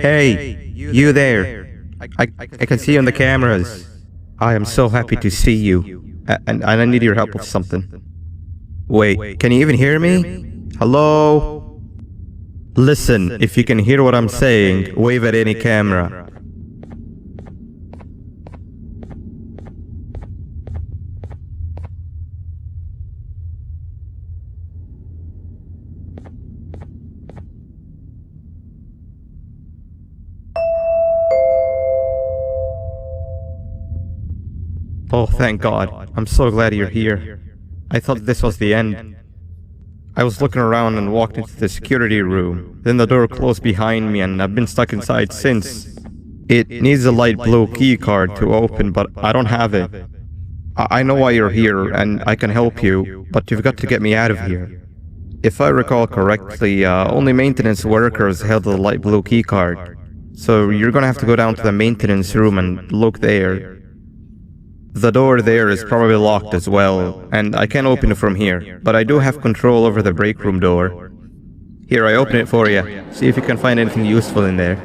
Hey, you there. I can see you on the cameras. I am so happy to see you. And I need your help with something. Wait, can you even hear me? Hello? Listen, if you can hear what I'm saying, wave at any camera. Oh, thank God. I'm so glad you're here. I thought this was the end. I was looking around and walked into the security room. Then the door closed behind me and I've been stuck inside since. It needs a light blue key card to open, but I don't have it. I know why you're here and I can help you, but you've got to get me out of here. If I recall correctly, only maintenance workers held the light blue key card. So you're gonna have to go down to the maintenance room and look there. The door there is probably locked as well, and I can't open it from here, but I do have control over the break room door. Here, I open it for you. See if you can find anything useful in there.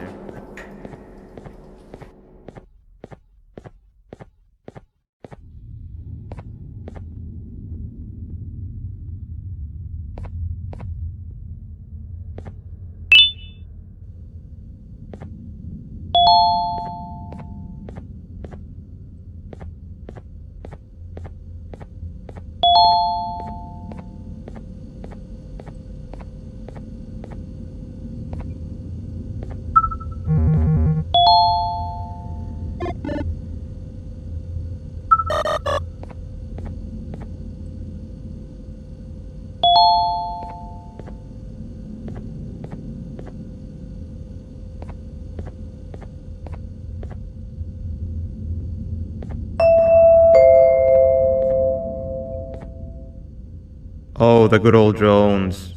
Oh, the good old drones.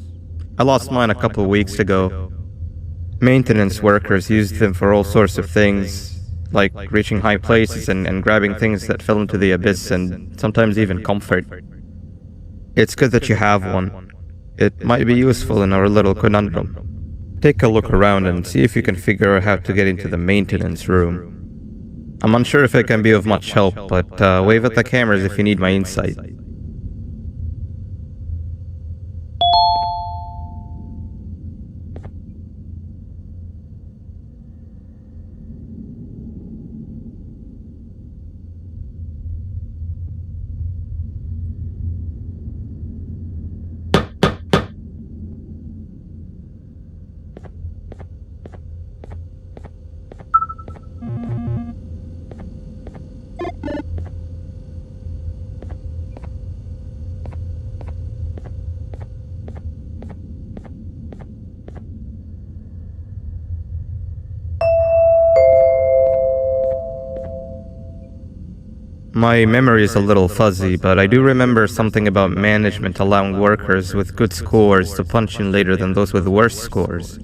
I lost mine a couple of weeks ago. Maintenance workers used them for all sorts of things, like reaching high places and grabbing things that fell into the abyss and sometimes even comfort. It's good that you have one. It might be useful in our little conundrum. Take a look around and see if you can figure out how to get into the maintenance room. I'm unsure if it can be of much help, but wave at the cameras if you need my insight. My memory is a little fuzzy, but I do remember something about management allowing workers with good scores to punch in later than those with worse scores.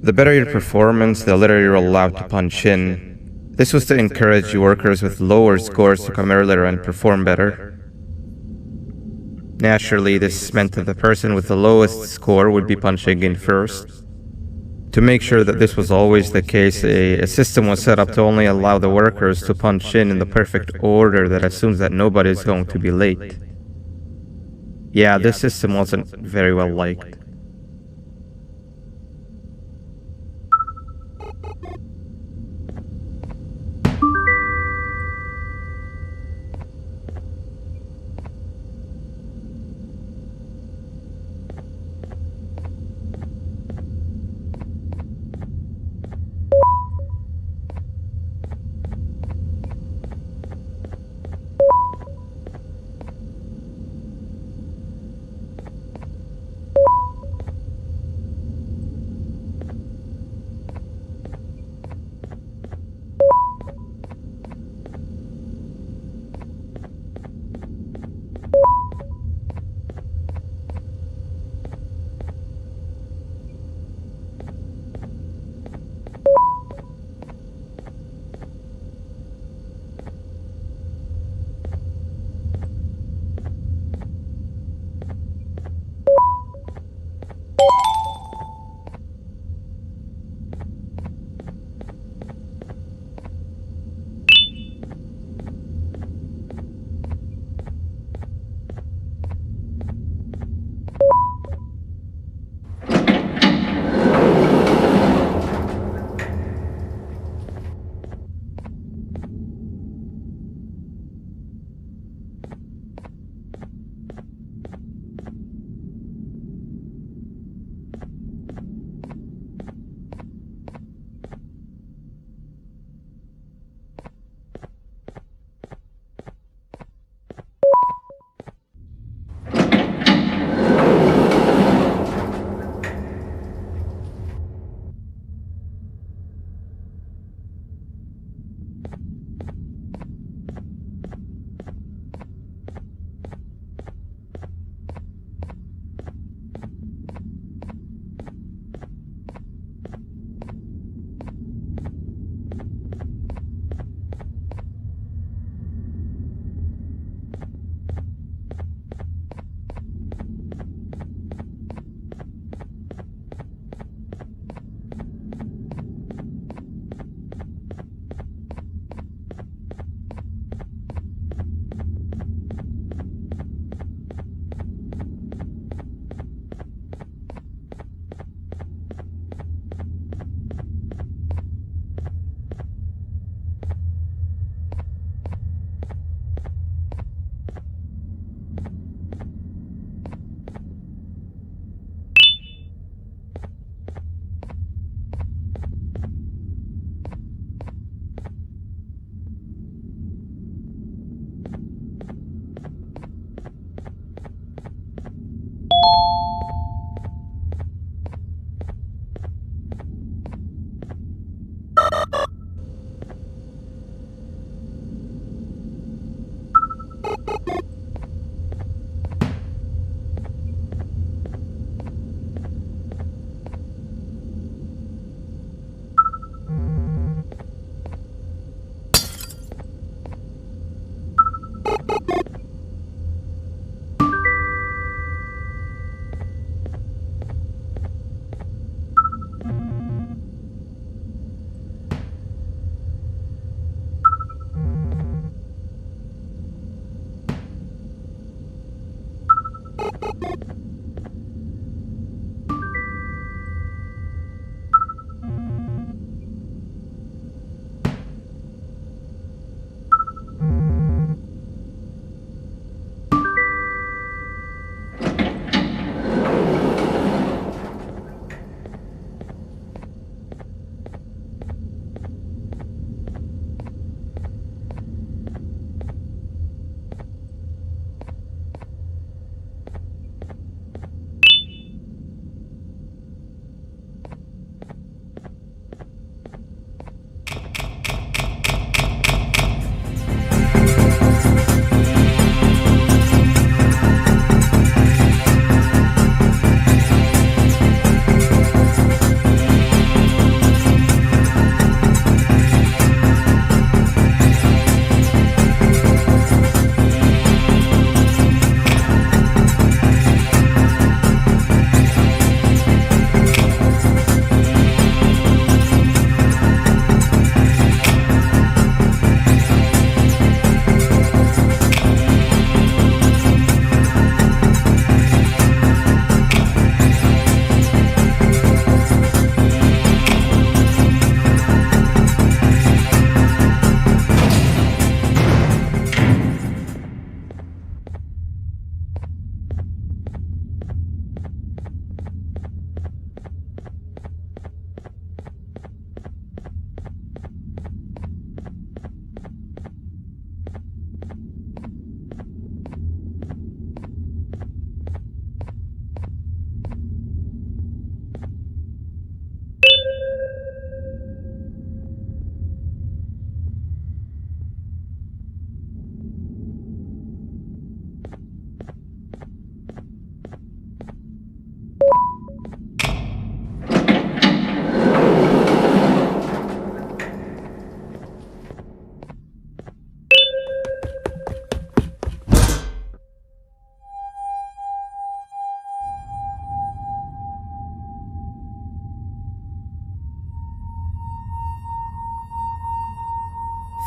The better your performance, the later you're allowed to punch in. This was to encourage workers with lower scores to come earlier and perform better. Naturally, this meant that the person with the lowest score would be punching in first. To make sure that this was always the case, a system was set up to only allow the workers to punch in the perfect order that assumes that nobody is going to be late. Yeah, this system wasn't very well liked.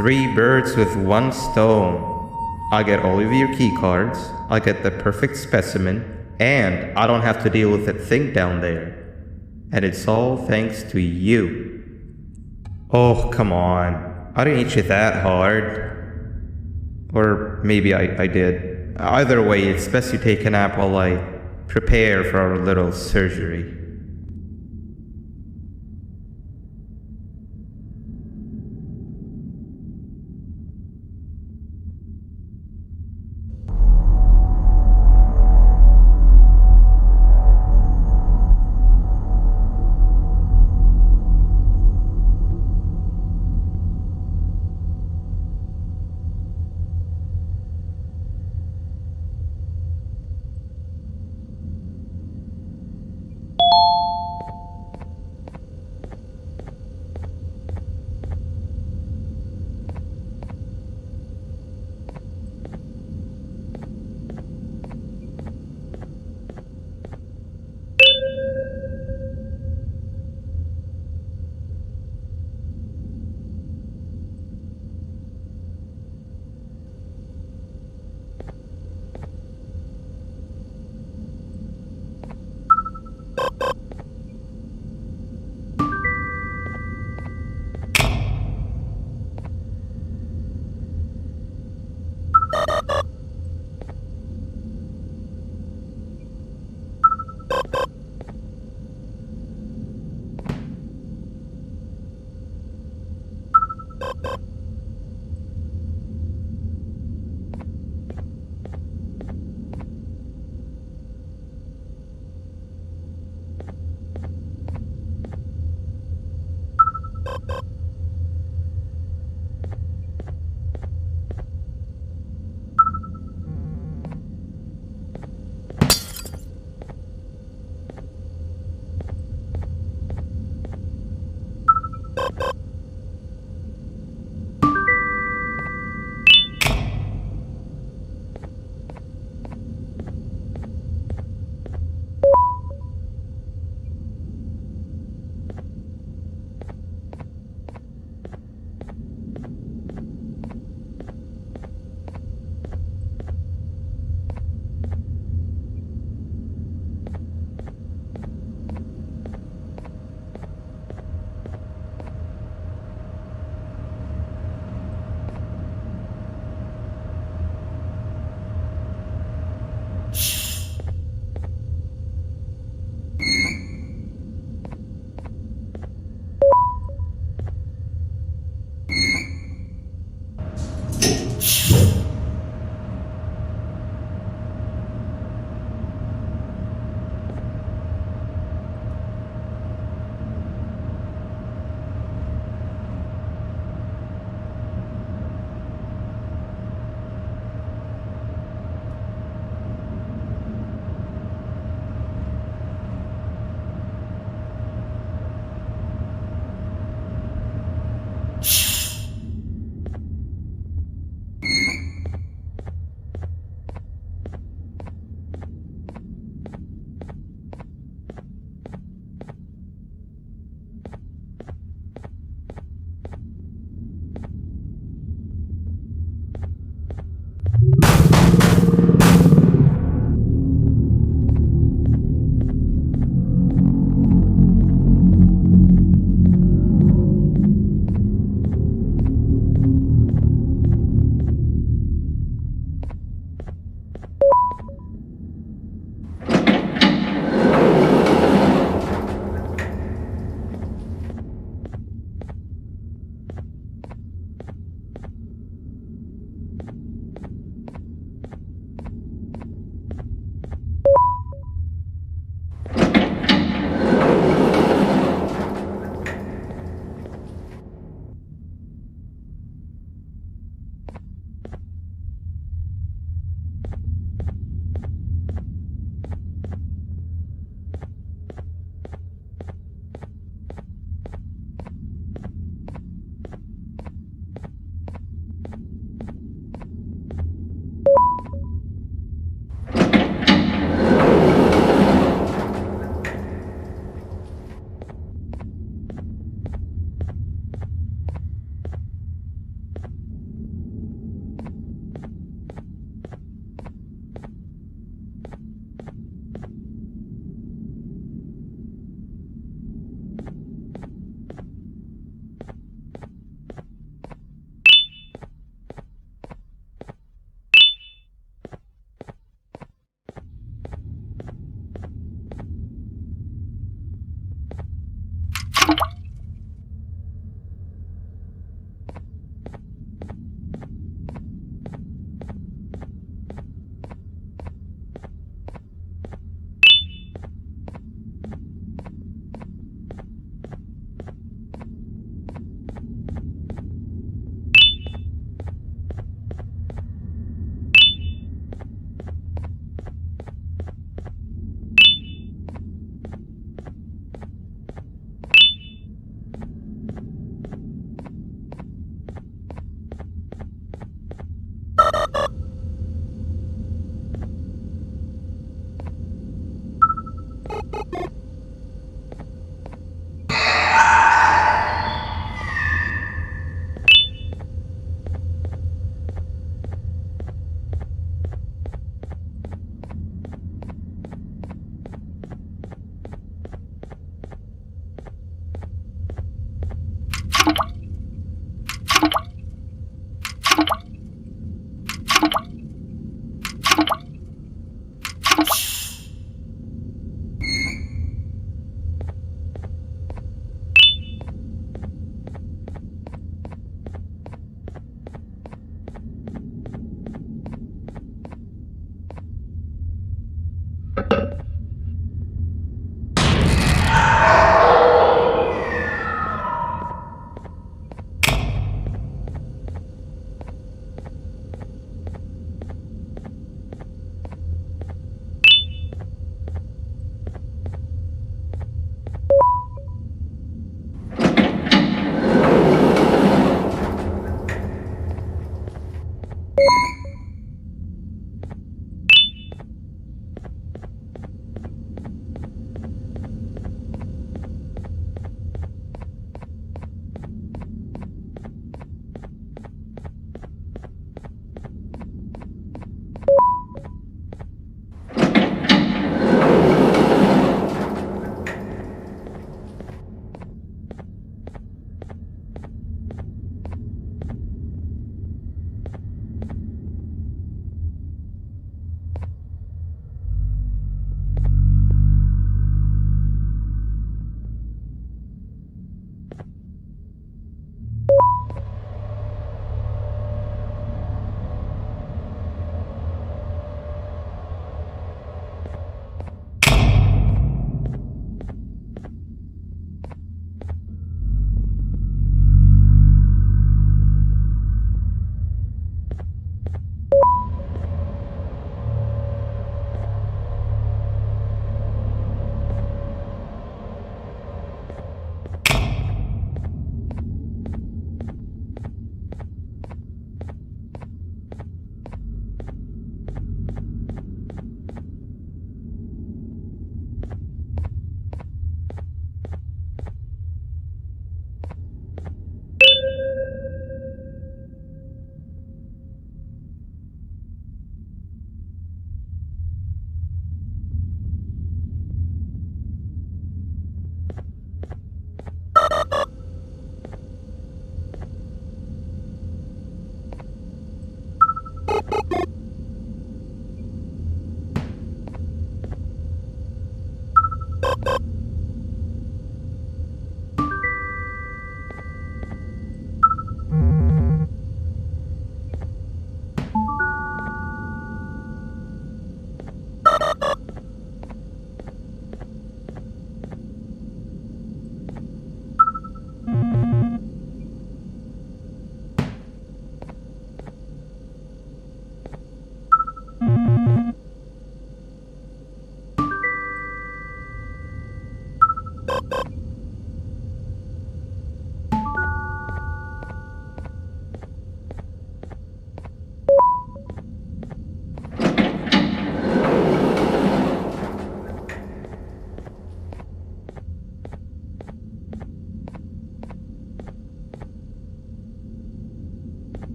Three birds with one stone. I get all of your key cards, I get the perfect specimen, and I don't have to deal with that thing down there. And it's all thanks to you. Oh, come on. I didn't hit you that hard. Or maybe I did. Either way, it's best you take a nap while I prepare for our little surgery.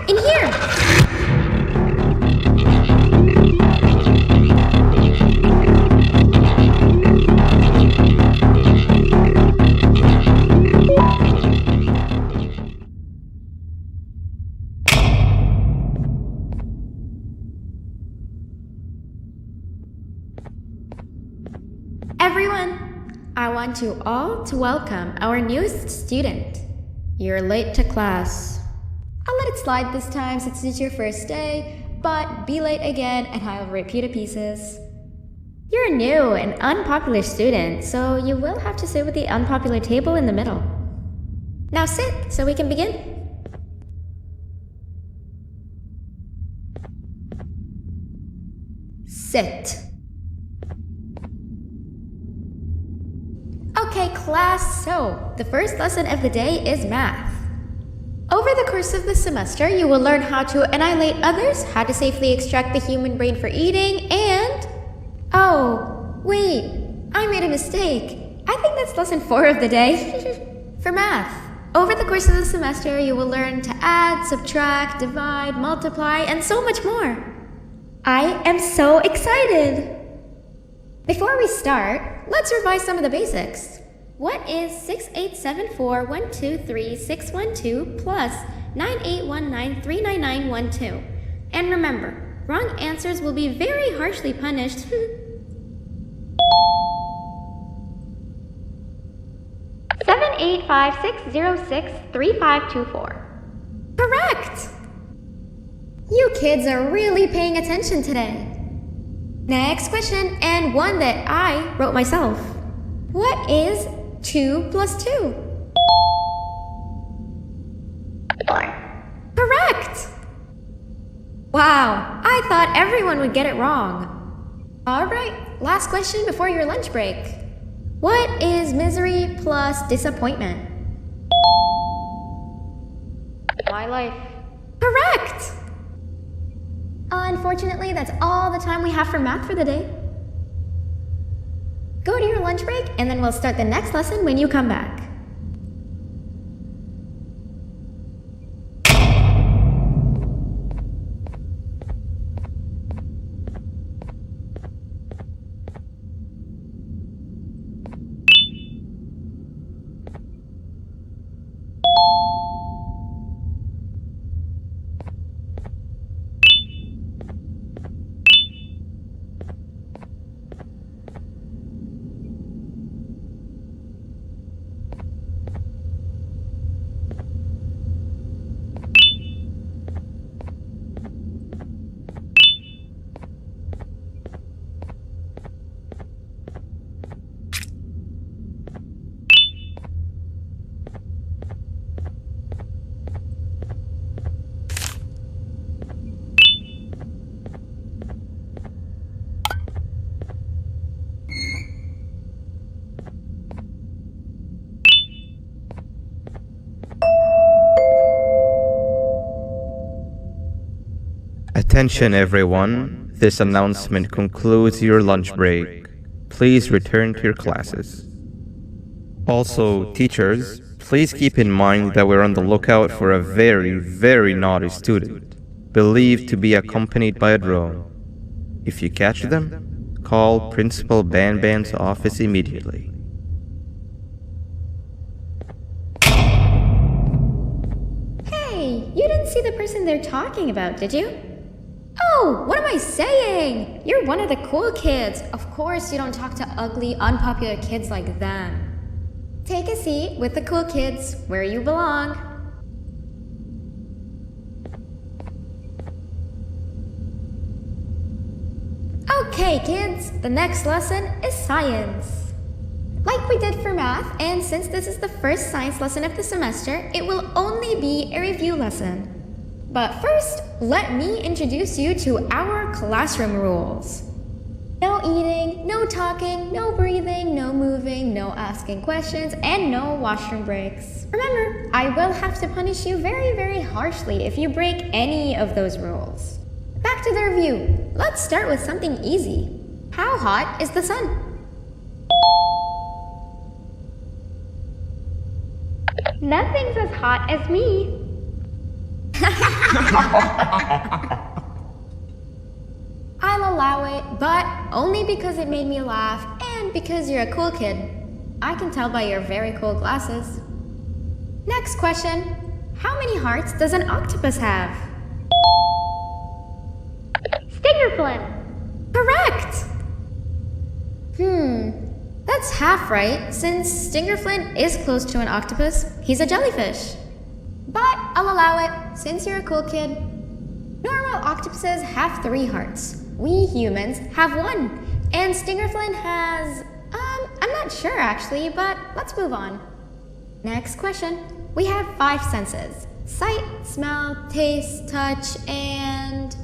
In here! Everyone, I want you all to welcome our newest student. You're late to class. I'll let it slide this time since it's your first day, but be late again and I'll rip you to pieces. You're a new and unpopular student, so you will have to sit with the unpopular table in the middle. Now sit so we can begin. Sit. class, so the first lesson of the day is math. Over the course of the semester, you will learn how to annihilate others, how to safely extract the human brain for eating, and... Oh, wait, I made a mistake. I think that's lesson 4 of the day. For math, over the course of the semester, you will learn to add, subtract, divide, multiply, and so much more. I am so excited! Before we start, let's revise some of the basics. What is 6874123612 plus 9819399912? And remember, wrong answers will be very harshly punished. 785-606-3524. Correct! You kids are really paying attention today. Next question, and one that I wrote myself. What is 2 plus 2? 4. Correct! Wow, I thought everyone would get it wrong. Alright, last question before your lunch break. What is misery plus disappointment? My life. Correct! Unfortunately, that's all the time we have for math for the day. Go to your lunch break, and then we'll start the next lesson when you come back. Attention everyone, this announcement concludes your lunch break. Please return to your classes. Also, teachers, please keep in mind that we're on the lookout for a very naughty student, believed to be accompanied by a drone. If you catch them, call Principal Banban's office immediately. Hey, you didn't see the person they're talking about, did you? Oh, what am I saying? You're one of the cool kids. Of course you don't talk to ugly, unpopular kids like them. Take a seat with the cool kids where you belong. Okay, kids, the next lesson is science. Like we did for math, and since this is the first science lesson of the semester, it will only be a review lesson. But first, let me introduce you to our classroom rules. No eating, no talking, no breathing, no moving, no asking questions, and no washroom breaks. Remember, I will have to punish you very harshly if you break any of those rules. Back to the review. Let's start with something easy. How hot is the sun? Nothing's as hot as me. I'll allow it, but only because it made me laugh and because you're a cool kid. I can tell by your very cool glasses. Next question. How many hearts does an octopus have? Stingerflin. Correct! That's half right, since Stingerflint is close to an octopus. He's a jellyfish. But I'll allow it, since you're a cool kid. Normal octopuses have 3 hearts. We humans have 1. And Stingerflint has... I'm not sure actually, but let's move on. Next question. We have 5 senses. Sight, smell, taste, touch, and...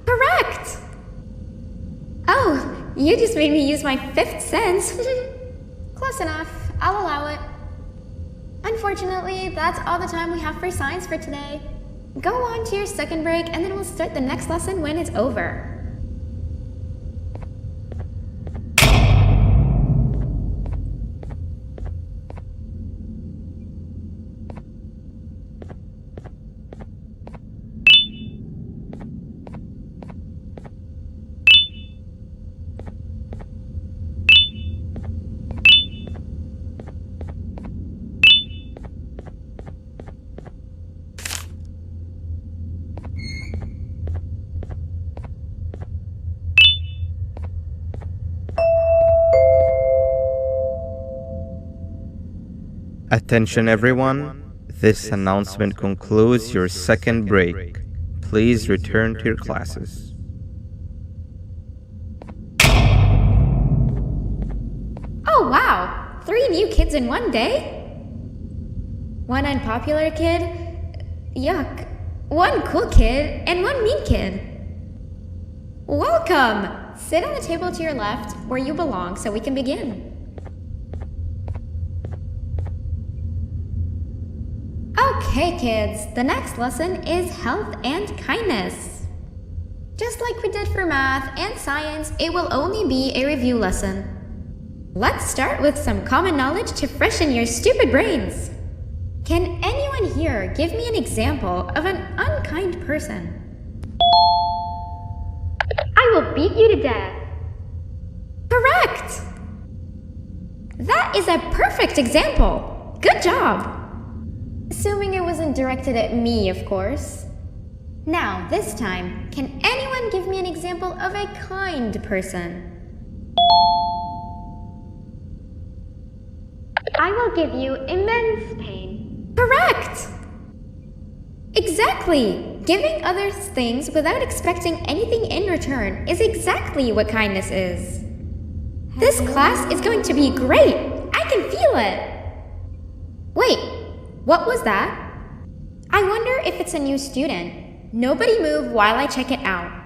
Correct! Oh, You just made me use my fifth sense. Close enough. I'll allow it. Unfortunately, that's all the time we have for science for today. Go on to your second break and then we'll start the next lesson when it's over. Attention everyone, this announcement concludes your second break. Please return to your classes. Oh wow! 3 new kids in one day? 1 unpopular kid? Yuck. 1 cool kid and 1 mean kid. Welcome! Sit on the table to your left, where you belong, so we can begin. Okay, kids, the next lesson is health and kindness. Just like we did for math and science, it will only be a review lesson. Let's start with some common knowledge to freshen your stupid brains. Can anyone here give me an example of an unkind person? I will beat you to death. Correct! That is a perfect example. Good job. Assuming it wasn't directed at me, of course. Now, this time, can anyone give me an example of a kind person? I will give you immense pain. Correct! Exactly! Giving others things without expecting anything in return is exactly what kindness is. This class is going to be great! I can feel it! Wait, what was that? I wonder if it's a new student. Nobody move while I check it out.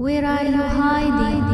Where are you hiding?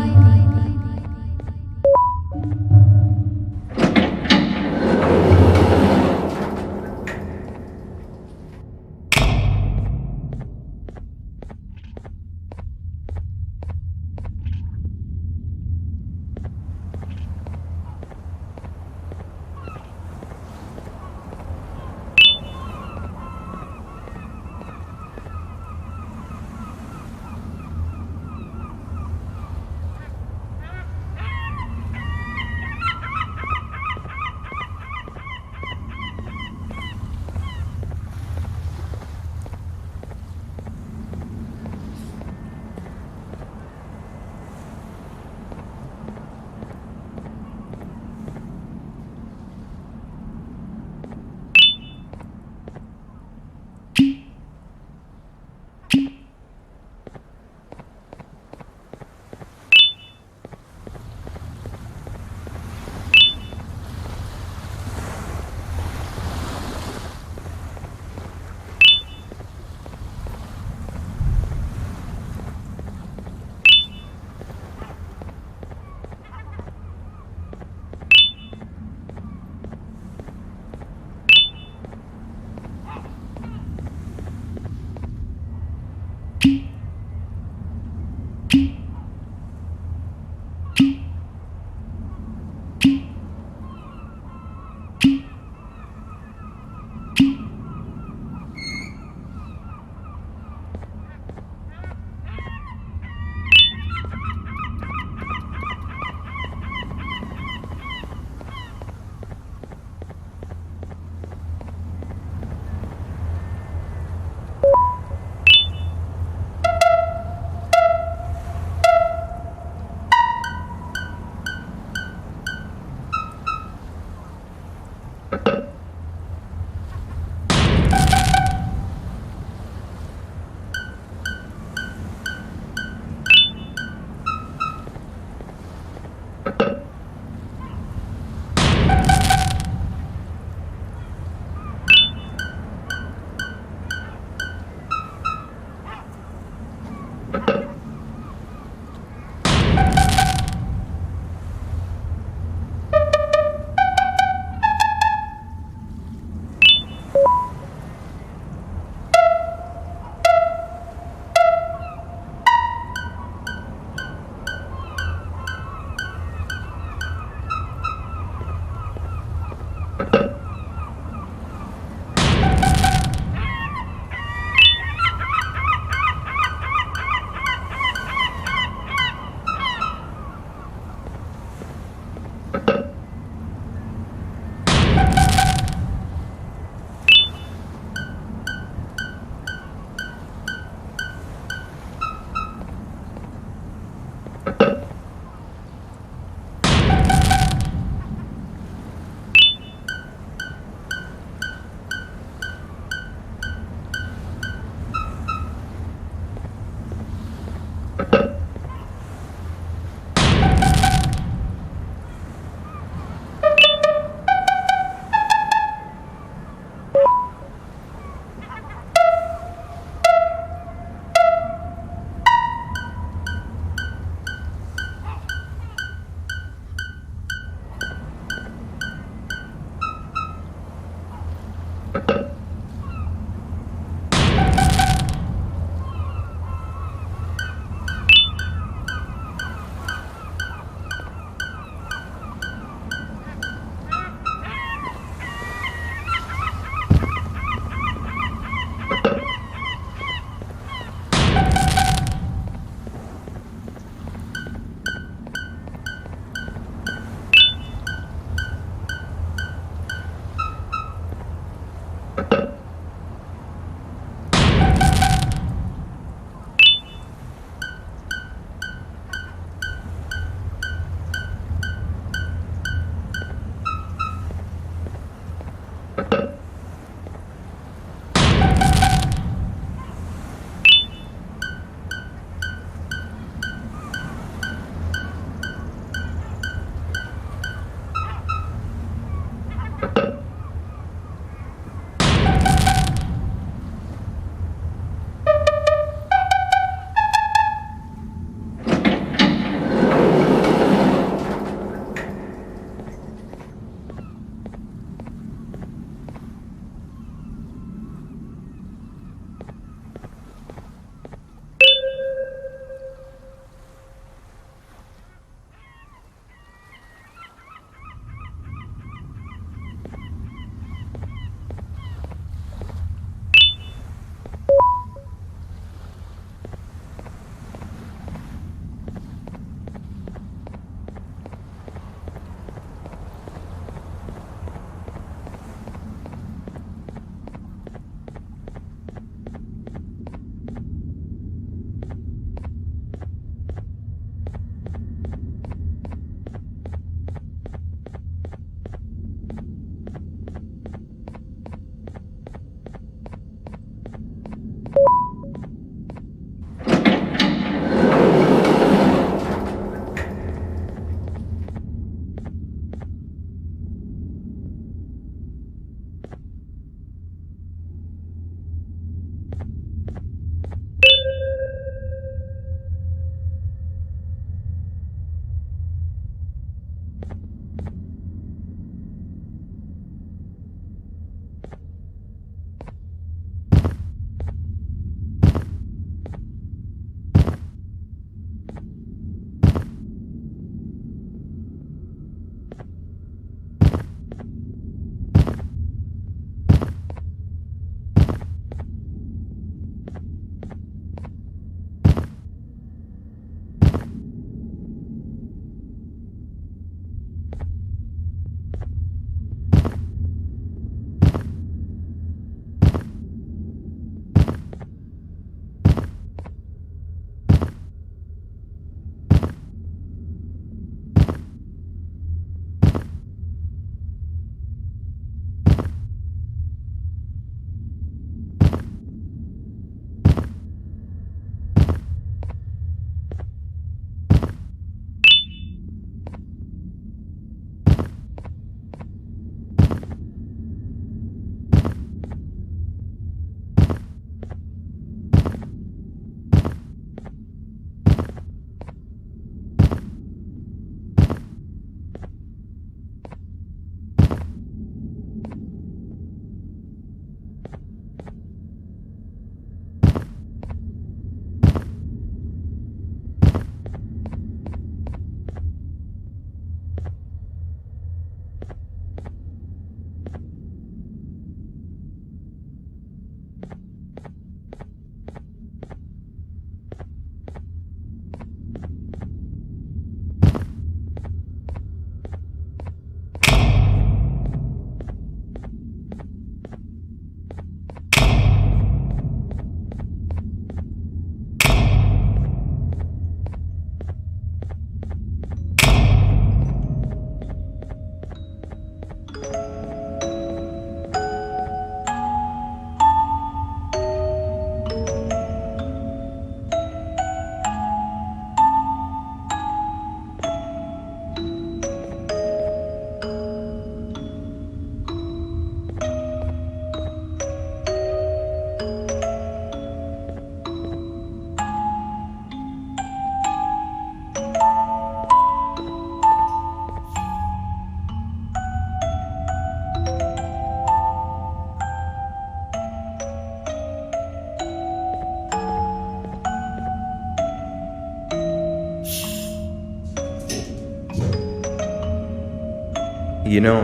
You know,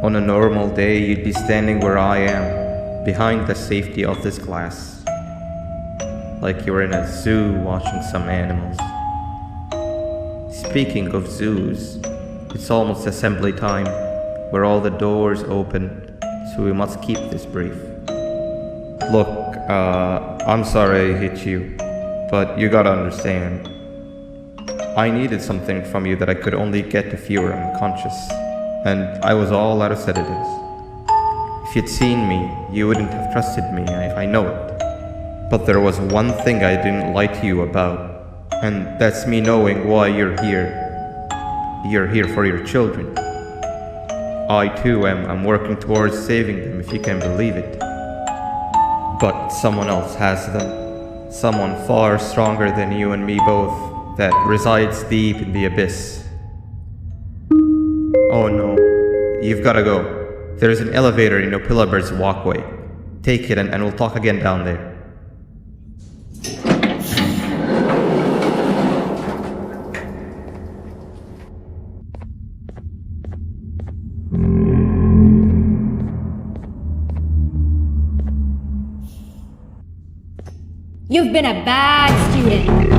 on a normal day you'd be standing where I am, behind the safety of this glass. Like you're in a zoo watching some animals. Speaking of zoos, it's almost assembly time, where all the doors open, so we must keep this brief. Look, I'm sorry I hit you, but you gotta understand. I needed something from you that I could only get if you were unconscious, and I was all out of sedatives. If you'd seen me, you wouldn't have trusted me, I know it. But there was one thing I didn't lie to you about, and that's me knowing why you're here. You're here for your children. I too am working towards saving them, if you can believe it. But someone else has them. Someone far stronger than you and me both, that resides deep in the abyss. Oh no, you've gotta go. There's an elevator in Opillabird's walkway. Take it and we'll talk again down there. You've been a bad student.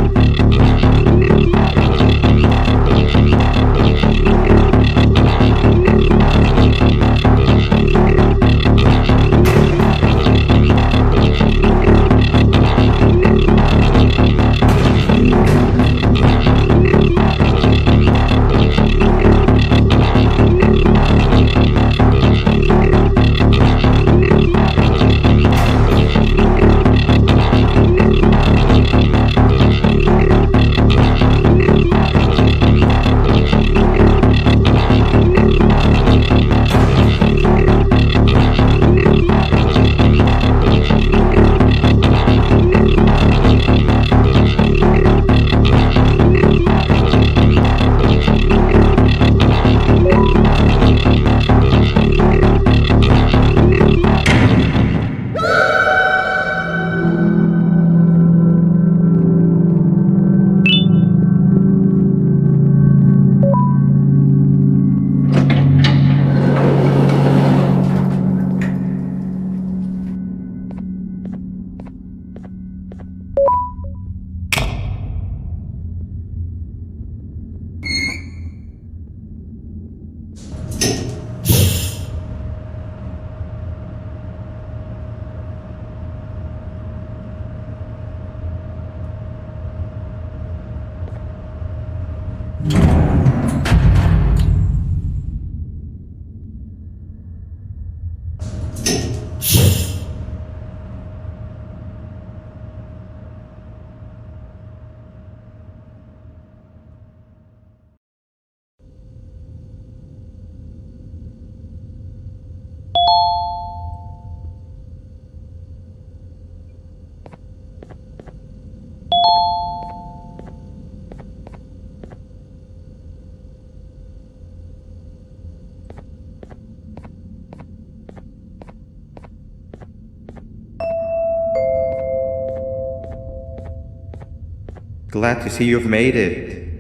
Glad to see you've made it.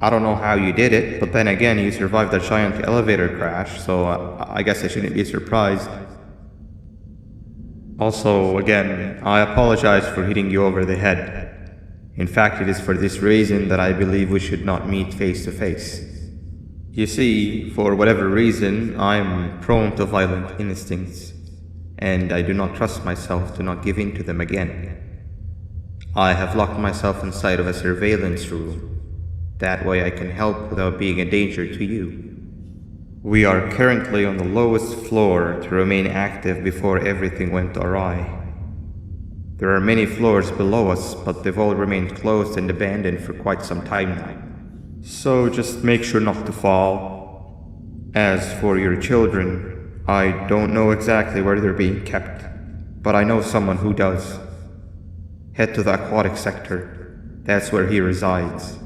I don't know how you did it, but then again, you survived a giant elevator crash, so I guess I shouldn't be surprised. Also, again, I apologize for hitting you over the head. In fact, it is for this reason that I believe we should not meet face to face. You see, for whatever reason, I am prone to violent instincts, and I do not trust myself to not give in to them again. I have locked myself inside of a surveillance room. That way I can help without being a danger to you. We are currently on the lowest floor to remain active before everything went awry. There are many floors below us, but they've all remained closed and abandoned for quite some time now. So just make sure not to fall. As for your children, I don't know exactly where they're being kept, but I know someone who does. Head to the aquatic sector. That's where he resides.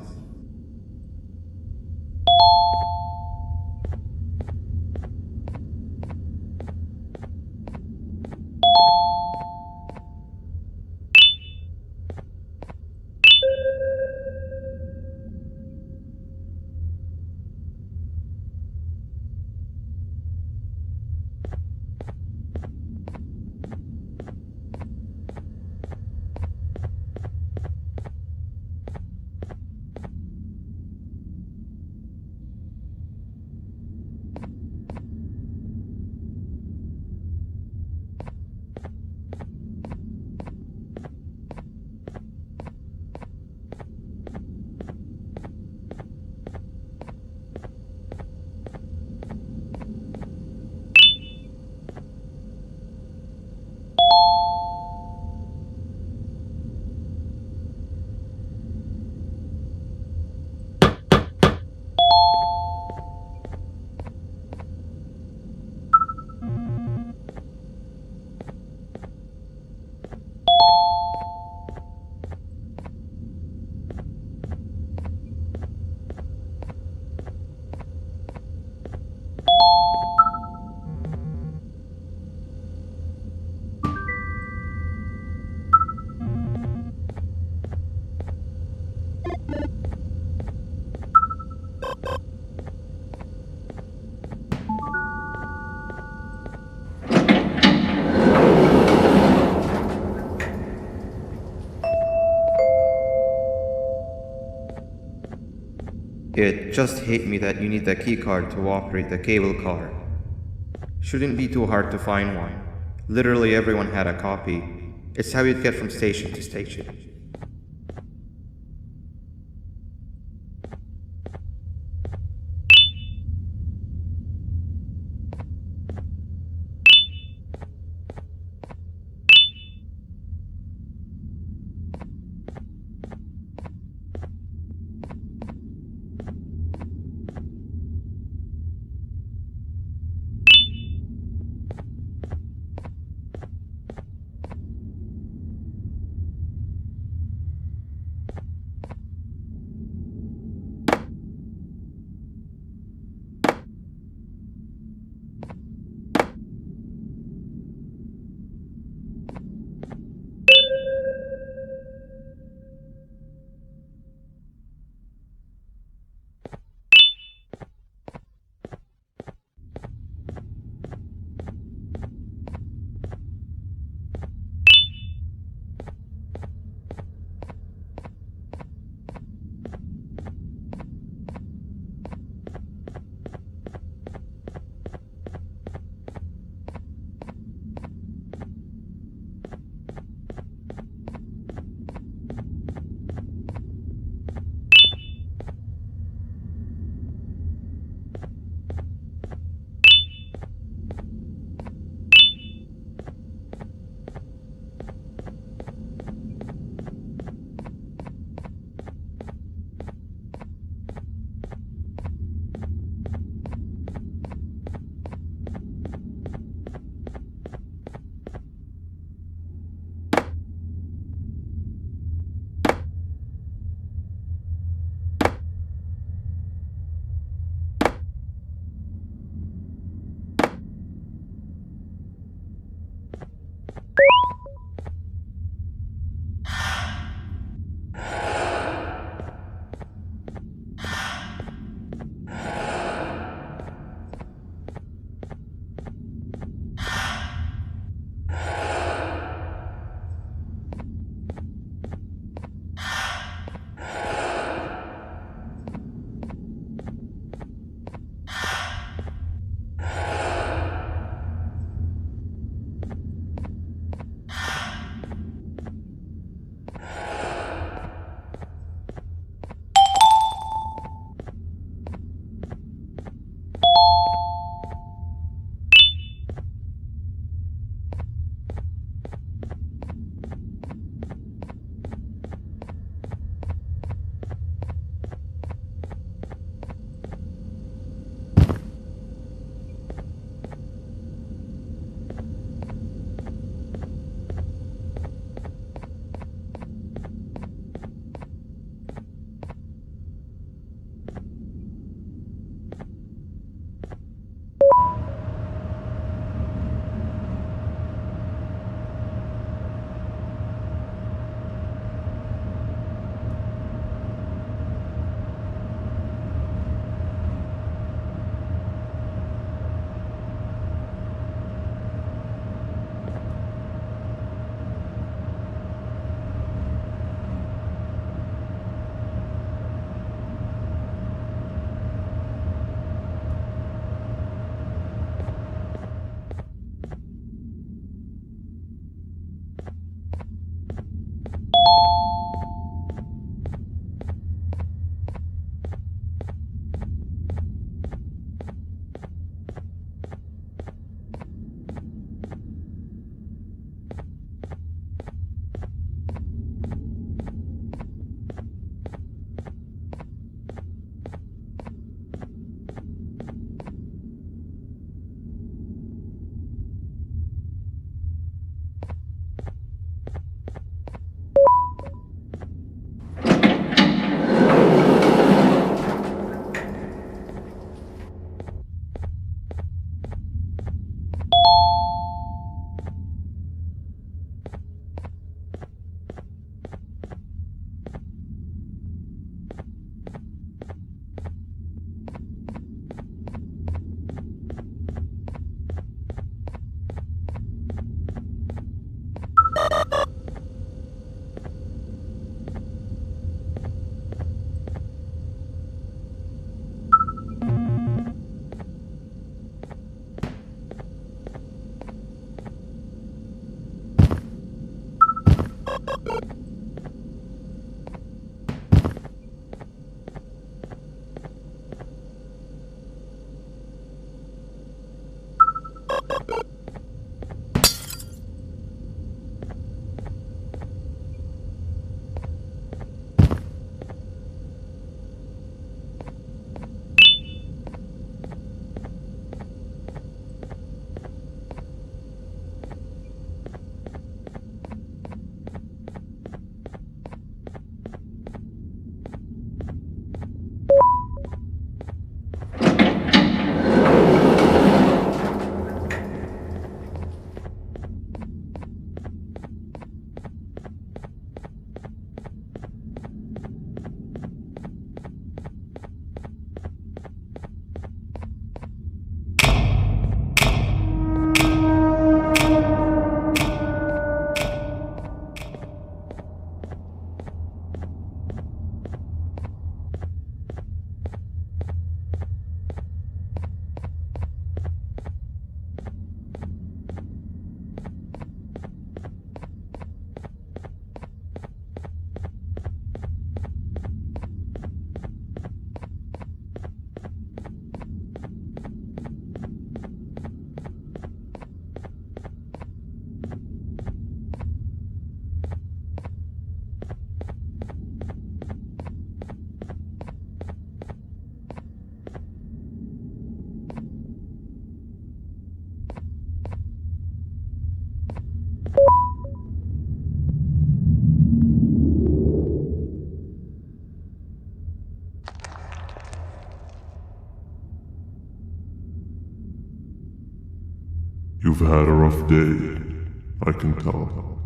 just hate me that you need the keycard to operate the cable car. Shouldn't be too hard to find one. Literally everyone had a copy. It's how you'd get from station to station. You've had a rough day, I can tell.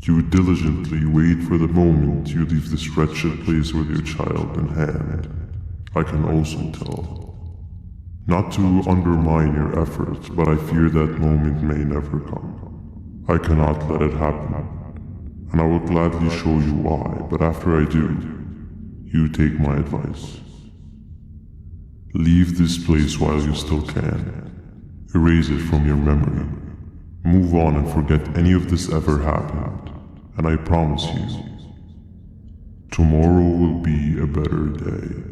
You diligently wait for the moment you leave this wretched place with your child in hand. I can also tell. Not to undermine your efforts, but I fear that moment may never come. I cannot let it happen, and I will gladly show you why, but after I do, you take my advice. Leave this place while you still can. Erase it from your memory. Move on and forget any of this ever happened. And I promise you, tomorrow will be a better day.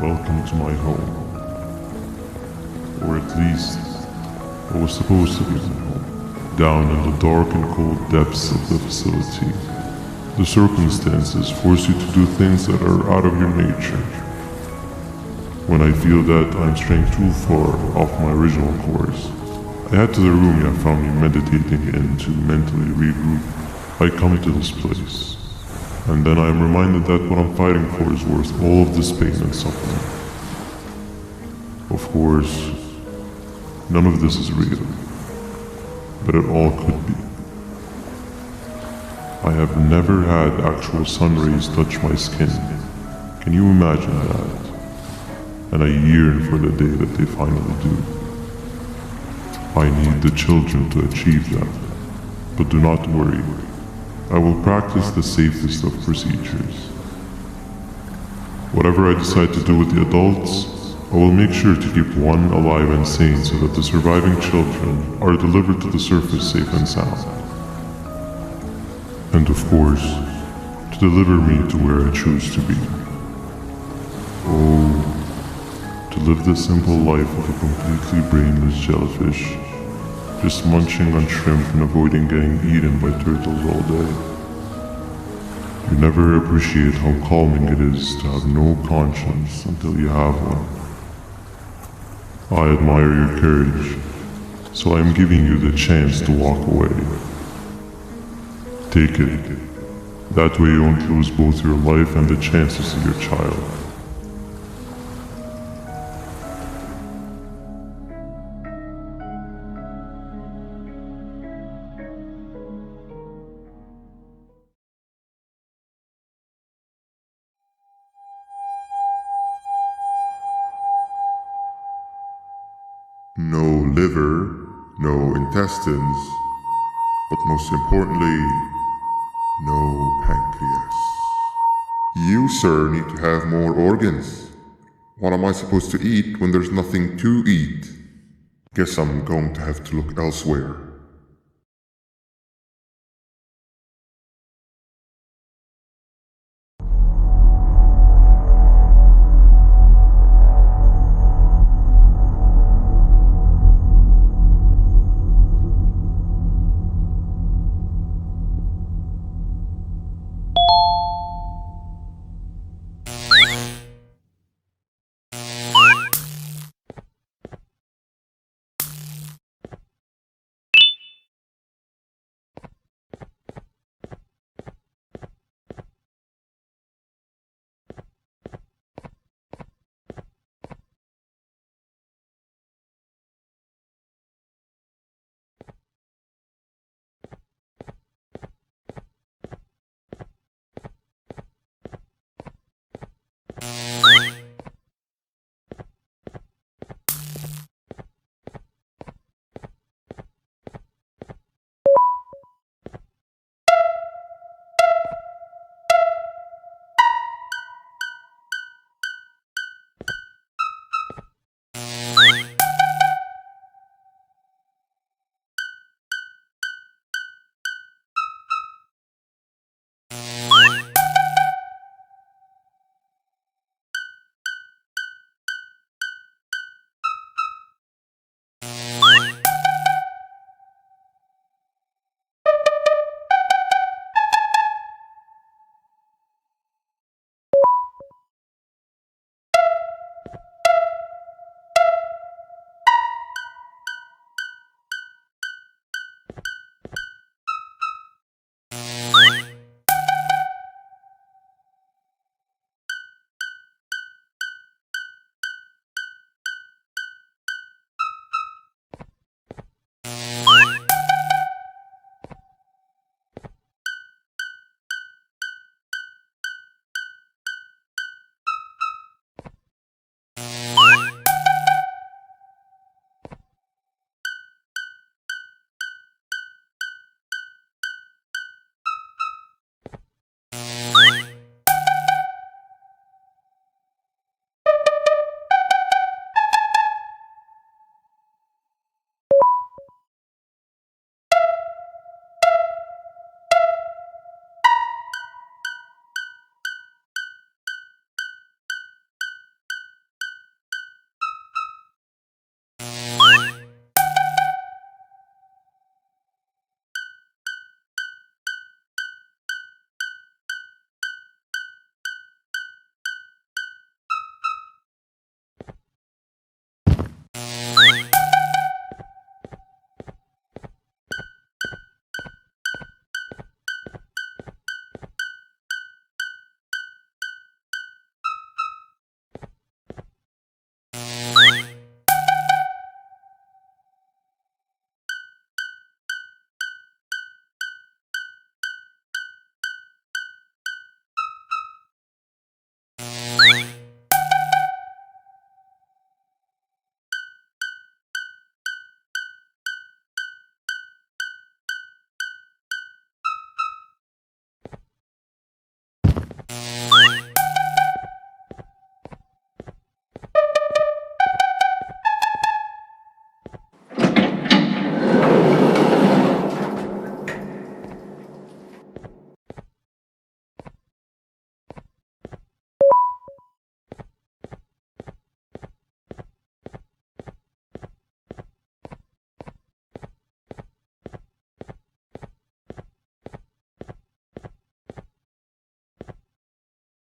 Welcome to my home. Or at least, what was supposed to be my home. Down in the dark and cold depths of the facility, the circumstances force you to do things that are out of your nature. When I feel that I'm straying too far off my original course, I head to the room you found me meditating in to mentally regroup. I come to this place. And then I am reminded that what I'm fighting for is worth all of this pain and suffering. Of course, none of this is real, but it all could be. I have never had actual sun rays touch my skin. Can you imagine that? And I yearn for the day that they finally do. I need the children to achieve that, but do not worry. I will practice the safest of procedures. Whatever I decide to do with the adults, I will make sure to keep one alive and sane so that the surviving children are delivered to the surface safe and sound. And of course, to deliver me to where I choose to be. Oh, to live the simple life of a completely brainless jellyfish, just munching on shrimp and avoiding getting eaten by turtles all day. You never appreciate how calming it is to have no conscience until you have one. I admire your courage, so I am giving you the chance to walk away. Take it. That way you won't lose both your life and the chances of your child. No liver, no intestines, but most importantly, no pancreas. You, sir, need to have more organs. What am I supposed to eat when there's nothing to eat? Guess I'm going to have to look elsewhere.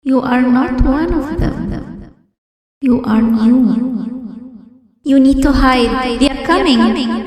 You are not one of them. You are new. You need to hide. They are coming.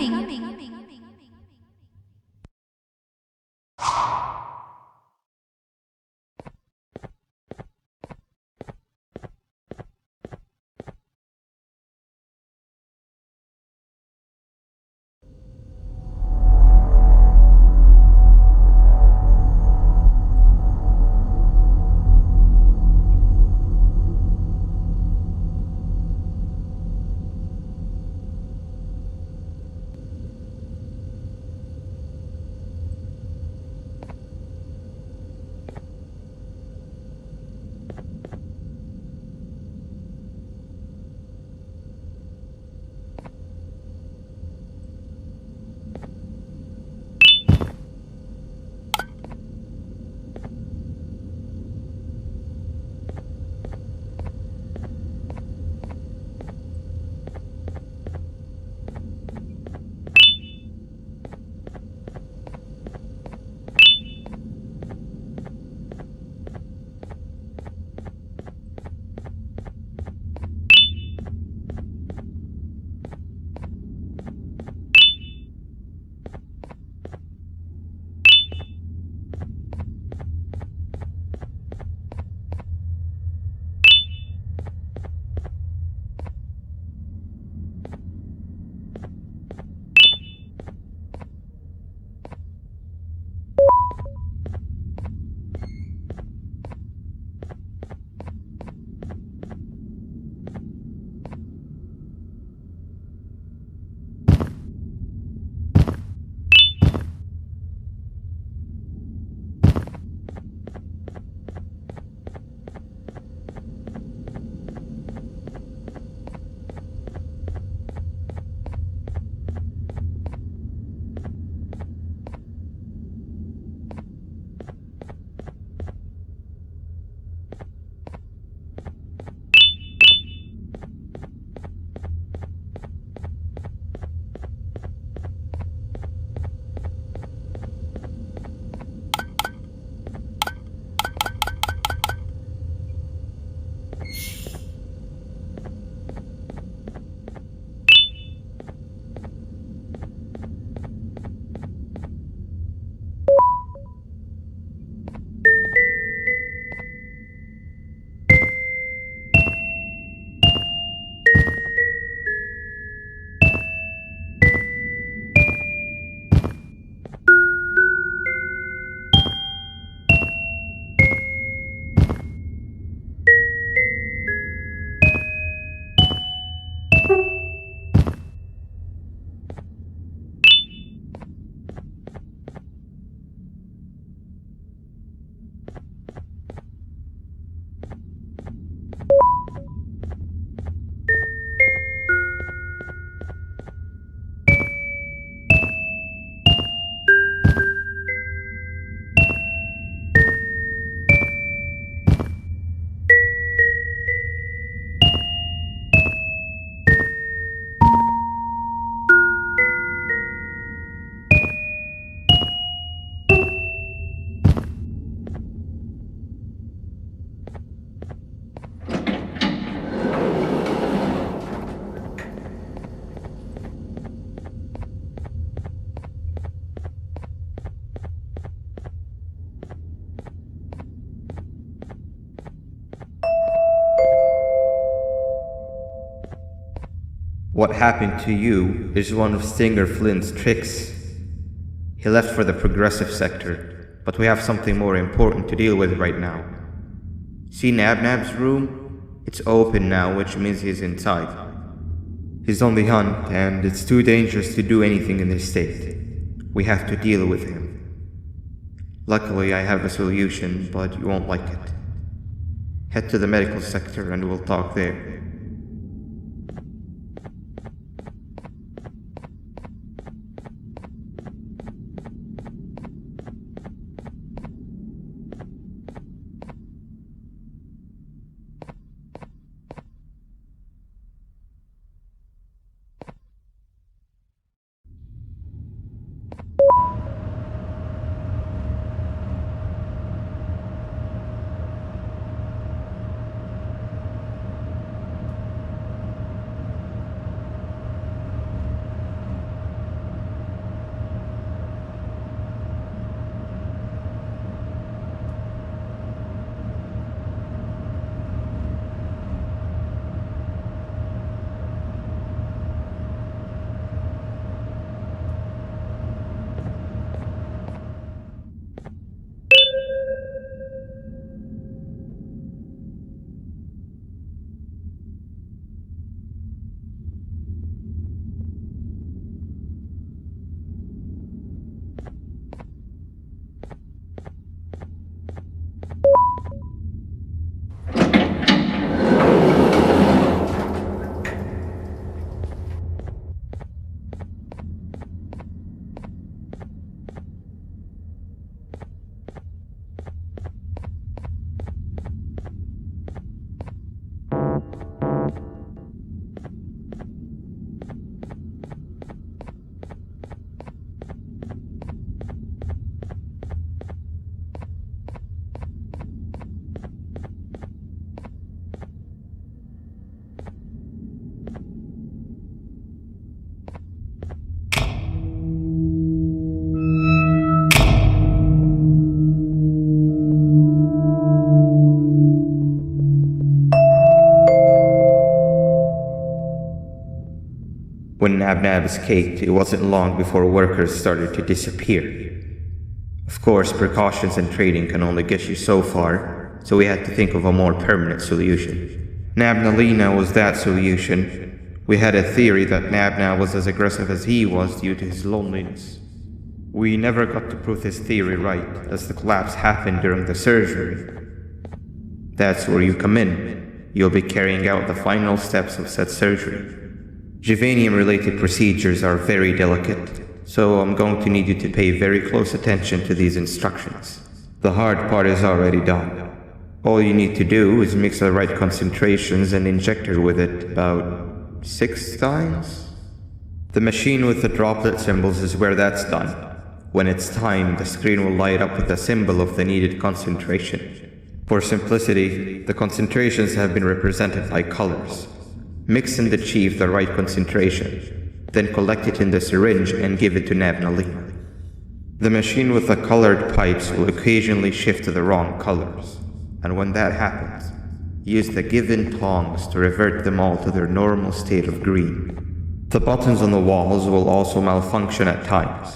What happened to you is one of Stinger Flynn's tricks. He left for the progressive sector, but we have something more important to deal with right now. See Nabnab's room? It's open now, which means he's inside. He's on the hunt, and it's too dangerous to do anything in this state. We have to deal with him. Luckily, I have a solution, but you won't like it. Head to the medical sector and we'll talk there. When Nabnab escaped, it wasn't long before workers started to disappear. Of course, precautions and trading can only get you so far, so we had to think of a more permanent solution. Nabnalina was that solution. We had a theory that Nabna was as aggressive as he was due to his loneliness. We never got to prove this theory right, as the collapse happened during the surgery. That's where you come in. You'll be carrying out the final steps of said surgery. Juvenium-related procedures are very delicate, so I'm going to need you to pay very close attention to these instructions. The hard part is already done. All you need to do is mix the right concentrations and inject her with it about 6 times. The machine with the droplet symbols is where that's done. When it's time, the screen will light up with the symbol of the needed concentration. For simplicity, the concentrations have been represented by colors. Mix and achieve the right concentration, then collect it in the syringe and give it to Nabnalina. The machine with the colored pipes will occasionally shift to the wrong colors, and when that happens, use the given tongs to revert them all to their normal state of green. The buttons on the walls will also malfunction at times.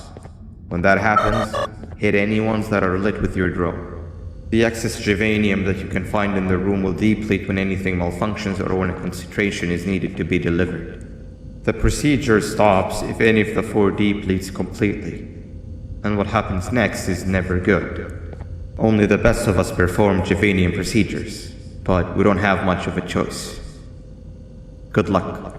When that happens, hit any ones that are lit with your drone. The excess Javanium that you can find in the room will deplete when anything malfunctions or when a concentration is needed to be delivered. The procedure stops if any of the 4 depletes completely, and what happens next is never good. Only the best of us perform Javanium procedures, but we don't have much of a choice. Good luck.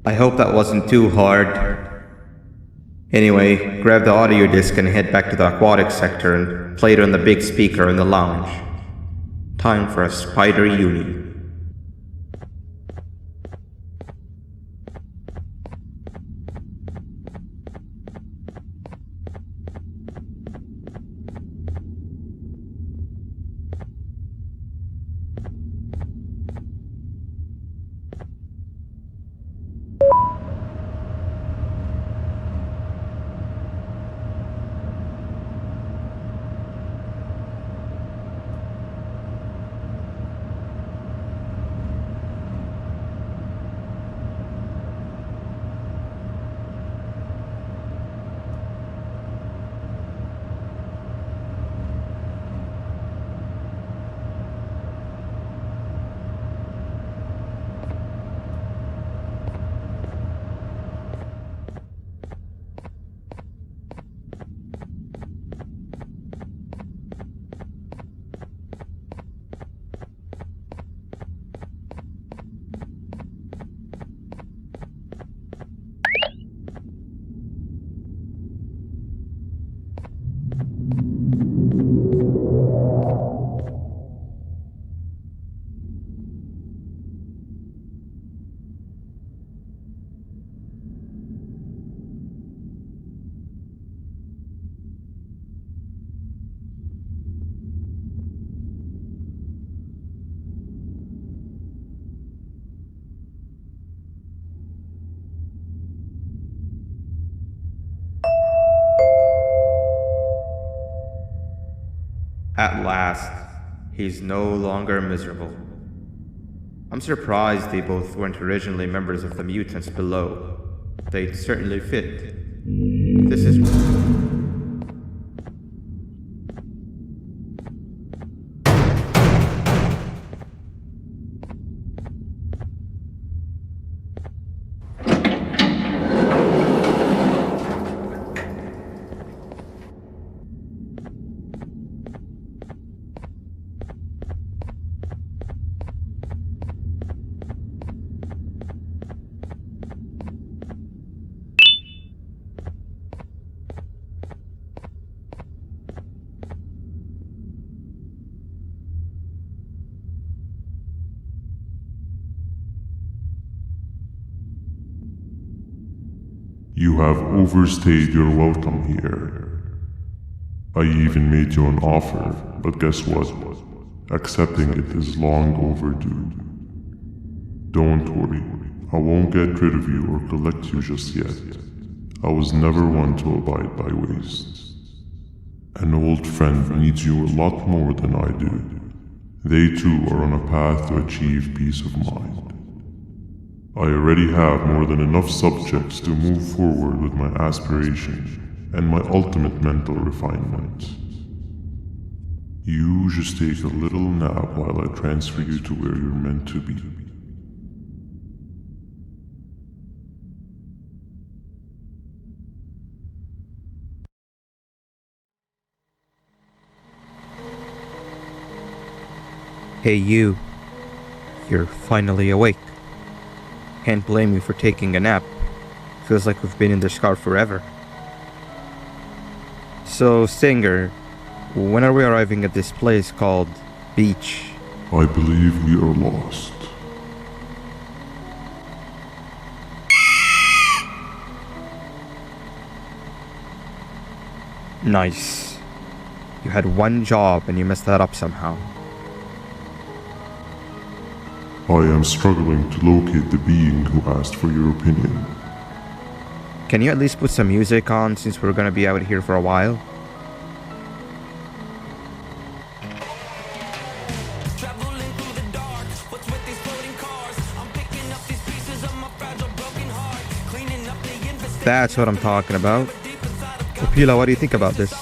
I hope that wasn't too hard. Anyway, grab the audio disc and head back to the aquatic sector and play it on the big speaker in the lounge. Time for a spider uni. At last, he's no longer miserable. I'm surprised they both weren't originally members of the mutants below. They'd certainly fit. This is... You have overstayed your welcome here. I even made you an offer, but guess what? Accepting it is long overdue. Don't worry, I won't get rid of you or collect you just yet. I was never one to abide by waste. An old friend needs you a lot more than I do. They too are on a path to achieve peace of mind. I already have more than enough subjects to move forward with my aspiration and my ultimate mental refinement. You just take a little nap while I transfer you to where you're meant to be. Hey you. You're finally awake. Can't blame you for taking a nap. Feels like we've been in this car forever. So, Stinger, when are we arriving at this place called Beach? I believe we are lost. Nice. You had one job and you messed that up somehow. I am struggling to locate the being who asked for your opinion. Can you at least put some music on since we're gonna be out here for a while? That's what I'm talking about. Opila, what do you think about this?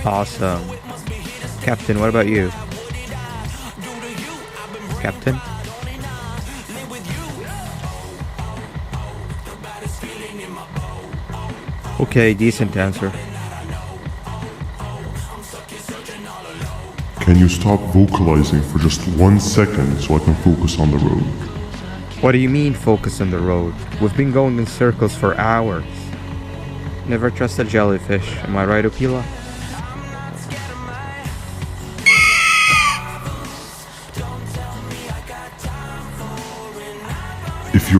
Awesome. Captain, what about you? Captain? Okay, decent answer. Can you stop vocalizing for just 1 second so I can focus on the road? What do you mean focus on the road? We've been going in circles for hours. Never trust a jellyfish, am I right, Opila? If you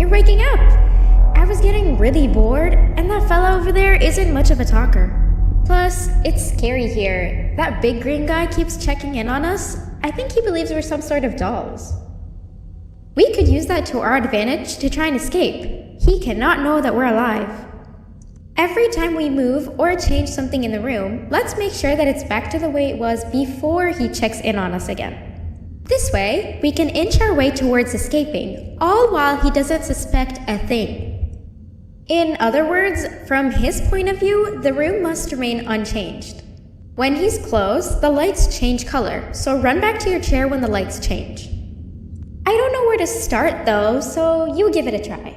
you're waking up! I was getting really bored, and that fella over there isn't much of a talker. Plus, it's scary here. That big green guy keeps checking in on us. I think he believes we're some sort of dolls. We could use that to our advantage to try and escape. He cannot know that we're alive. Every time we move or change something in the room, let's make sure that it's back to the way it was before he checks in on us again. This way, we can inch our way towards escaping, all while he doesn't suspect a thing. In other words, from his point of view, the room must remain unchanged. When he's close, the lights change color, so run back to your chair when the lights change. I don't know where to start though, so you give it a try.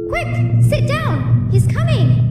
Quick! Sit down! He's coming!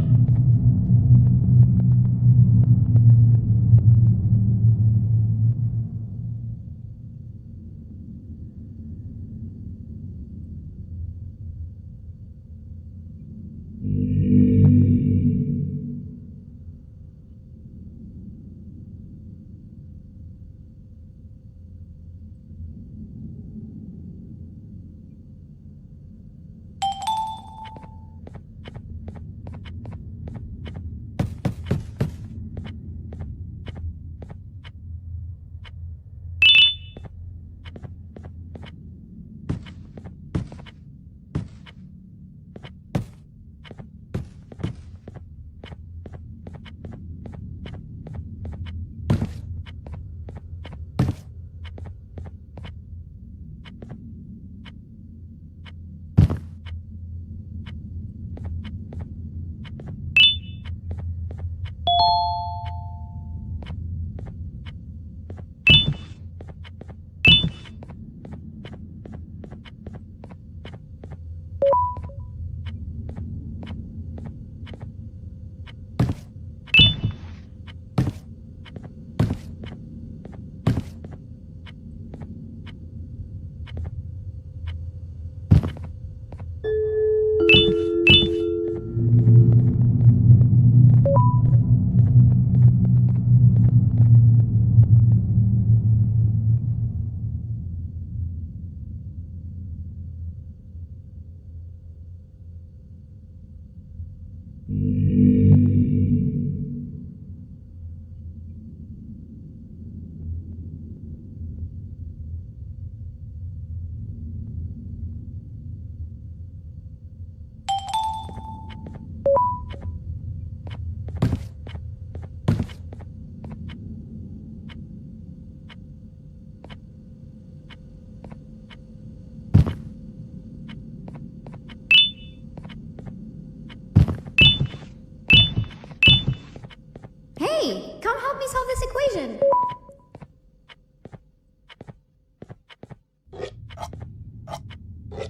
Hey, come help me solve this equation.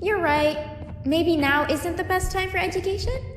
You're right. Maybe now isn't the best time for education?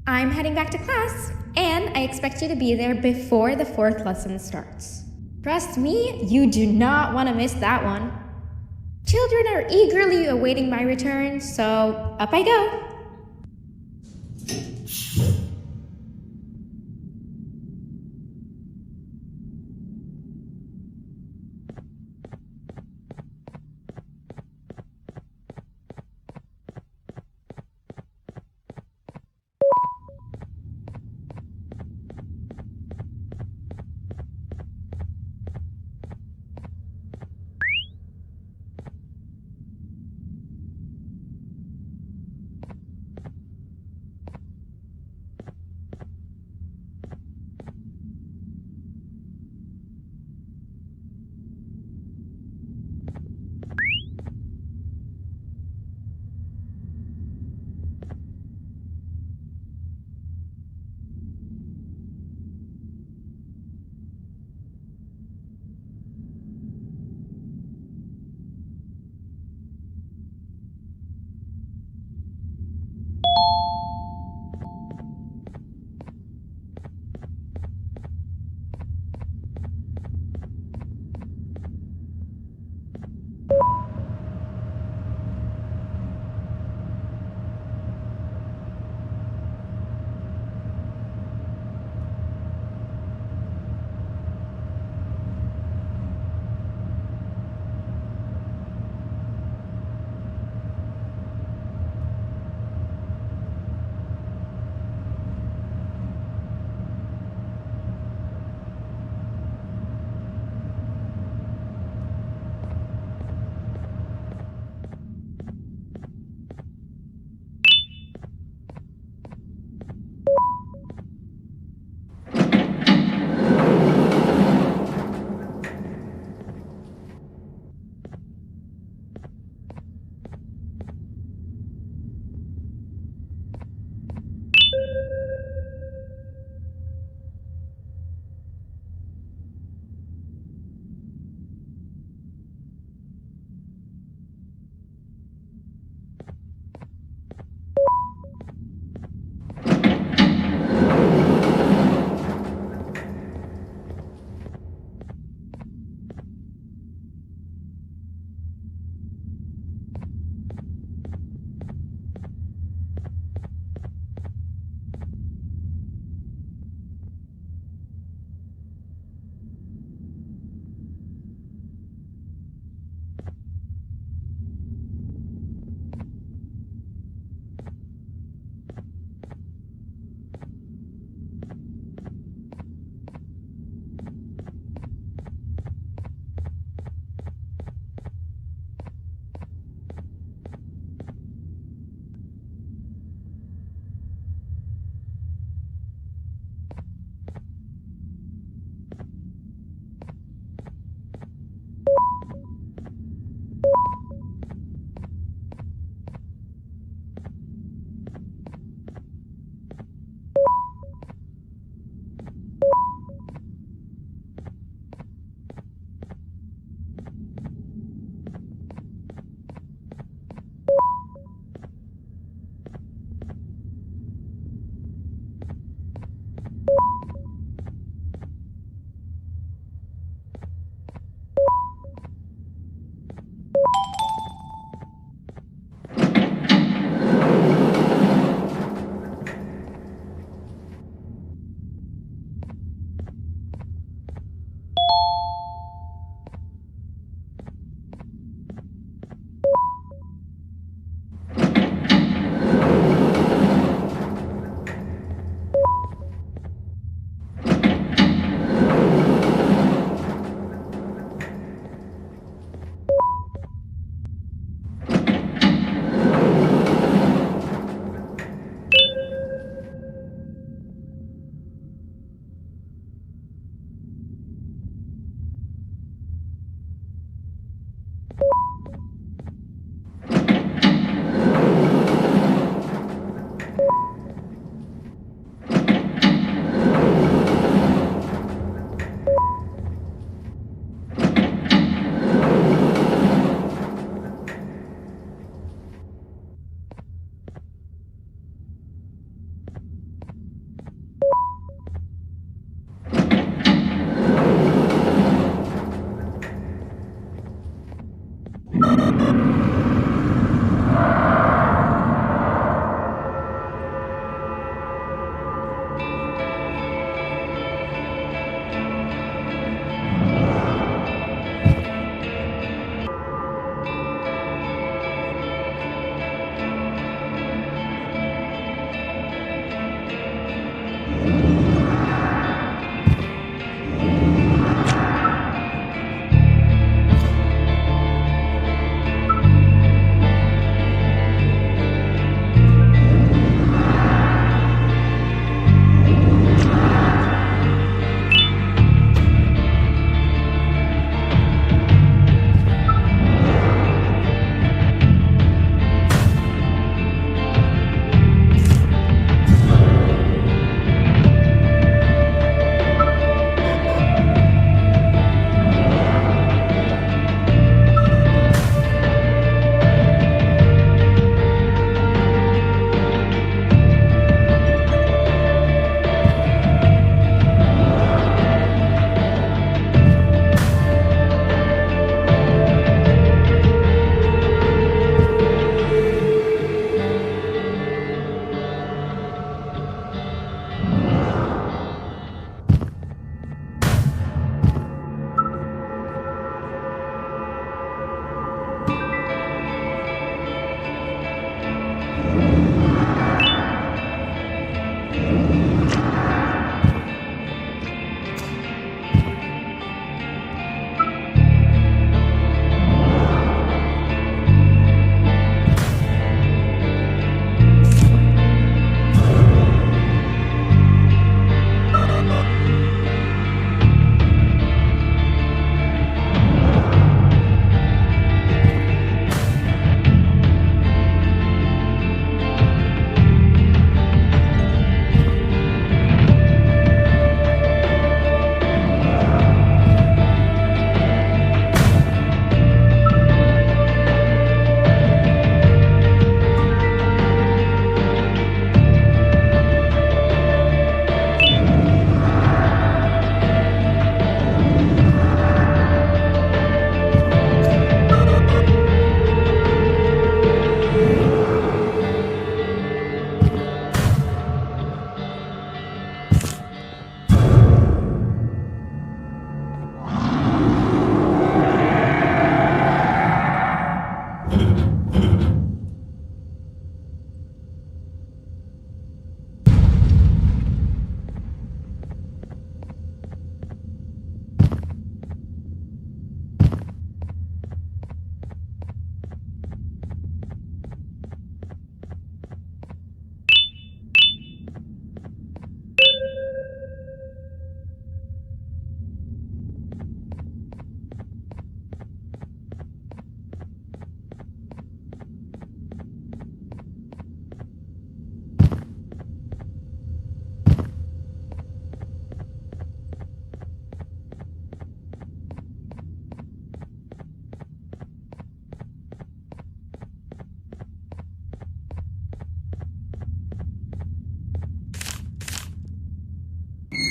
I'm heading back to class, and I expect you to be there before the 4th lesson starts. Trust me, you do not want to miss that one. Children are eagerly awaiting my return, so up I go.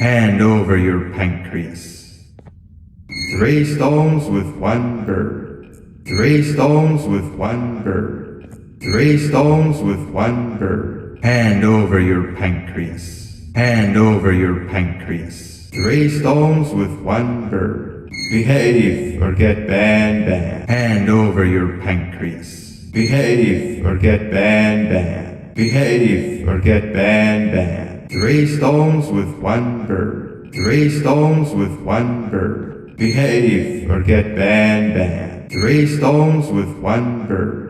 Hand over your pancreas. 3 stones with 1 bird. 3 stones with 1 bird. 3 stones with 1 bird. Hand over your pancreas. Hand over your pancreas. 3 stones with 1 bird. Behave or get banban. Hand over your pancreas. Behave or get banban. Behave or get banban. 3 stones with 1 bird. 3 stones with 1 bird. Behave or get banban. 3 stones with 1 bird.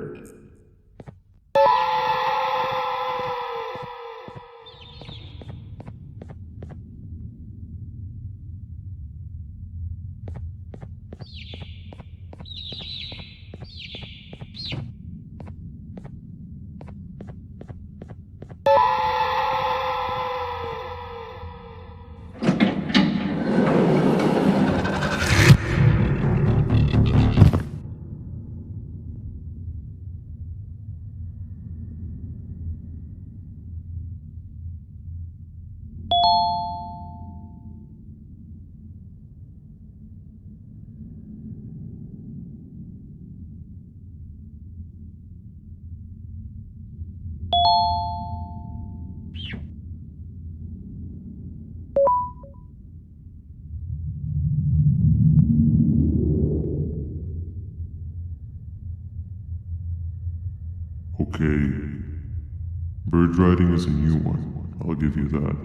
Okay. Bird riding is a new one, I'll give you that.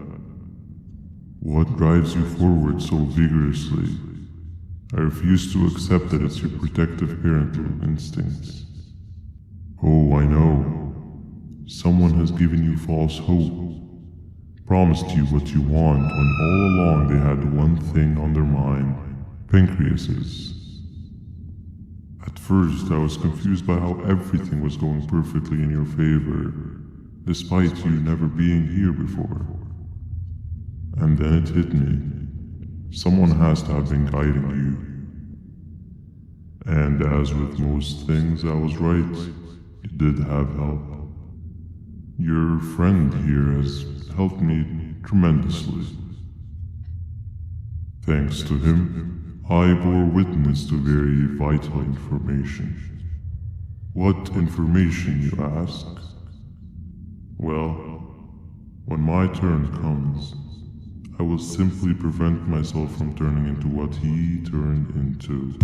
What drives you forward so vigorously? I refuse to accept that it's your protective parental instincts. Oh, I know. Someone has given you false hope. Promised you what you want when all along they had one thing on their mind. Pancreases. At first, I was confused by how everything was going perfectly in your favor, despite you never being here before. And then it hit me. Someone has to have been guiding you. And as with most things, I was right. You did have help. Your friend here has helped me tremendously. Thanks to him, I bore witness to very vital information. What information, you ask? Well, when my turn comes, I will simply prevent myself from turning into what he turned into.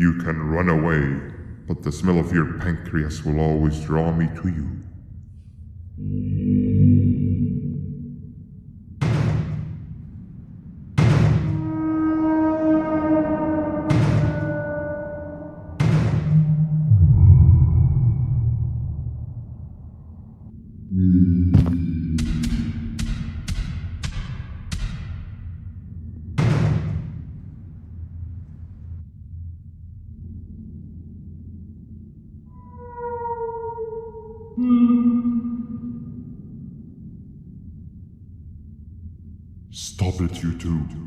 You can run away, but the smell of your pancreas will always draw me to you. Stop it, you two.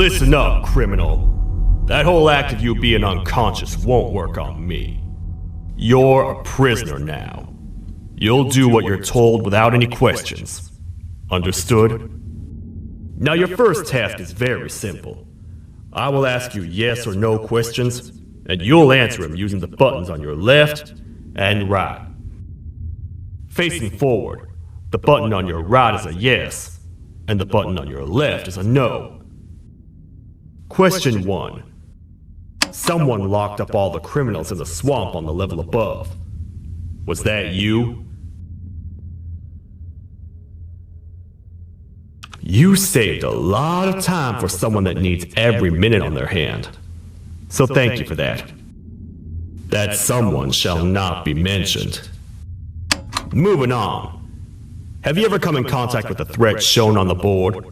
Listen up, criminal. That whole act of you being unconscious won't work on me. You're a prisoner now. You'll do what you're told without any questions. Understood? Now your first task is very simple. I will ask you yes or no questions, and you'll answer him using the buttons on your left and right. Facing forward, the button on your right is a yes, and the button on your left is a no. Question 1. Someone locked up all the criminals in the swamp on the level above. Was that you? You saved a lot of time for someone that needs every minute on their hand. So thank you for that. That someone shall not be mentioned. Moving on. Have you ever come in contact with the threat shown on the board?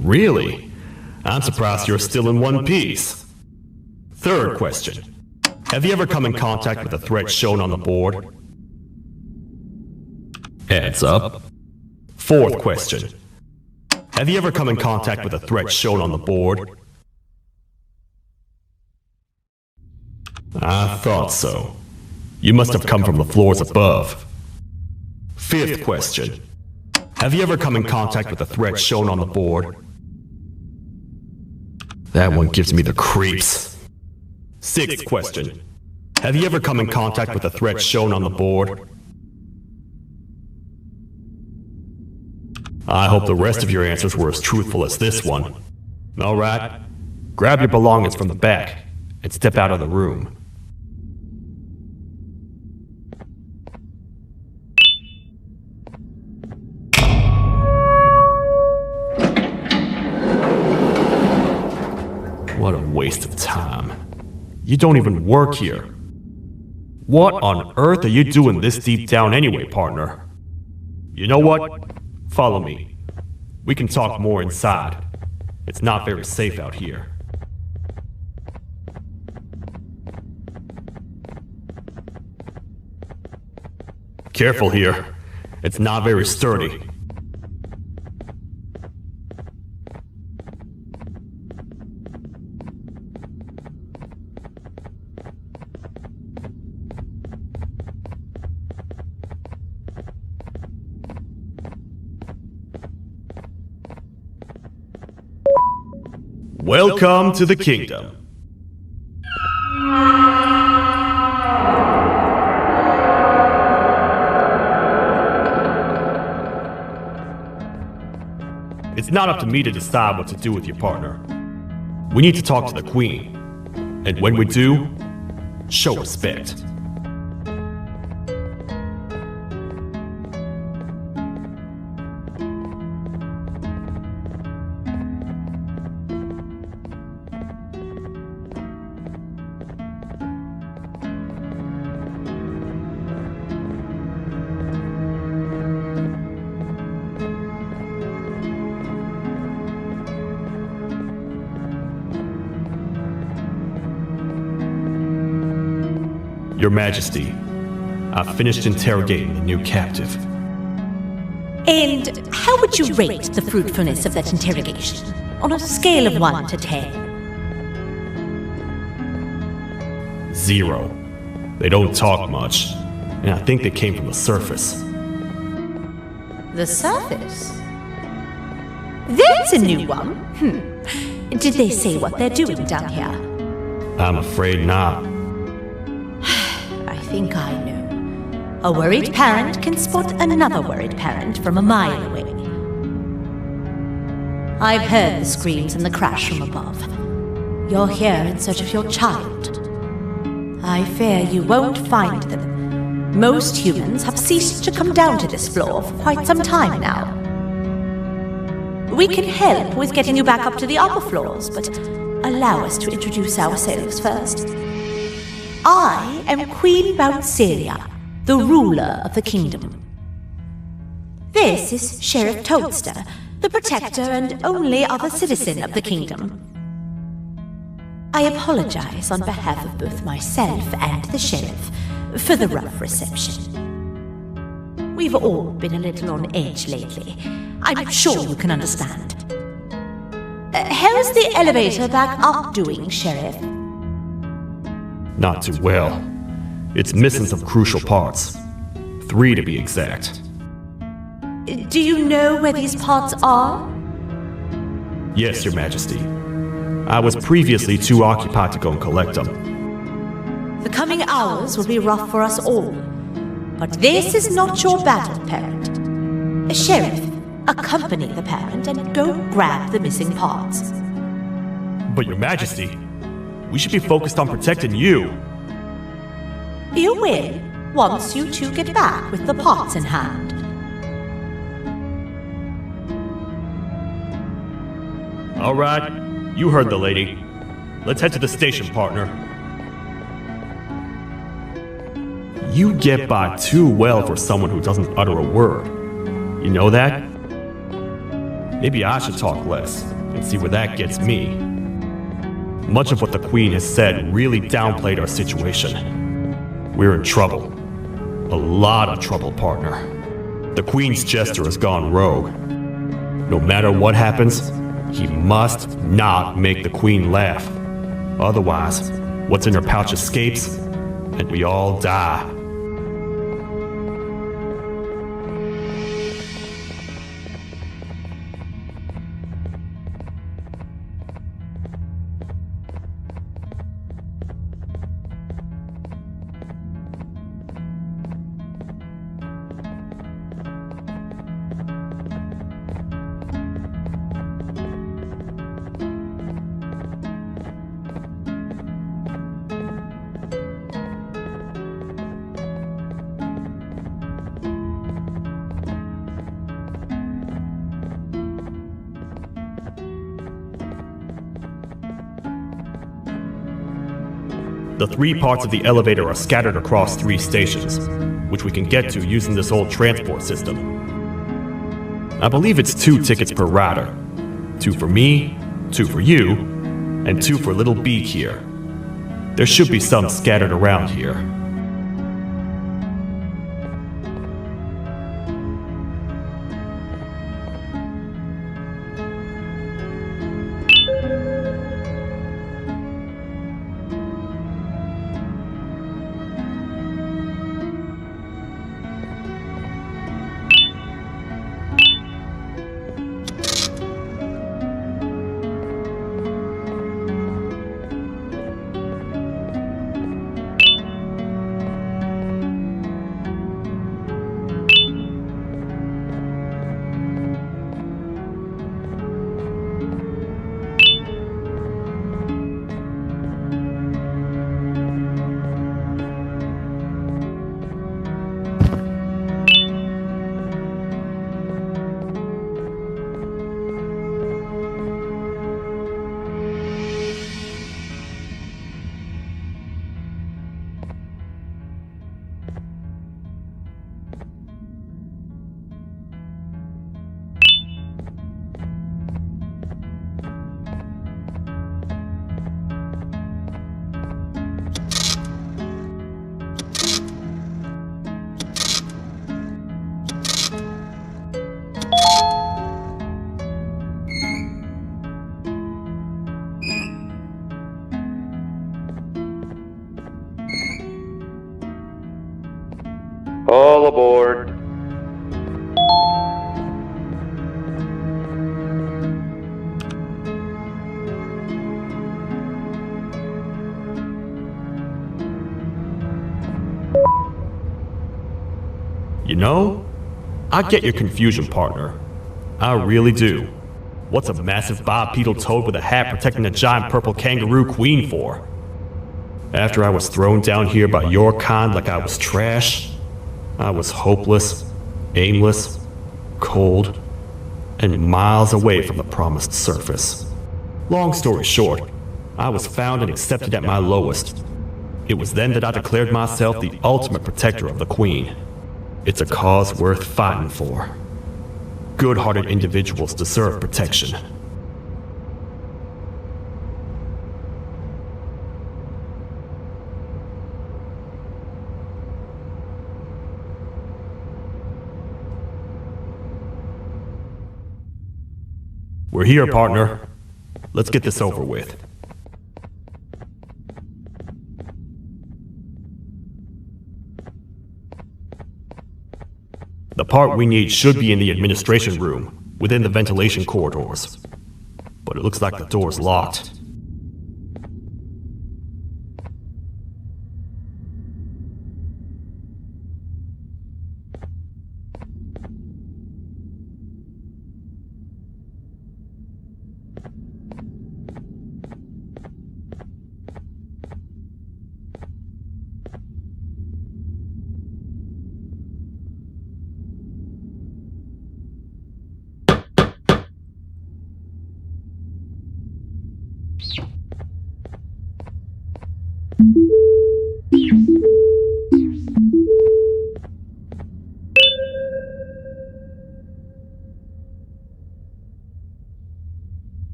Really? I'm surprised you're still in one piece. Third question. Have you ever come in contact with the threat shown on the board? Heads up. Fourth question. Have you ever come in contact with the threat shown on the board? I thought so. You must have come from the floors above. Fifth question. Have you ever come in contact with the threat shown on the board? That one gives me the creeps. Sixth question. Have you ever come in contact with the threat shown on the board? I hope the rest of your answers were as truthful as this one. Alright, grab your belongings from the back and step out of the room. What a waste of time. You don't even work here. What on earth are you doing this deep down anyway, partner? You know what? Follow me. We can talk more inside. It's not very safe out here. Careful here. It's not very sturdy. Welcome to the kingdom. It's not up to me to decide what to do with your partner. We need to talk to the queen. And when we do, show respect. Your Majesty, I've finished interrogating the new captive. And how would you rate the fruitfulness of that interrogation, on a scale of 1 to 10? 0. They don't talk much, and I think they came from the surface. The surface? That's a new one. Did they say what they're doing down here? I'm afraid not. I think I know. A worried parent can spot another worried parent from a mile away. I've heard the screams and the crash from above. You're here in search of your child. I fear you won't find them. Most humans have ceased to come down to this floor for quite some time now. We can help with getting you back up to the upper floors, but allow us to introduce ourselves first. I am Queen Bouncelia, the ruler of the kingdom. This is Sheriff Toadster, the protector and only other citizen of the kingdom. I apologize on behalf of both myself and the sheriff for the rough reception. We've all been a little on edge lately. I'm sure you can understand. How's the elevator back up doing, Sheriff? Not too well. It's missing some crucial parts. 3 to be exact. Do you know where these parts are? Yes, Your Majesty. I was previously too occupied to go and collect them. The coming hours will be rough for us all. But this is not your battle, parent. Sheriff, accompany the parent and go grab the missing parts. But Your Majesty, we should be focused on protecting you. You will, once you two get back with the parts in hand. All right, you heard the lady. Let's head to the station, partner. You get by too well for someone who doesn't utter a word. You know that? Maybe I should talk less and see where that gets me. Much of what the Queen has said really downplayed our situation. We're in trouble. A lot of trouble, partner. The Queen's jester has gone rogue. No matter what happens, he must not make the Queen laugh. Otherwise, what's in her pouch escapes, and we all die. The 3 parts of the elevator are scattered across 3 stations, which we can get to using this old transport system. I believe it's 2 tickets per rider. 2 for me, 2 for you, and 2 for Little Beak here. There should be some scattered around here. All aboard. You know, I get your confusion, partner. I really do. What's a massive bipedal toad with a hat protecting a giant purple kangaroo queen for? After I was thrown down here by your kind like I was trash, I was hopeless, aimless, cold, and miles away from the promised surface. Long story short, I was found and accepted at my lowest. It was then that I declared myself the ultimate protector of the Queen. It's a cause worth fighting for. Good-hearted individuals deserve protection. We're here, partner. Let's get this over with. The part we need should be in the administration room, within the ventilation corridors. but it looks like the door's locked.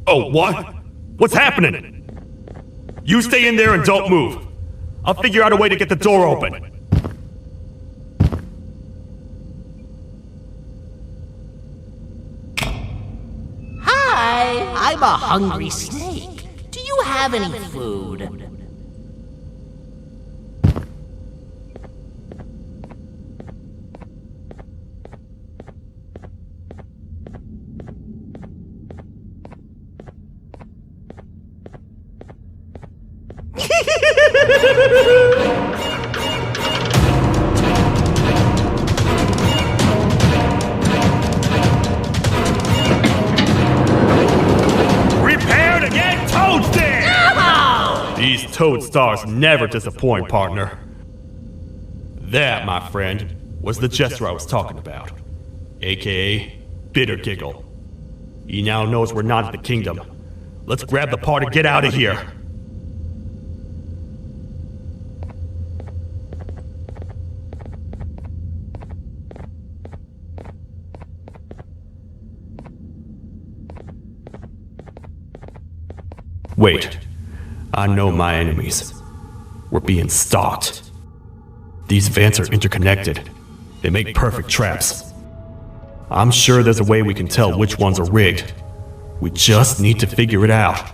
Oh, what? What's happening? You stay in there and don't move. I'll figure out a way to get the door open. Hi, I'm a hungry snake. Do you have any food? Prepare to get toasted! These toad stars never disappoint, partner. That, my friend, was the jester I was talking about, aka Bitter Giggle. He now knows we're not at the kingdom. Let's grab the part and get out of here. Wait, I know my enemies. We're being stalked. These vents are interconnected. They make perfect traps. I'm sure there's a way we can tell which ones are rigged. We just need to figure it out.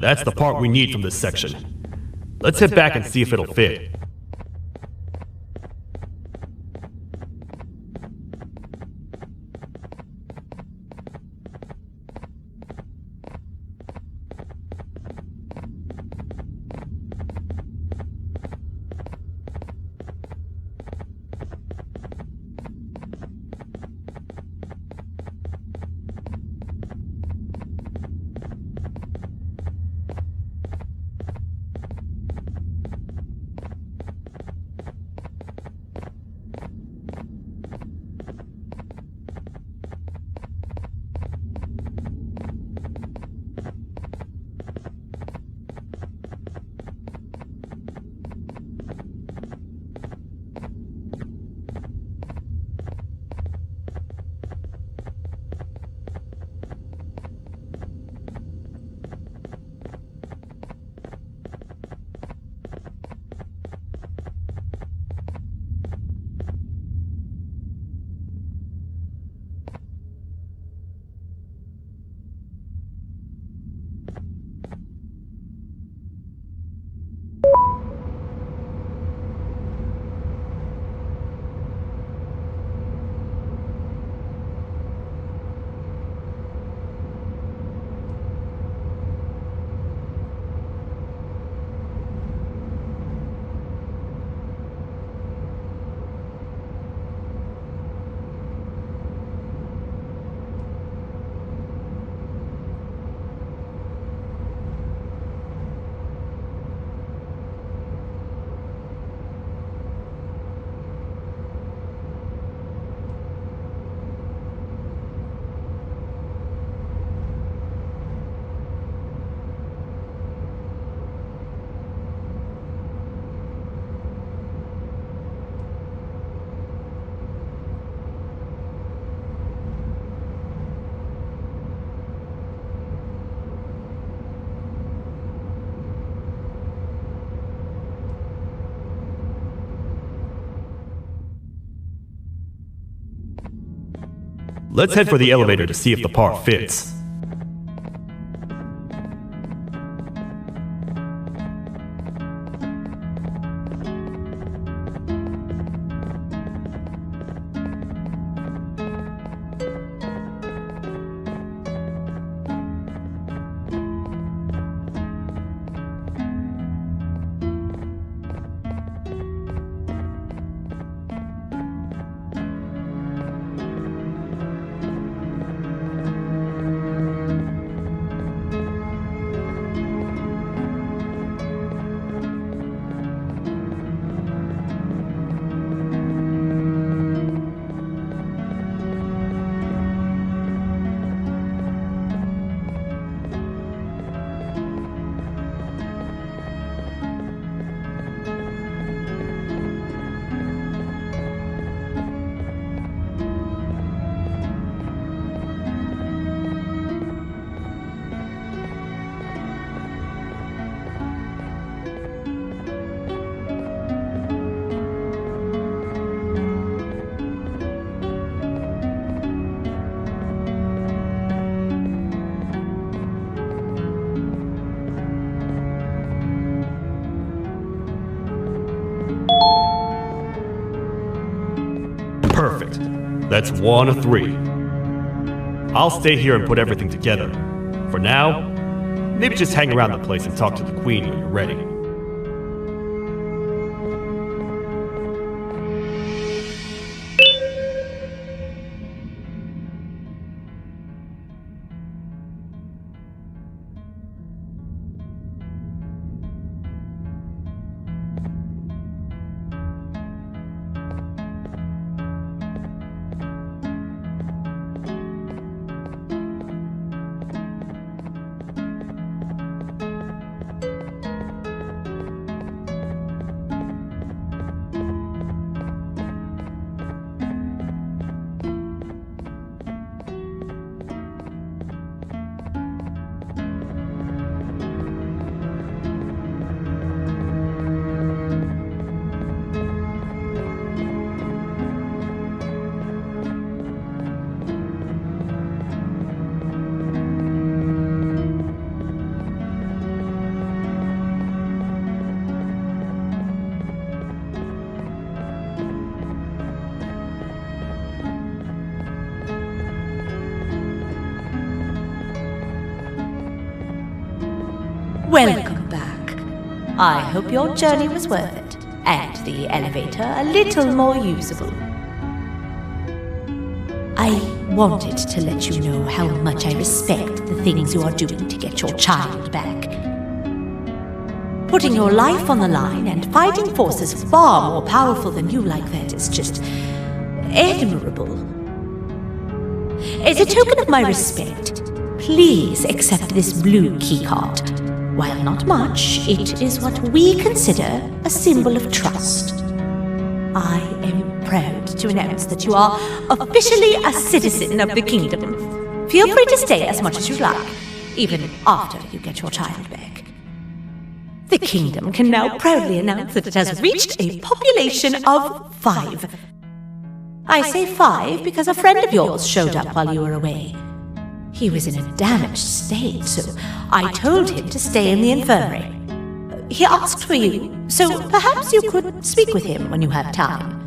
That's the part we need from this section. Let's head back and see if it'll fit. Let's head for the elevator to see if the part fits. Perfect. That's 1 of 3. I'll stay here and put everything together. For now, maybe just hang around the place and talk to the Queen when you're ready. Welcome back. I hope your journey was worth it, and the elevator a little more usable. I wanted to let you know how much I respect the things you are doing to get your child back. Putting your life on the line and fighting forces far more powerful than you like that is just admirable. As a token of my respect, please accept this blue keycard. While not much, it is what we consider a symbol of trust. I am proud to announce that you are officially a citizen of the kingdom. Feel free to stay as much as you like, even after you get your child back. The kingdom can now proudly announce that it has reached a population of 5. I say 5 because a friend of yours showed up while you were away. He was in a damaged state, so I told him to stay in the infirmary. He asked for you, so perhaps you could speak with him when you have time.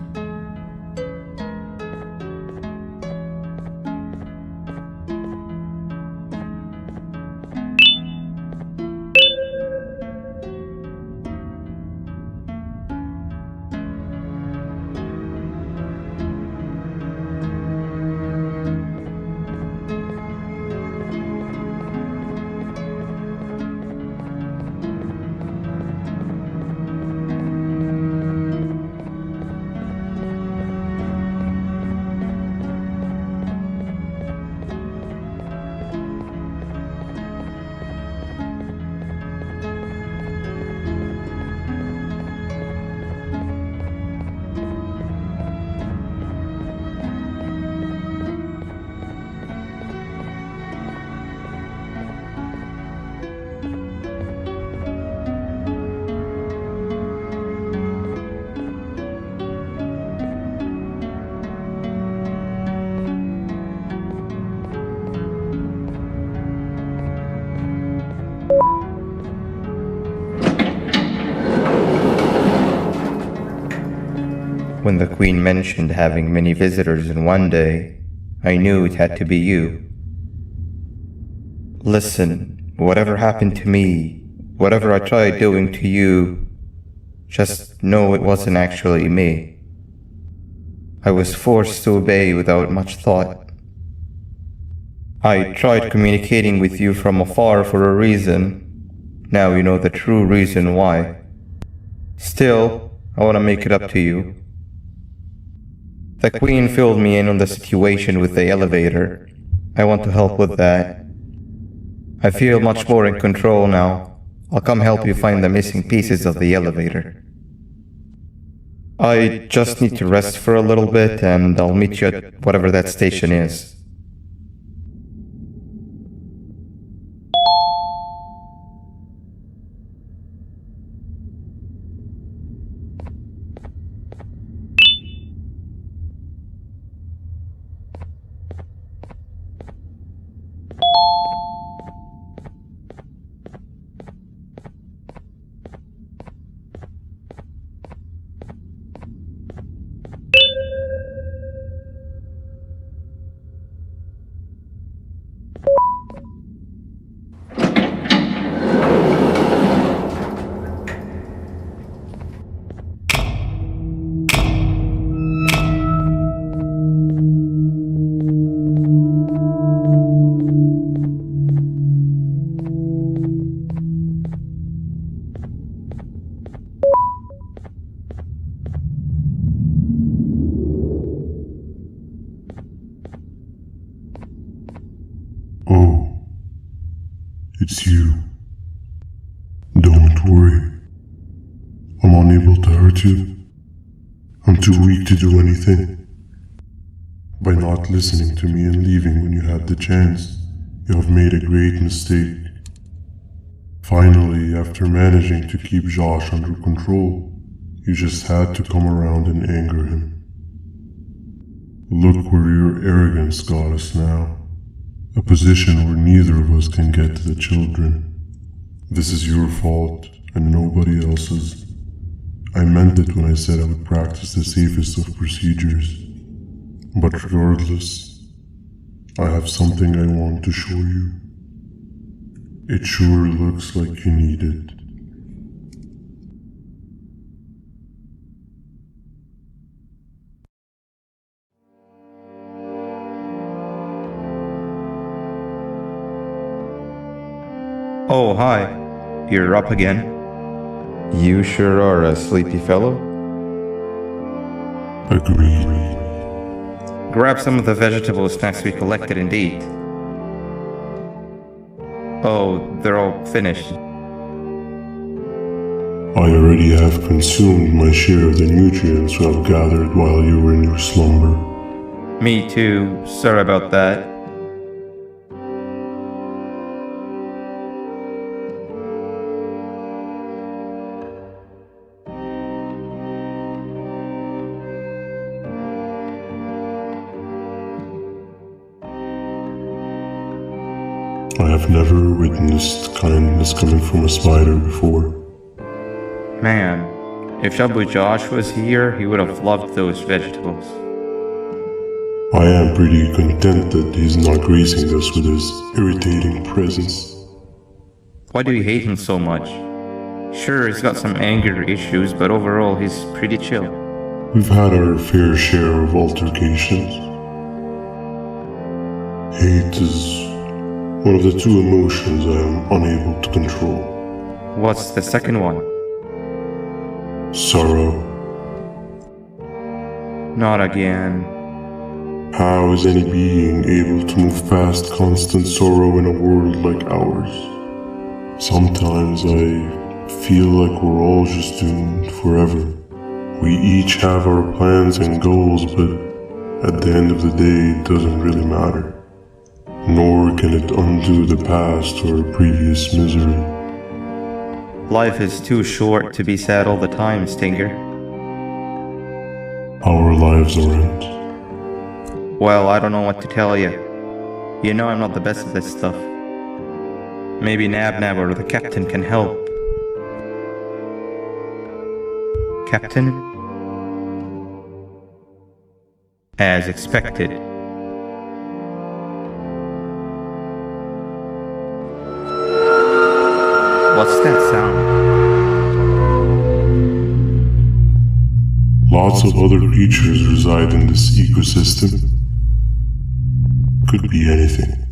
When the Queen mentioned having many visitors in one day, I knew it had to be you. Listen, whatever happened to me, whatever I tried doing to you, just know it wasn't actually me. I was forced to obey without much thought. I tried communicating with you from afar for a reason. Now you know the true reason why. Still, I want to make it up to you. The Queen filled me in on the situation with the elevator. I want to help with that. I feel much more in control now. I'll come help you find the missing pieces of the elevator. I just need to rest for a little bit and I'll meet you at whatever that station is. Oh, it's you. Don't worry. I'm unable to hurt you. I'm too weak to do anything. By not listening to me and leaving when you had the chance, you have made a great mistake. Finally, after managing to keep Josh under control, you just had to come around and anger him. Look where your arrogance got us now. A position where neither of us can get to the children. This is your fault and nobody else's. I meant it when I said I would practice the safest of procedures. But regardless, I have something I want to show you. It sure looks like you need it. Oh, hi. You're up again. You sure are a sleepy fellow. Agreed. Grab some of the vegetable snacks we collected and eat. Oh, they're all finished. I already have consumed my share of the nutrients I've gathered while you were in your slumber. Me too. Sorry about that. I have never witnessed kindness coming from a spider before. Man, if Shabu Josh was here, he would have loved those vegetables. I am pretty content that he's not gracing us with his irritating presence. Why do you hate him so much? Sure, he's got some anger issues, but overall he's pretty chill. We've had our fair share of altercations. Hate is one of the two emotions I am unable to control. What's the second one? Sorrow. Not again. How is any being able to move past constant sorrow in a world like ours? Sometimes I feel like we're all just doomed forever. We each have our plans and goals, but at the end of the day, it doesn't really matter. Nor can it undo the past or previous misery. Life is too short to be sad all the time, Stinger. Our lives aren't. Well, I don't know what to tell you. You know I'm not the best at this stuff. Maybe Nab or the captain can help. Captain? As expected. What's that sound? Lots of other creatures reside in this ecosystem. Could be anything.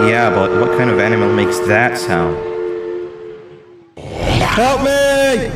Yeah, but what kind of animal makes that sound? Help me!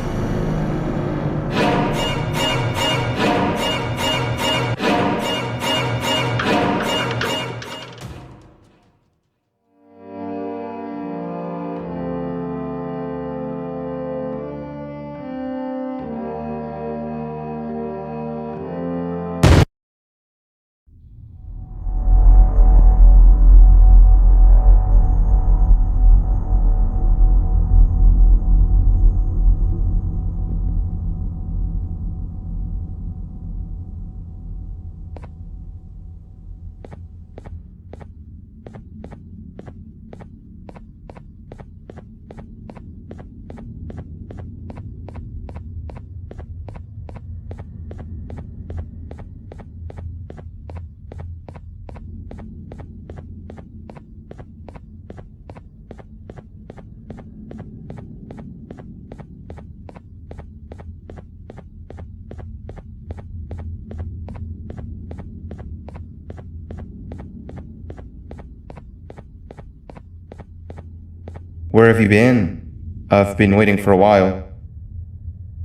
Where have you been? I've been waiting for a while.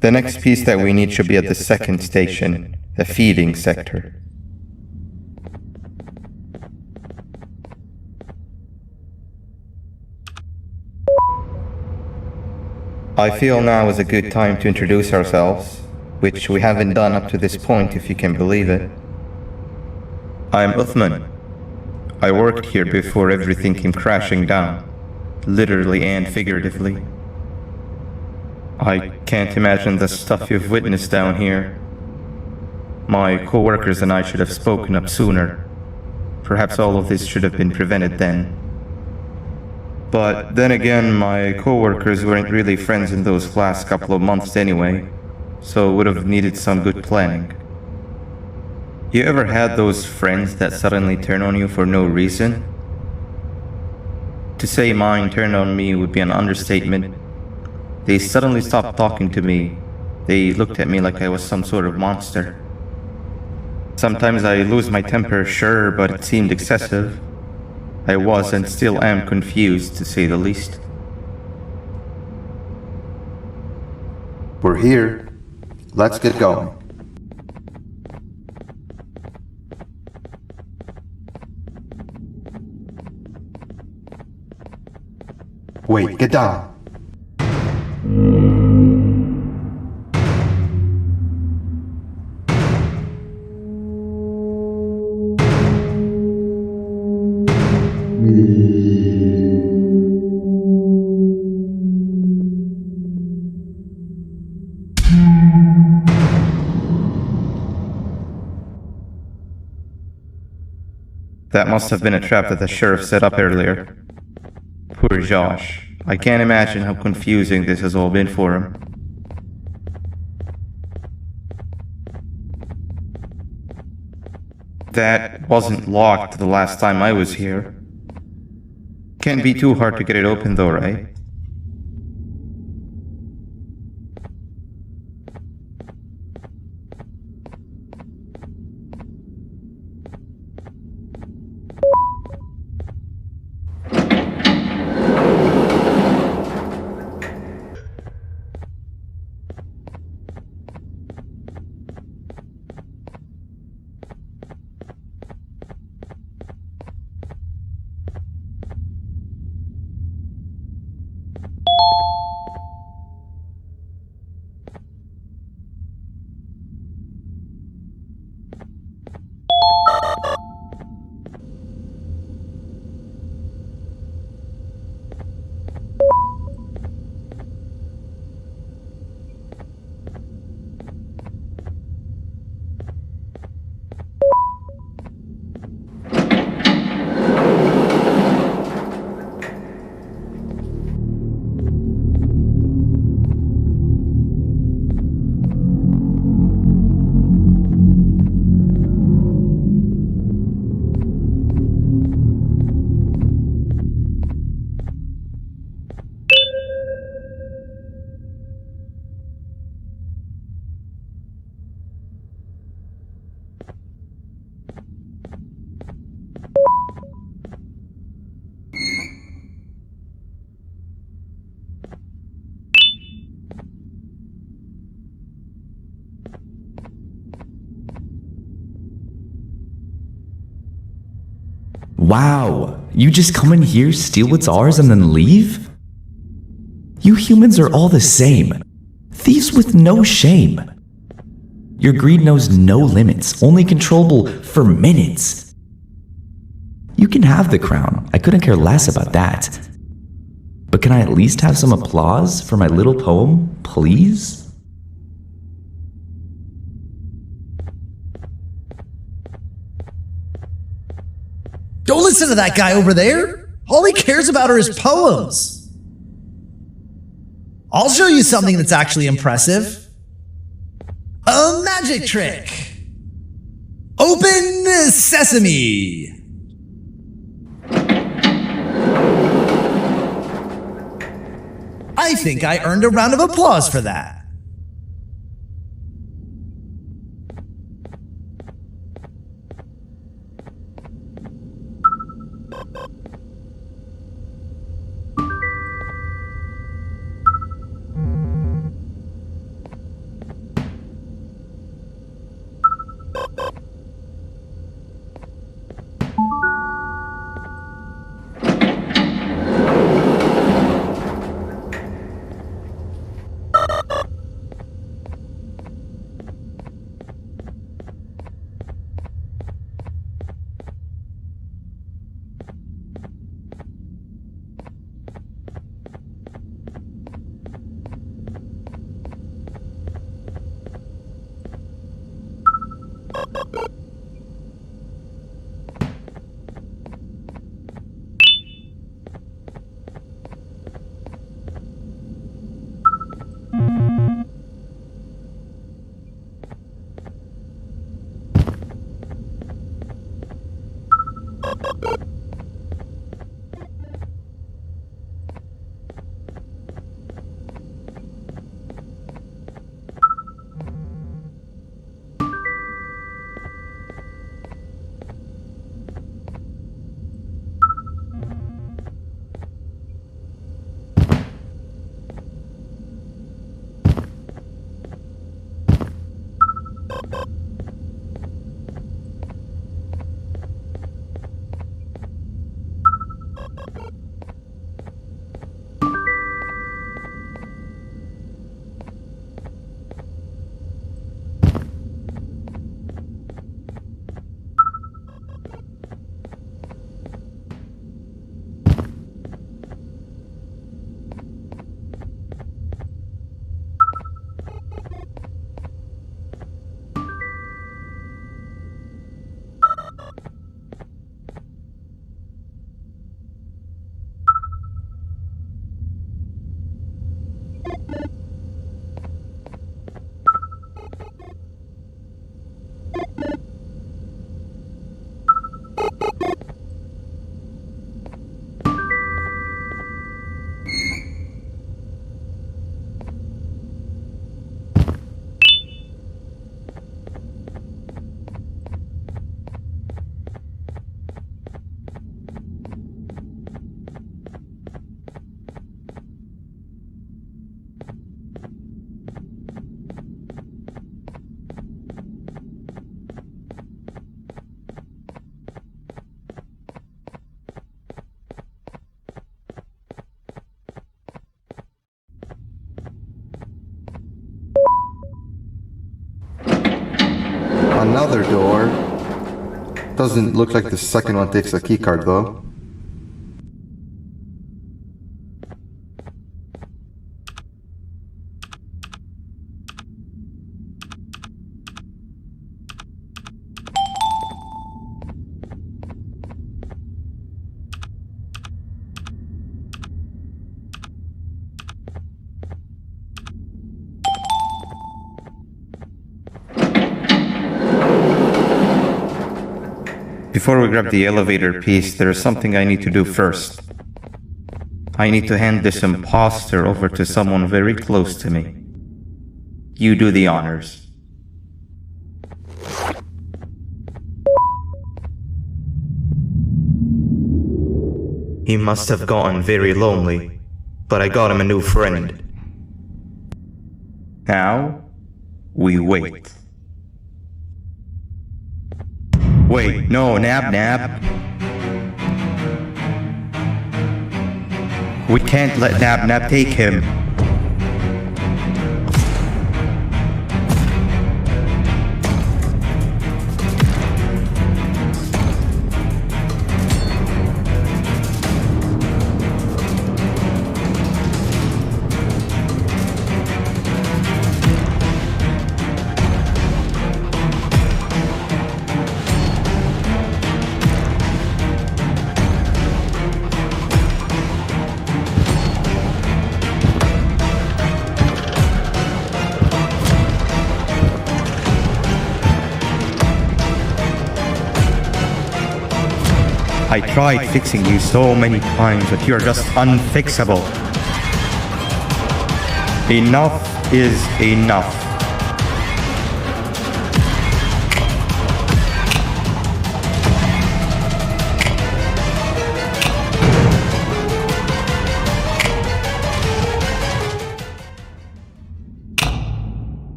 The next piece that we need should be at the second station, the feeding sector. I feel now is a good time to introduce ourselves, which we haven't done up to this point if you can believe it. I'm Uthman. I worked here before everything came crashing down. Literally and figuratively. I can't imagine the stuff you've witnessed down here. My co-workers and I should have spoken up sooner. Perhaps all of this should have been prevented then. But then again, my co-workers weren't really friends in those last couple of months anyway, so would have needed some good planning. You ever had those friends that suddenly turn on you for no reason? To say mine turned on me would be an understatement. They suddenly stopped talking to me. They looked at me like I was some sort of monster. Sometimes I lose my temper, sure, but it seemed excessive. I was and still am confused, to say the least. We're here. Let's get going. Wait, get down. That must have been a trap that the sheriff set up earlier. Poor Josh. I can't imagine how confusing this has all been for him. That wasn't locked the last time I was here. Can't be too hard to get it open though, right? Wow, you just come in here, steal what's ours, and then leave? You humans are all the same. Thieves with no shame. Your greed knows no limits, only controllable for minutes. You can have the crown, I couldn't care less about that. But can I at least have some applause for my little poem, please? Don't listen to that guy over there. All he cares about are his poems. I'll show you something that's actually impressive. A magic trick. Open sesame. I think I earned a round of applause for that. Another door. Doesn't look like the second one takes a keycard though. Before we grab the elevator piece, there is something I need to do first. I need to hand this imposter over to someone very close to me. You do the honors. He must have gotten very lonely, but I got him a new friend. Now, we wait. Wait, no, Nab. We can't let Nab take him. I tried fixing you so many times, but you're just unfixable. Enough is enough.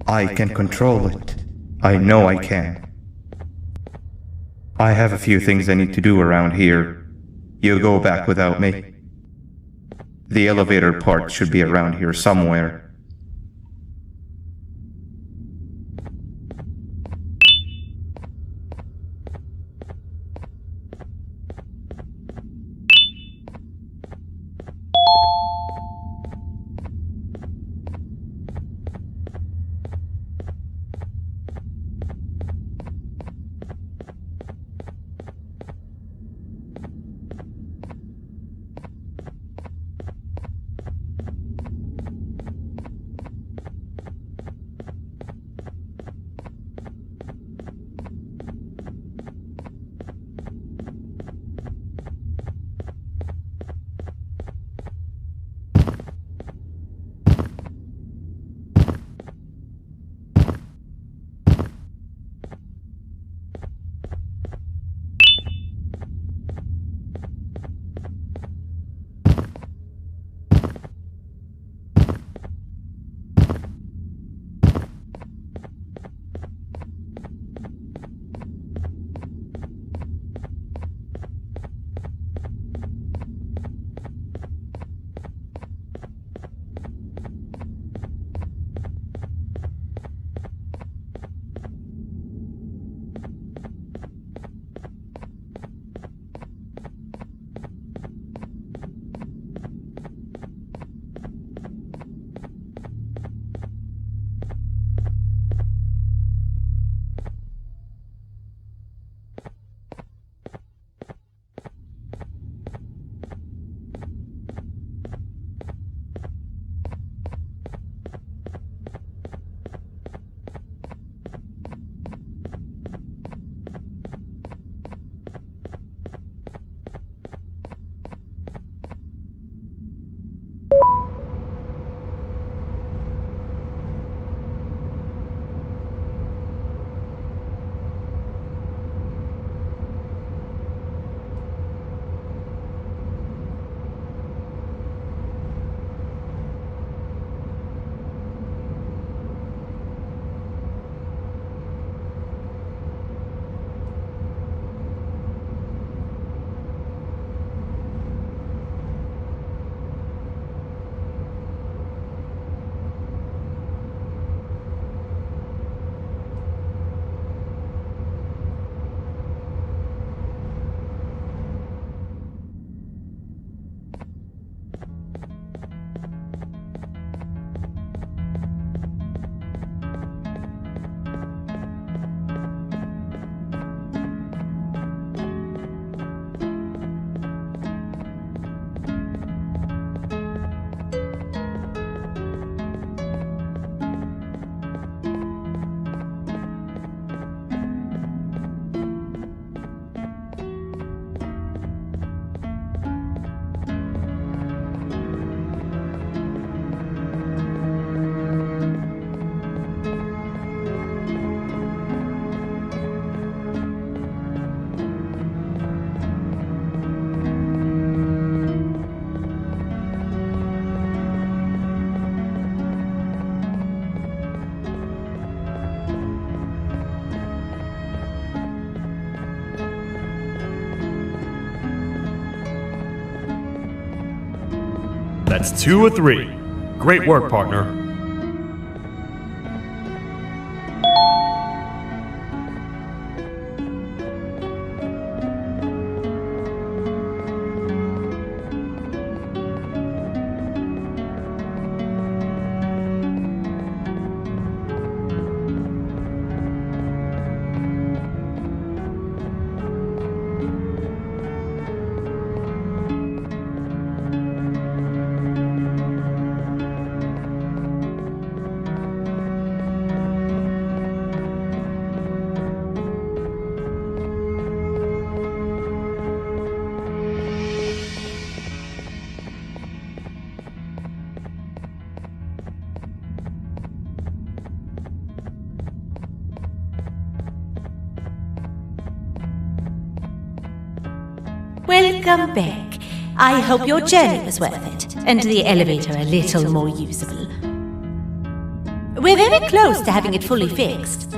I can control it. I know I can. I have a few things I need to do around here. You go back without me. The elevator part should be around here somewhere. That's 2 of 3. Great work, partner. Welcome back. I hope your journey was worth it, and the elevator a little more usable. We're very close to having it fully fixed.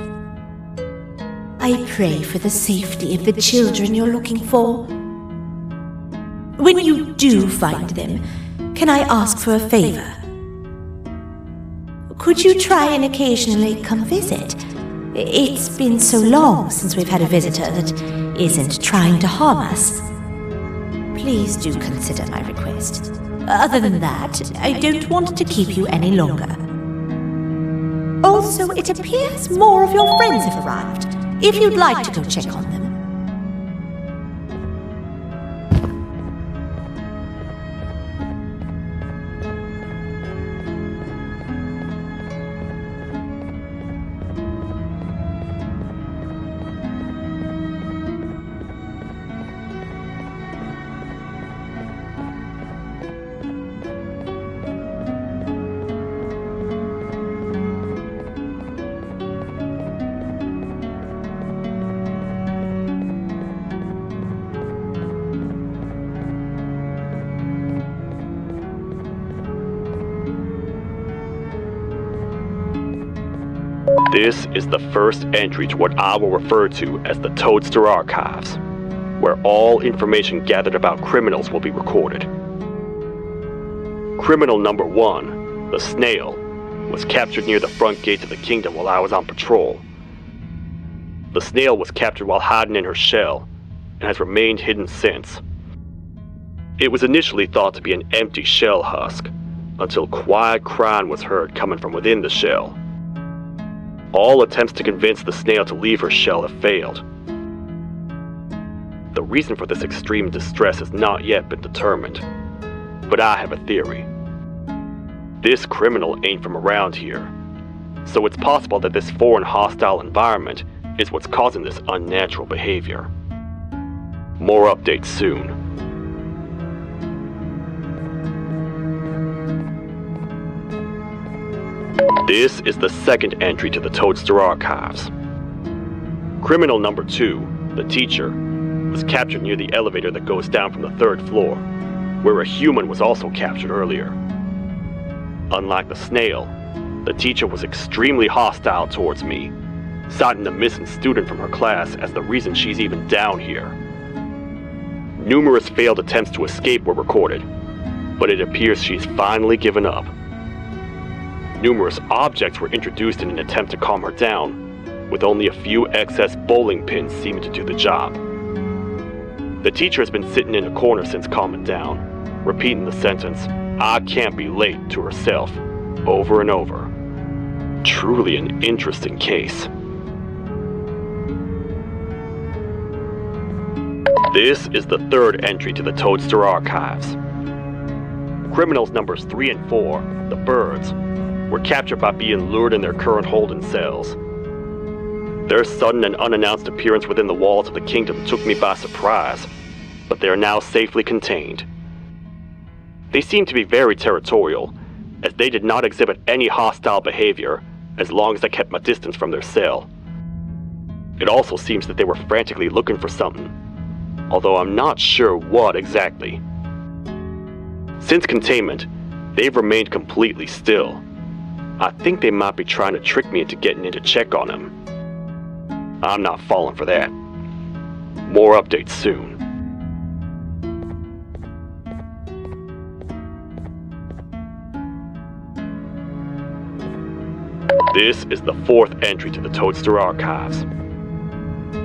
I pray for the safety of the children you're looking for. When you do find them, can I ask for a favor? Could you try and occasionally come visit? It's been so long since we've had a visitor that isn't trying to harm us. Please do consider my request. Other than that, I don't want to keep you any longer. Also, it appears more of your friends have arrived. If you'd like to go check on them. This is the first entry to what I will refer to as the Toadster Archives, where all information gathered about criminals will be recorded. Criminal number 1, the snail, was captured near the front gate to the kingdom while I was on patrol. The snail was captured while hiding in her shell, and has remained hidden since. It was initially thought to be an empty shell husk, until quiet crying was heard coming from within the shell. All attempts to convince the snail to leave her shell have failed. The reason for this extreme distress has not yet been determined, but I have a theory. This criminal ain't from around here, so it's possible that this foreign hostile environment is what's causing this unnatural behavior. More updates soon. This is the second entry to the Toadster Archives. Criminal number 2, the teacher, was captured near the elevator that goes down from the 3rd floor, where a human was also captured earlier. Unlike the snail, the teacher was extremely hostile towards me, citing the missing student from her class as the reason she's even down here. Numerous failed attempts to escape were recorded, but it appears she's finally given up. Numerous objects were introduced in an attempt to calm her down, with only a few excess bowling pins seeming to do the job. The teacher has been sitting in a corner since calming down, repeating the sentence, "I can't be late," to herself, over and over. Truly an interesting case. This is the 3rd entry to the Toadster Archives. Criminals numbers 3 and 4, the birds, were captured by being lured in their current holding cells. Their sudden and unannounced appearance within the walls of the kingdom took me by surprise, but they are now safely contained. They seem to be very territorial, as they did not exhibit any hostile behavior as long as I kept my distance from their cell. It also seems that they were frantically looking for something, although I'm not sure what exactly. Since containment, they've remained completely still. I think they might be trying to trick me into getting in to check on them. I'm not falling for that. More updates soon. This is the fourth entry to the Toadster archives.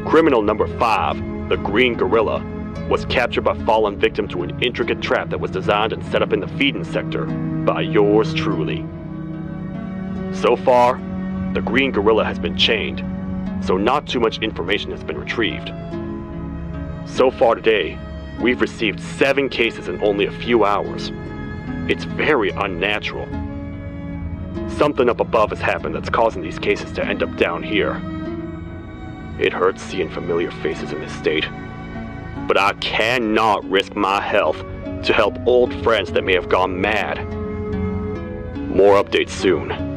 Criminal number 5, the Green Gorilla, was captured by falling victim to an intricate trap that was designed and set up in the feeding sector by yours truly. So far, the Green Gorilla has been chained, so not too much information has been retrieved. So far today, we've received 7 cases in only a few hours. It's very unnatural. Something up above has happened that's causing these cases to end up down here. It hurts seeing familiar faces in this state, but I cannot risk my health to help old friends that may have gone mad. More updates soon.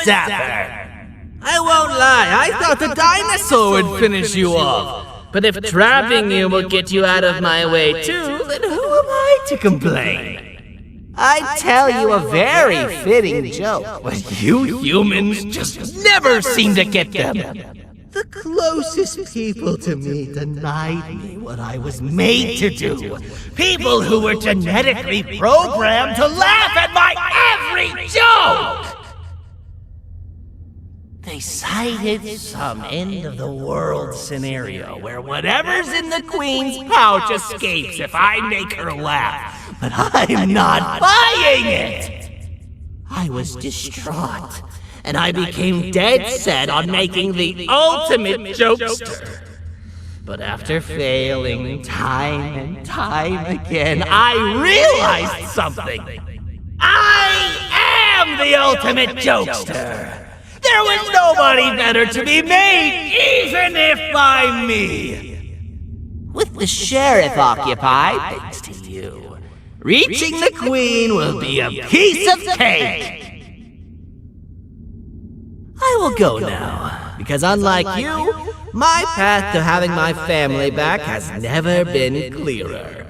sapper. I won't lie, I thought the dinosaur would finish you off. But if trapping you will get you out of my way too, then who am I to complain? I tell you a very fitting joke, but you humans just never seem to get them. The closest people to me denied me what I was made to do. People who were genetically programmed to laugh at my every joke! They cited some end-of-the-world scenario where whatever's in the Queen's pouch escapes if I make her laugh. But I'm not buying it! I was distraught, and I became dead set on making the ultimate jokester. But after failing time and time again, I realized something. I am the ultimate jokester! There was nobody better to be made, even if by me! With the sheriff occupied, thanks to you, reaching the Queen will be a piece of cake! I will go now, because unlike you, my path to having my family back has never been clearer.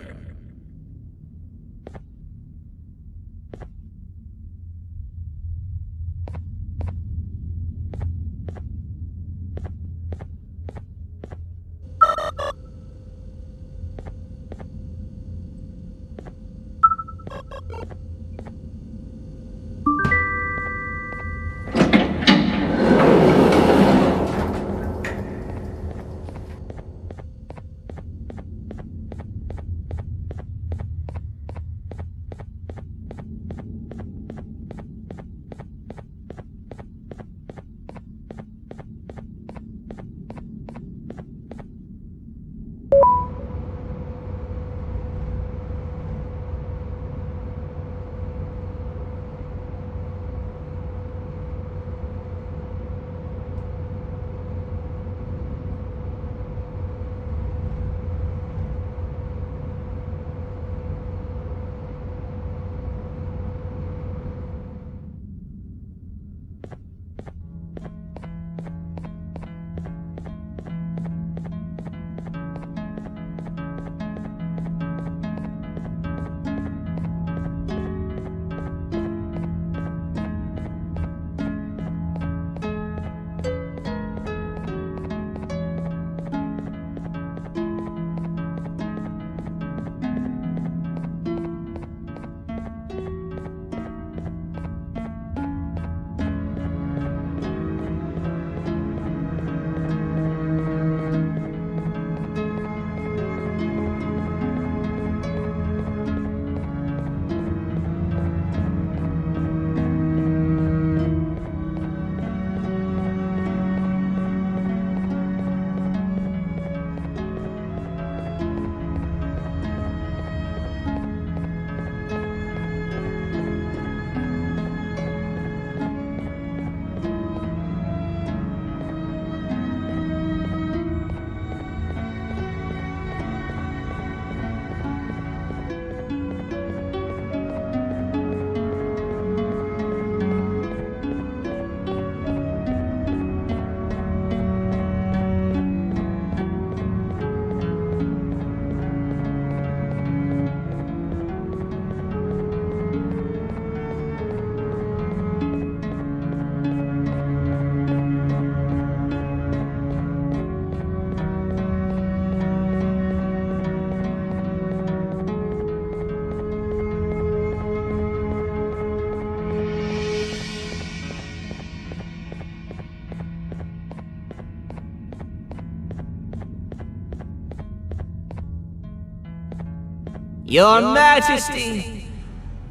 Your Majesty,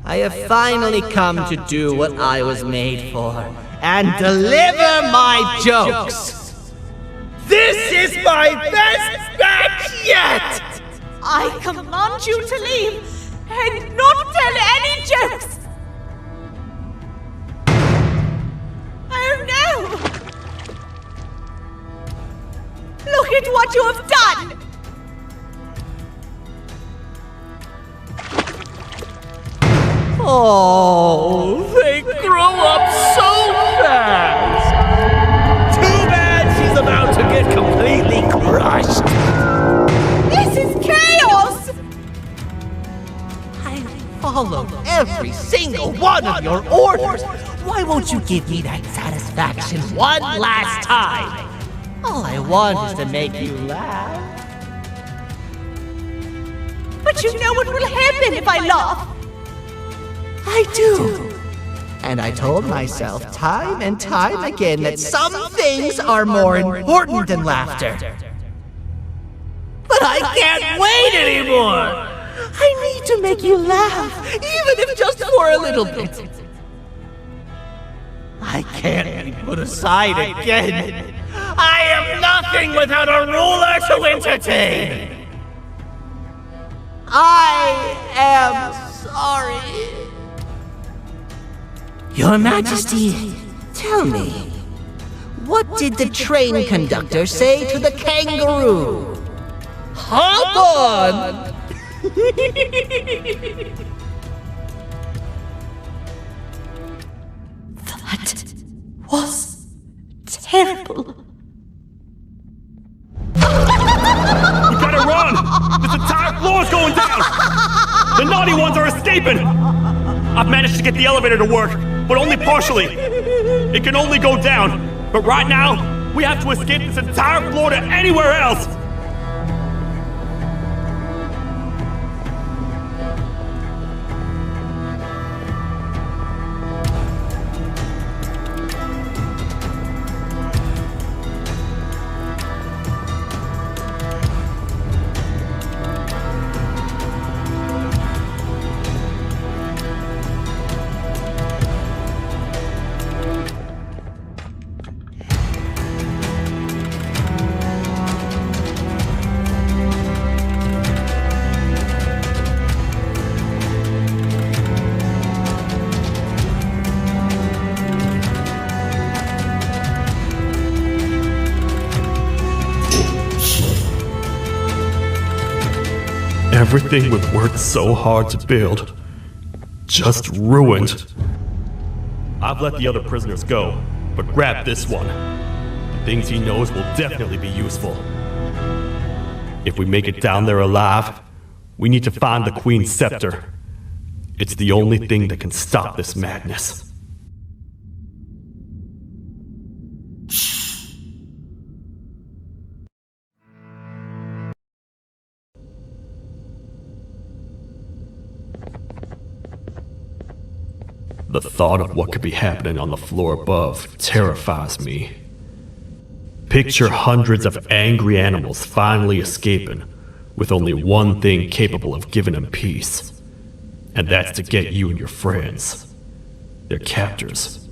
I have finally come to do what I was made for, and deliver my jokes! This is my best batch yet! I command you to leave and not tell any jokes! Oh no! Look at what you have done! Oh, they grow up so fast! won't you give me that satisfaction one last time? All I want is to make you laugh. But you know what will happen if I laugh. I do. And I told myself time and time again that some things are more important than laughter. But I can't wait anymore! I need to make you laugh, even if just for a little bit. I can't be put aside again. I am nothing without a ruler to entertain. I am sorry. Your Majesty, tell me, what did the train conductor say to the kangaroo? Hop on! That was terrible. We gotta run! This entire floor's going down! The naughty ones are escaping! I've managed to get the elevator to work, but only partially. It can only go down, but right now, we have to escape this entire floor to anywhere else! Everything we've worked so hard to build, just ruined. I've let the other prisoners go, but grab this one. The things he knows will definitely be useful. If we make it down there alive, we need to find the Queen's scepter. It's the only thing that can stop this madness. The thought of what could be happening on the floor above terrifies me. Picture hundreds of angry animals finally escaping, with only one thing capable of giving them peace. And that's to get you and your friends. Their captors.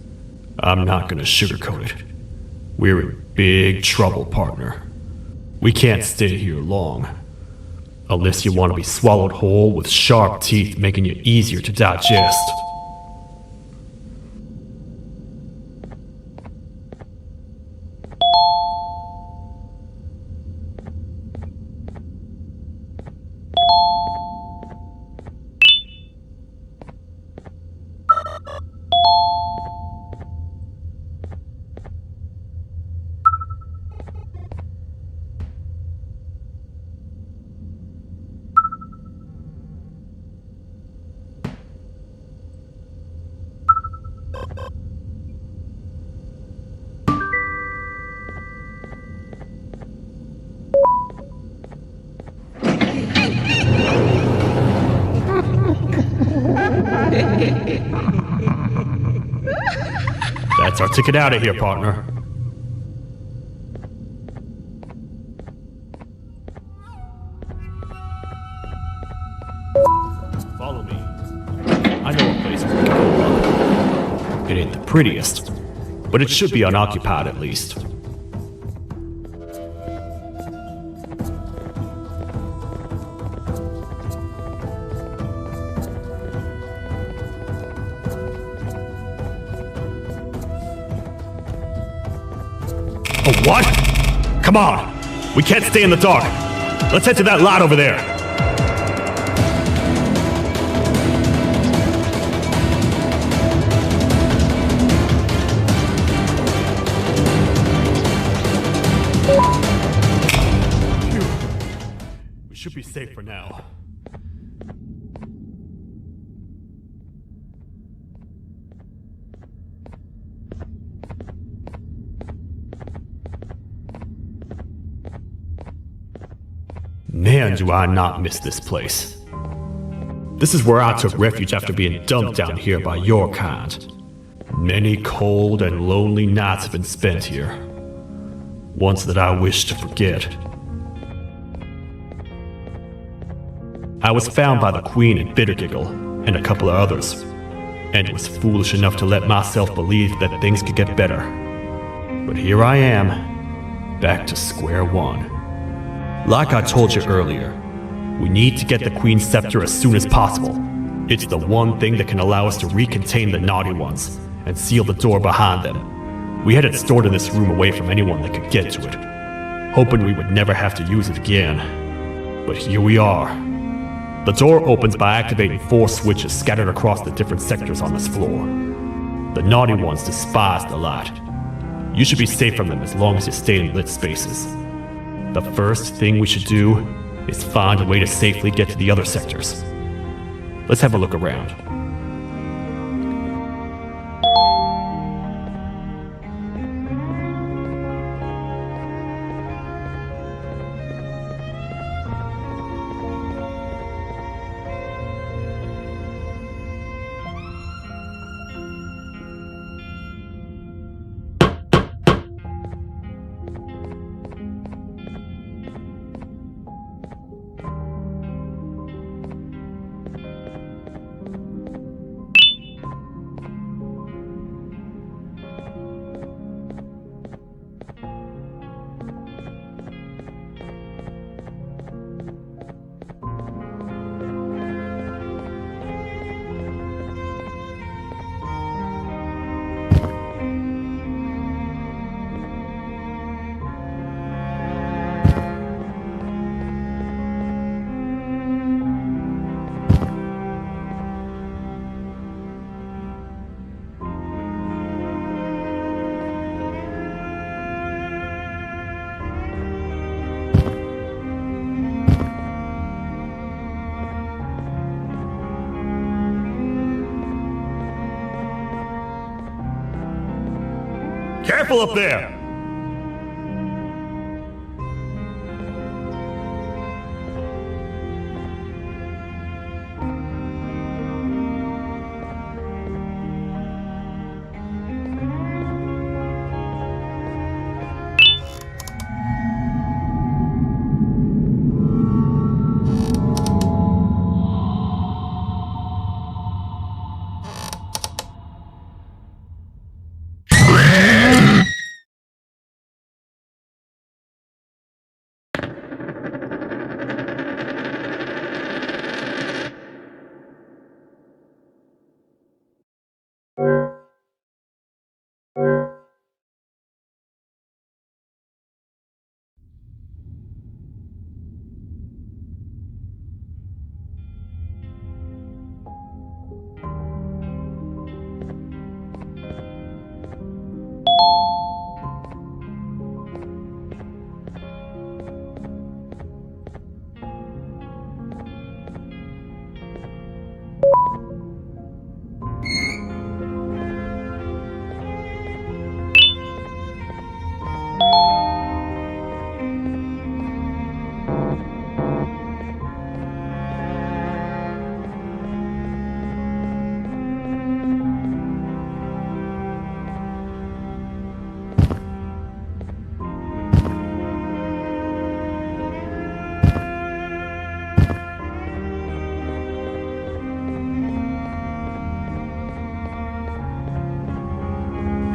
I'm not gonna sugarcoat it. We're in big trouble, partner. We can't stay here long. Unless you want to be swallowed whole with sharp teeth making you easier to digest. That's our ticket out of here, partner. Follow me. I know a place we can go. It ain't the prettiest, but it should be unoccupied at least. What? Come on! We can't stay in the dark! Let's head to that lot over there! Phew. We should be safe for now. Man, do I not miss this place. This is where I took refuge after being dumped down here by your kind. Many cold and lonely nights have been spent here. Ones that I wish to forget. I was found by the Queen and Bittergiggle, and a couple of others, and was foolish enough to let myself believe that things could get better. But here I am, back to square one. Like I told you earlier, we need to get the Queen's scepter as soon as possible. It's the one thing that can allow us to recontain the naughty ones, and seal the door behind them. We had it stored in this room away from anyone that could get to it, hoping we would never have to use it again. But here we are. The door opens by activating 4 switches scattered across the different sectors on this floor. The naughty ones despise the light. You should be safe from them as long as you stay in lit spaces. The first thing we should do is find a way to safely get to the other sectors. Let's have a look around. Careful up there!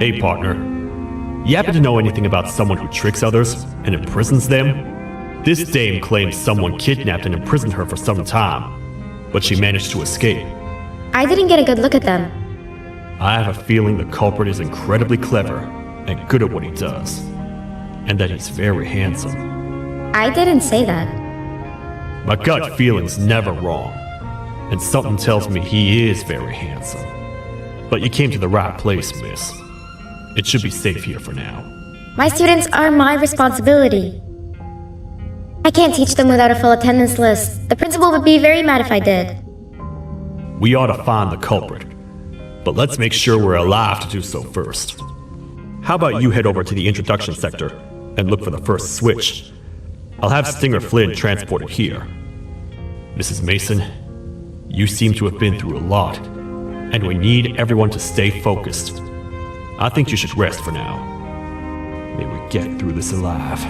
Hey partner, you happen to know anything about someone who tricks others and imprisons them? This dame claims someone kidnapped and imprisoned her for some time, but she managed to escape. I didn't get a good look at them. I have a feeling the culprit is incredibly clever and good at what he does, and that he's very handsome. I didn't say that. My gut feeling's never wrong, and something tells me he is very handsome. But you came to the right place, miss. It should be safe here for now. My students are my responsibility. I can't teach them without a full attendance list. The principal would be very mad if I did. We ought to find the culprit, but let's make sure we're alive to do so first. How about you head over to the introduction sector and look for the first switch? I'll have Stinger Flynn transported here. Mrs. Mason, you seem to have been through a lot, and we need everyone to stay focused. I think you should rest for now. May we get through this alive.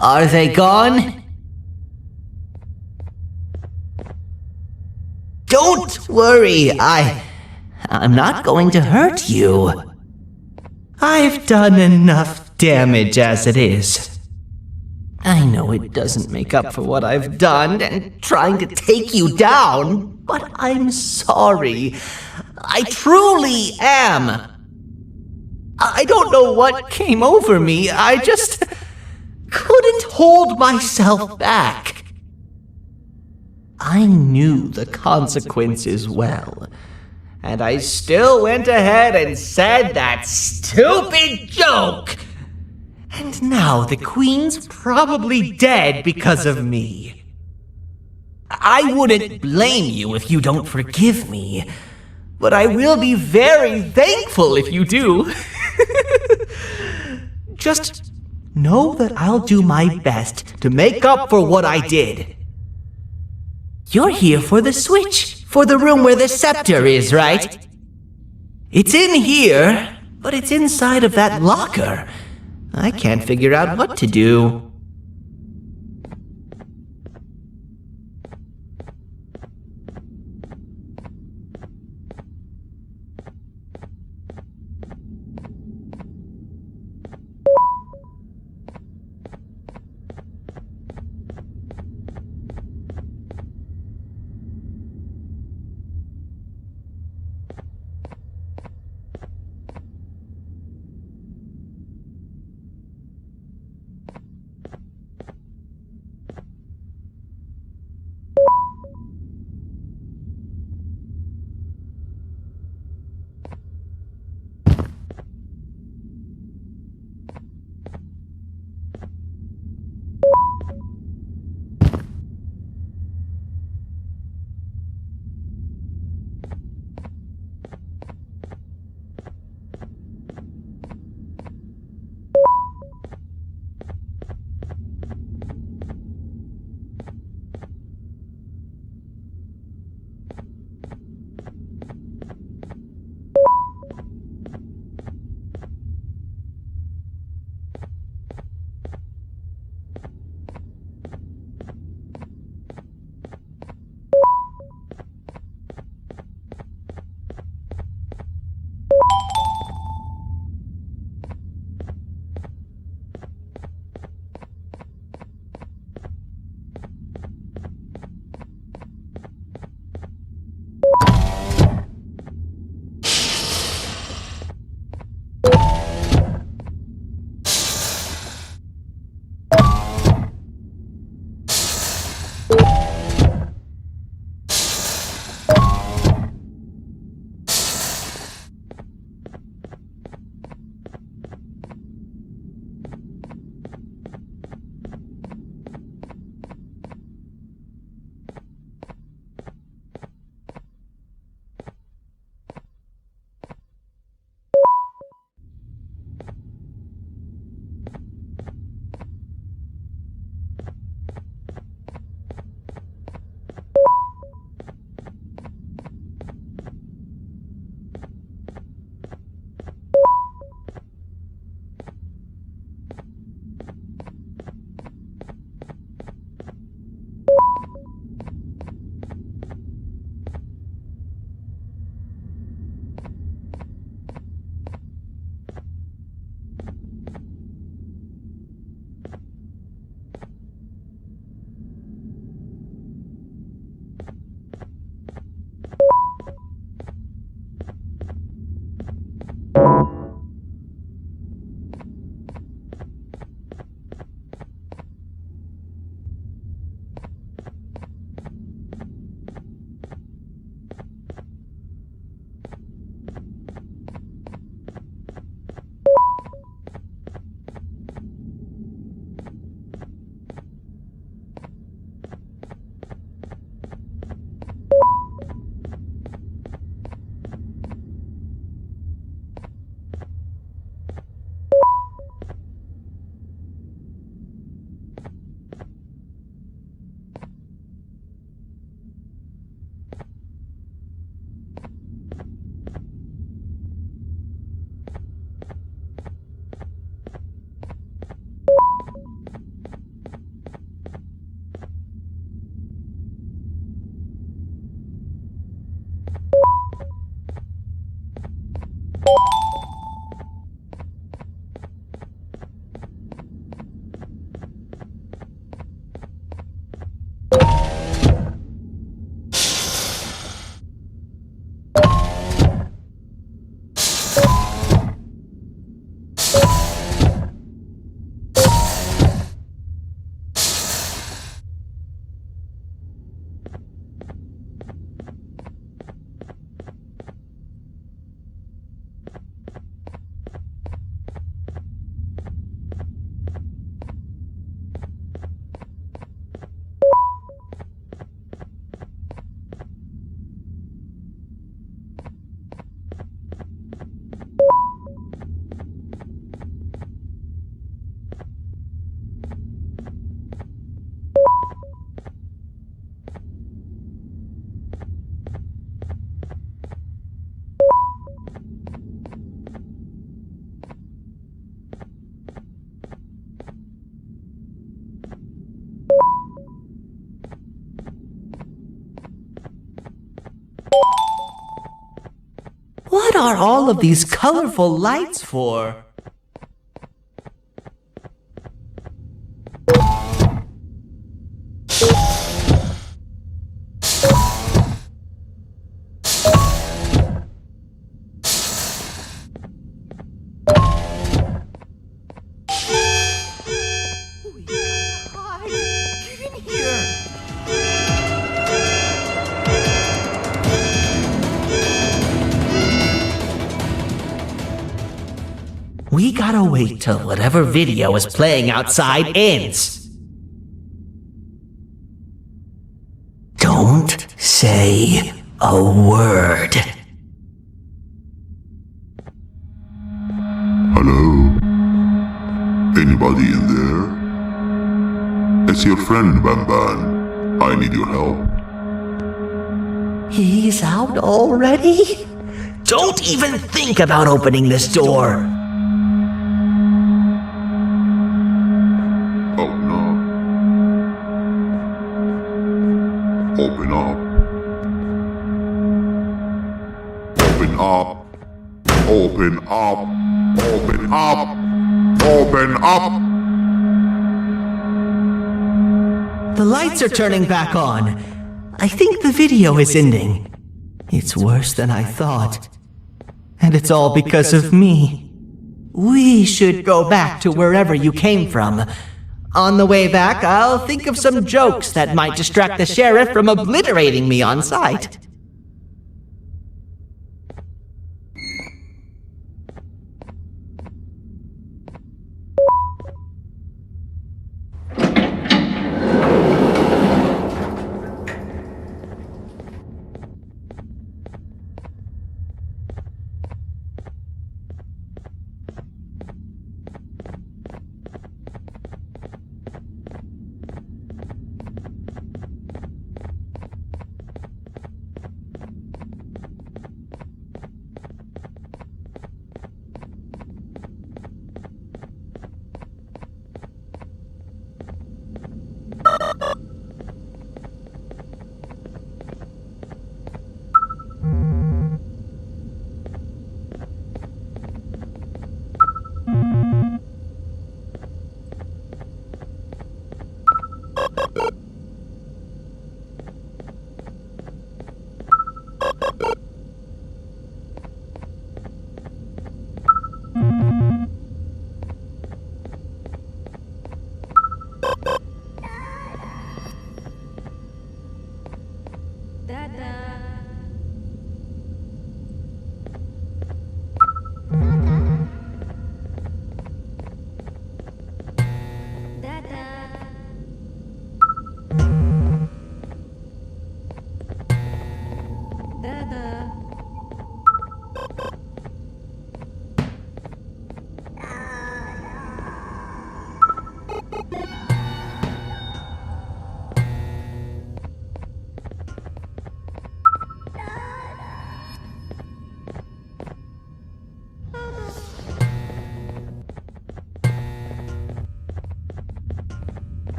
Are they gone? Don't worry, I'm not going to hurt you. I've done enough damage as it is. I know it doesn't make up for what I've done and trying to take you down, but I'm sorry. I truly am. I don't know what came over me. I just couldn't hold myself back. I knew the consequences well, and I still went ahead and said that stupid joke. And now the Queen's probably dead because of me. I wouldn't blame you if you don't forgive me, but I will be very thankful if you do. Just know that I'll do my best to make up for what I did. You're here for the switch, for the room where the scepter is, right? It's in here, but it's inside of that locker. I can't figure out what to do. What are all of these colorful lights for? We gotta wait till whatever video is playing outside ends. Don't say a word. Hello? Anybody in there? It's your friend, Banban. I need your help. He's out already? Don't even think about opening this door. Open up. Open up. Open up. Open up. Open up. Open up. The lights are turning back on. I think the video is ending. It's worse than I thought. And it's all because of me. We should go back to wherever you came from. On the way back, I'll think of some jokes that might distract the sheriff from obliterating me on sight.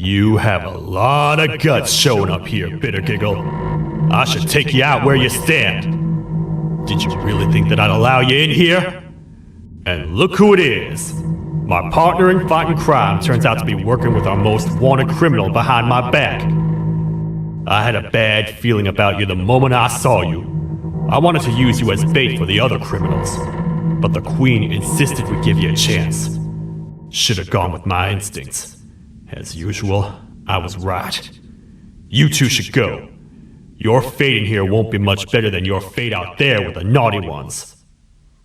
You have a lot of guts showing up here, Bitter Giggle. I should take you out where you stand. Did you really think that I'd allow you in here? And look who it is. My partner in fighting crime turns out to be working with our most wanted criminal behind my back. I had a bad feeling about you the moment I saw you. I wanted to use you as bait for the other criminals, but the Queen insisted we give you a chance. Should have gone with my instincts. As usual, I was right. You two should go. Your fate in here won't be much better than your fate out there with the naughty ones.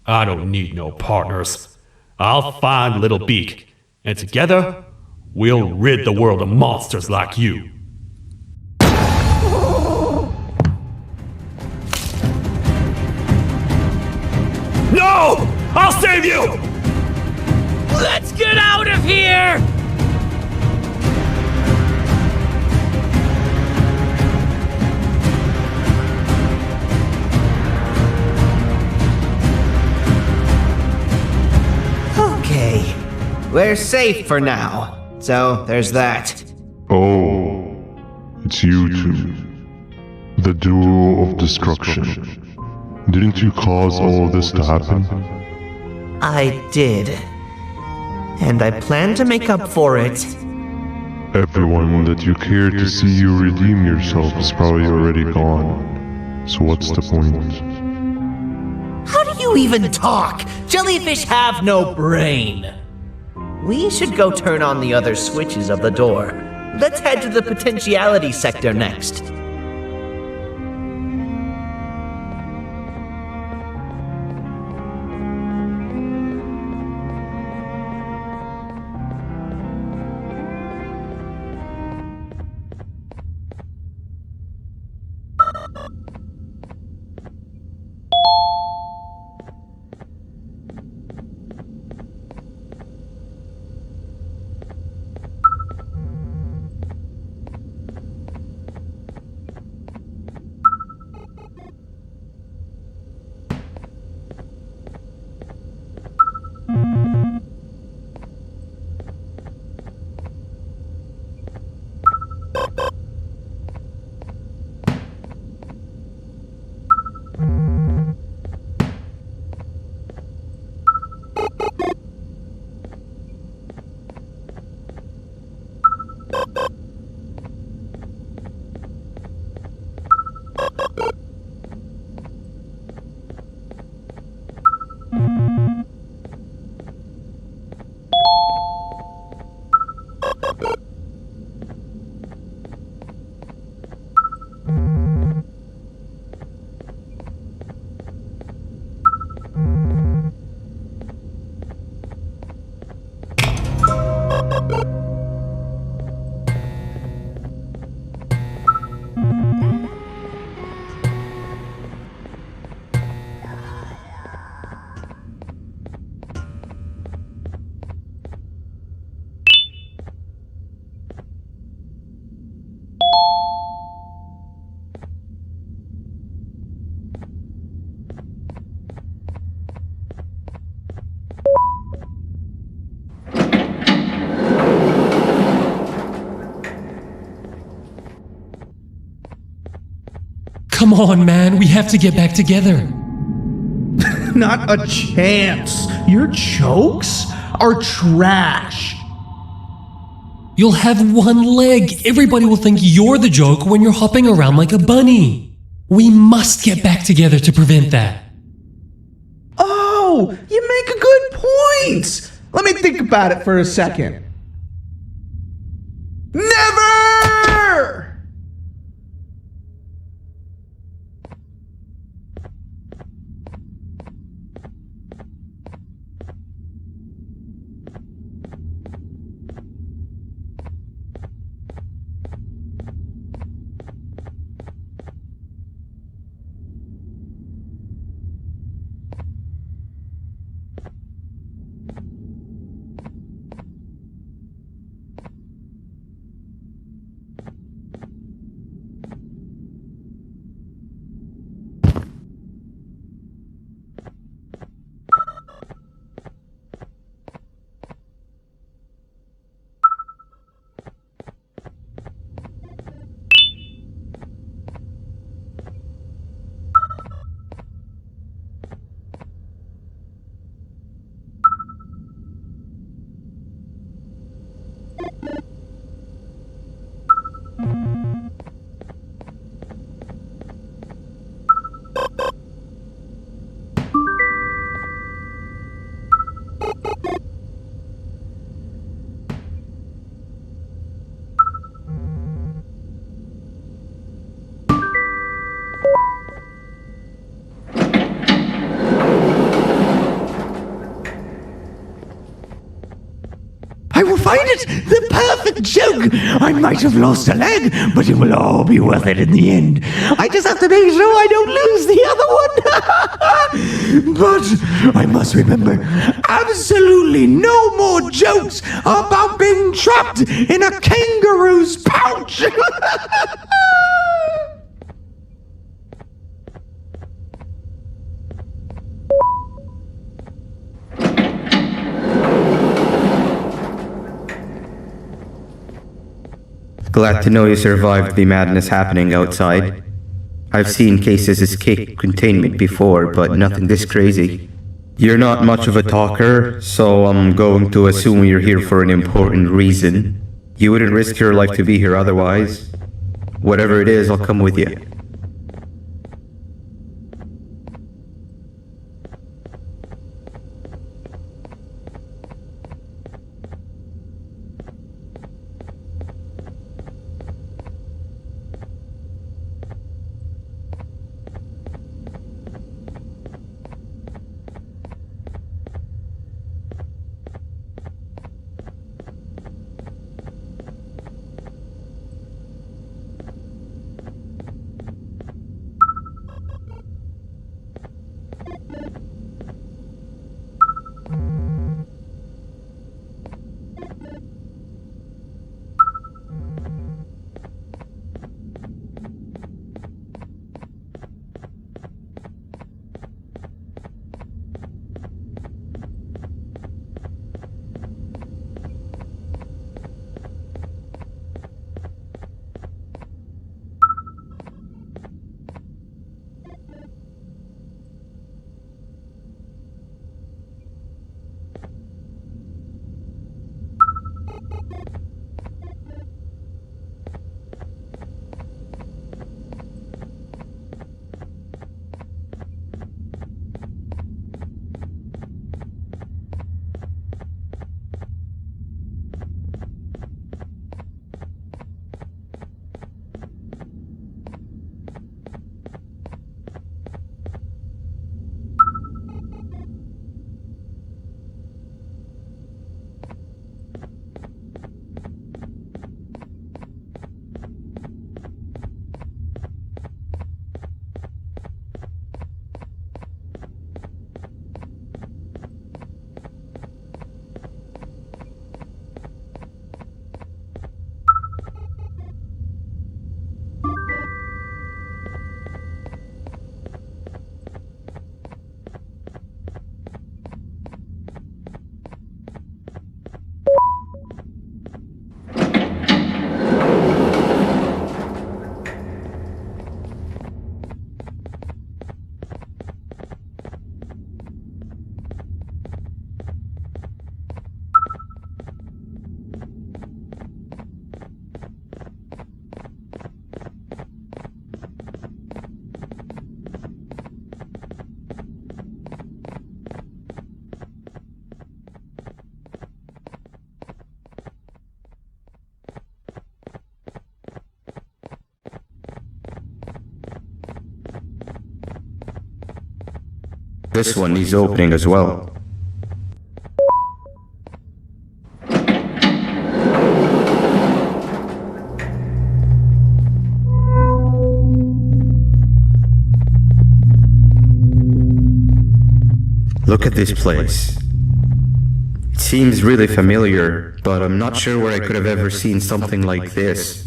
I don't need no partners. I'll find Little Beak, and together, we'll rid the world of monsters like you. No! I'll save you! Let's get out of here! Okay, we're safe for now, so there's that. Oh, it's you two. The duo of destruction. Didn't you cause all of this to happen? I did. And I plan to make up for it. Everyone that you care to see you redeem yourself is probably already gone. So what's the point? How do you even talk? Jellyfish have no brain. We should go turn on the other switches of the door. Let's head to the potentiality sector next. Come on, man, we have to get back together. Not a chance. Your jokes are trash. You'll have one leg. Everybody will think you're the joke when you're hopping around like a bunny. We must get back together to prevent that. Oh, you make a good point. Let me think about it for a second. Never! I will find it! The perfect joke! I might have lost a leg, but it will all be worth it in the end. I just have to make sure I don't lose the other one! But I must remember, absolutely no more jokes about being trapped in a kangaroo's pouch! Glad to know you survived the madness happening outside. I've seen cases escape containment before, but nothing this crazy. You're not much of a talker, so I'm going to assume you're here for an important reason. You wouldn't risk your life to be here otherwise. Whatever it is, I'll come with you. This one needs opening as well. Look at this place. It seems really familiar, but I'm not sure where I could have ever seen something like this.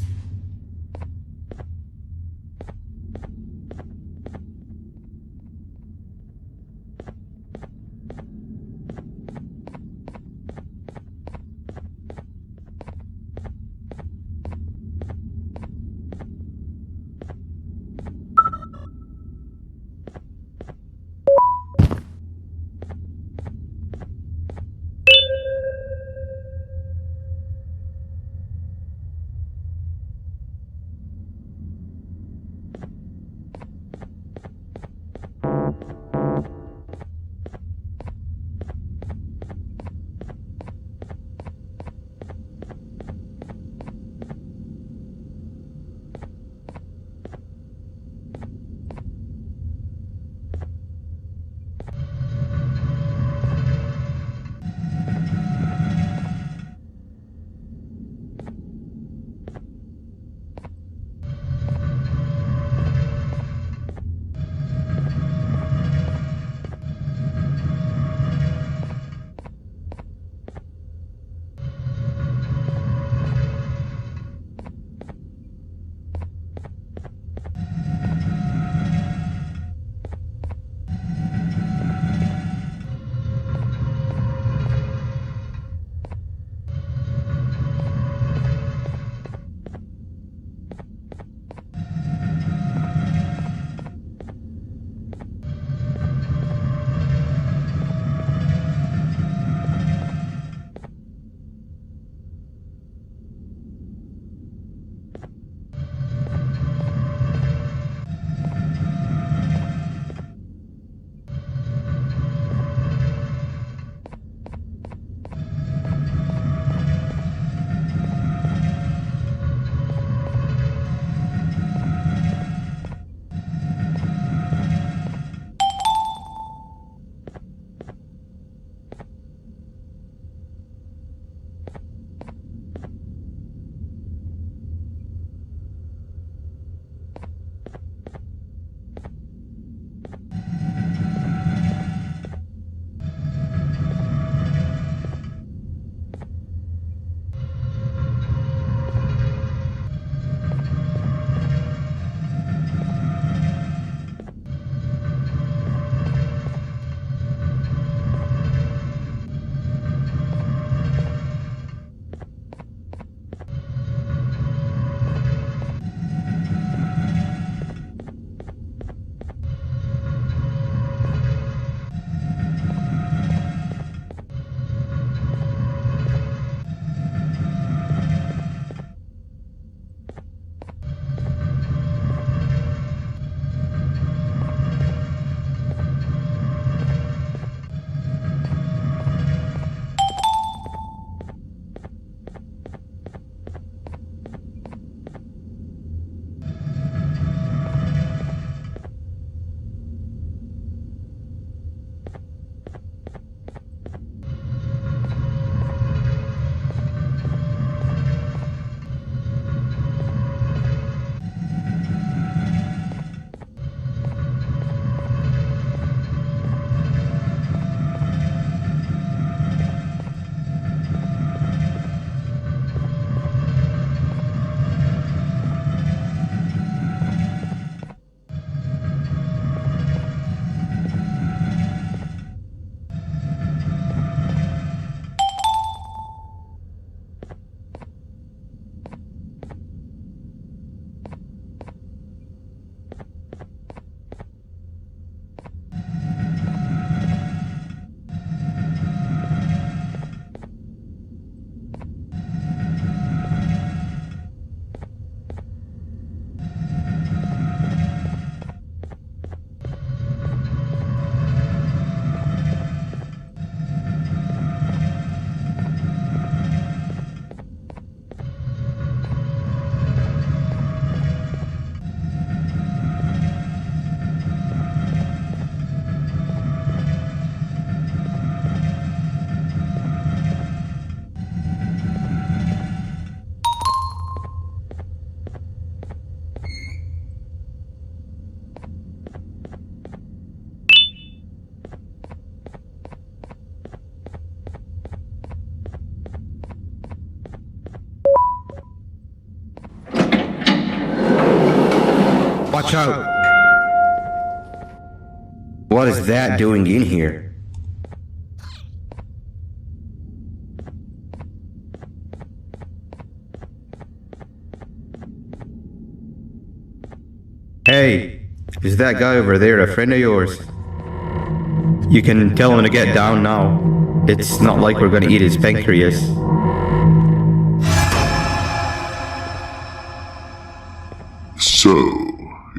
Watch out! What is that doing in here? Hey, is that guy over there a friend of yours? You can tell him to get down now. It's not like we're gonna eat his pancreas. So,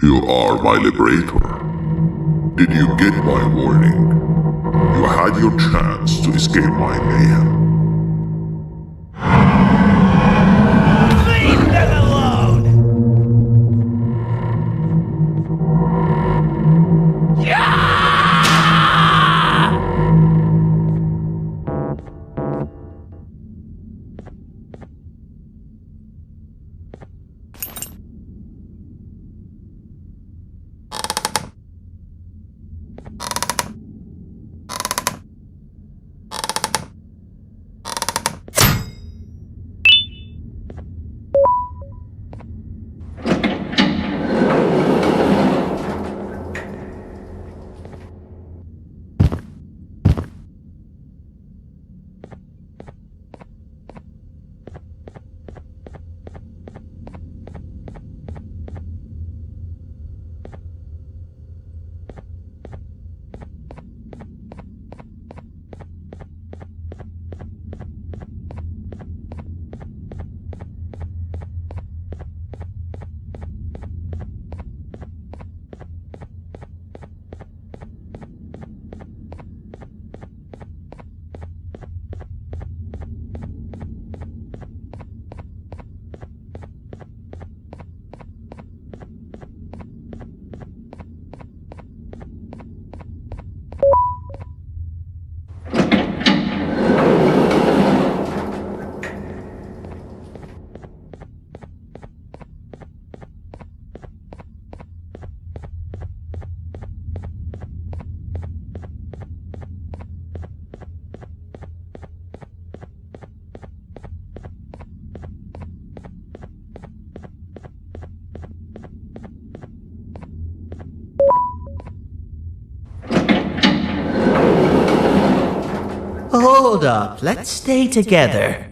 you are my liberator. Did you get my warning? You had your chance to escape my mayhem. Leave them alone! Hold up, let's stay together.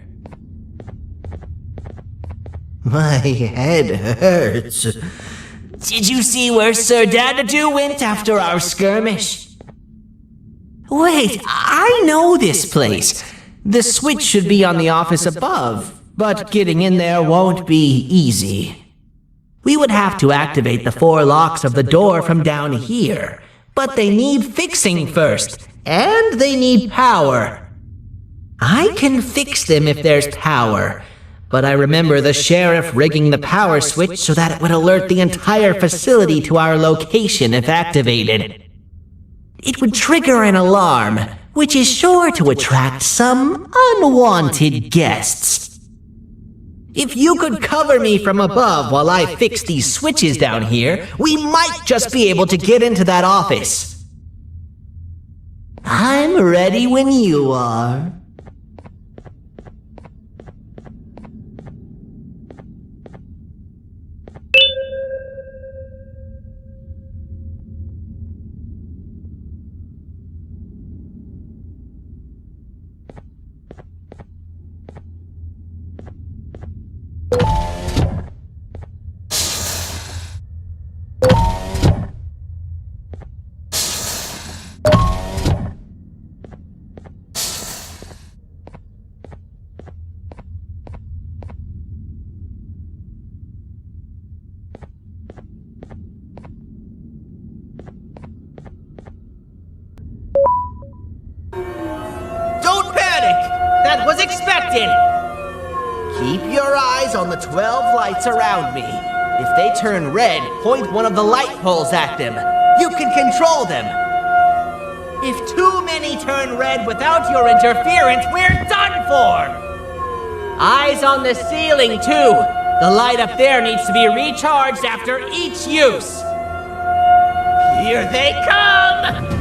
My head hurts. Did you see where Sir Dadadoo went after our skirmish? Wait, I know this place. The switch should be on the office above, but getting in there won't be easy. We would have to activate the 4 locks of the door from down here, but they need fixing first, and they need power. I can fix them if there's power, but I remember the sheriff rigging the power switch so that it would alert the entire facility to our location if activated. It would trigger an alarm, which is sure to attract some unwanted guests. If you could cover me from above while I fix these switches down here, we might just be able to get into that office. I'm ready when you are. That was expected! Keep your eyes on the 12 lights around me. If they turn red, point one of the light poles at them. You can control them. If too many turn red without your interference, we're done for! Eyes on the ceiling, too. The light up there needs to be recharged after each use. Here they come!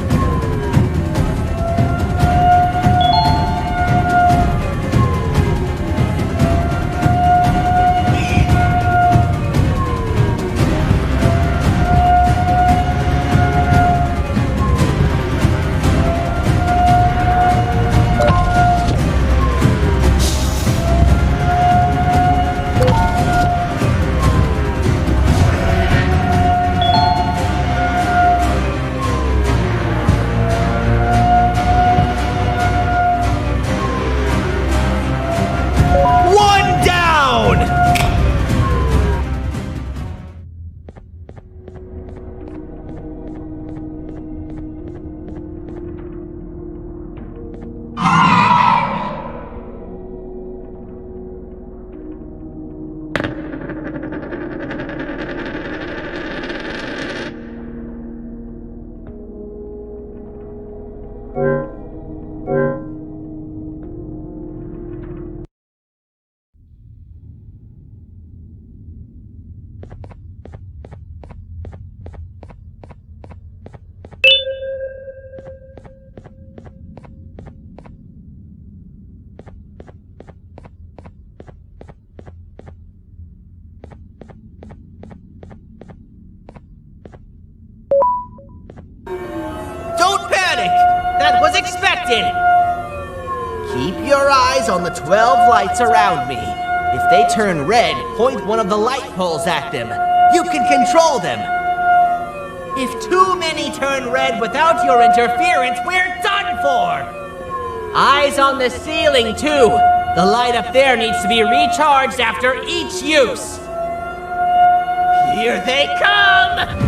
that was expected! Keep your eyes on the 12 lights around me. If they turn red, point one of the light poles at them. You can control them. If too many turn red without your interference, we're done for! Eyes on the ceiling, too. The light up there needs to be recharged after each use. Here they come!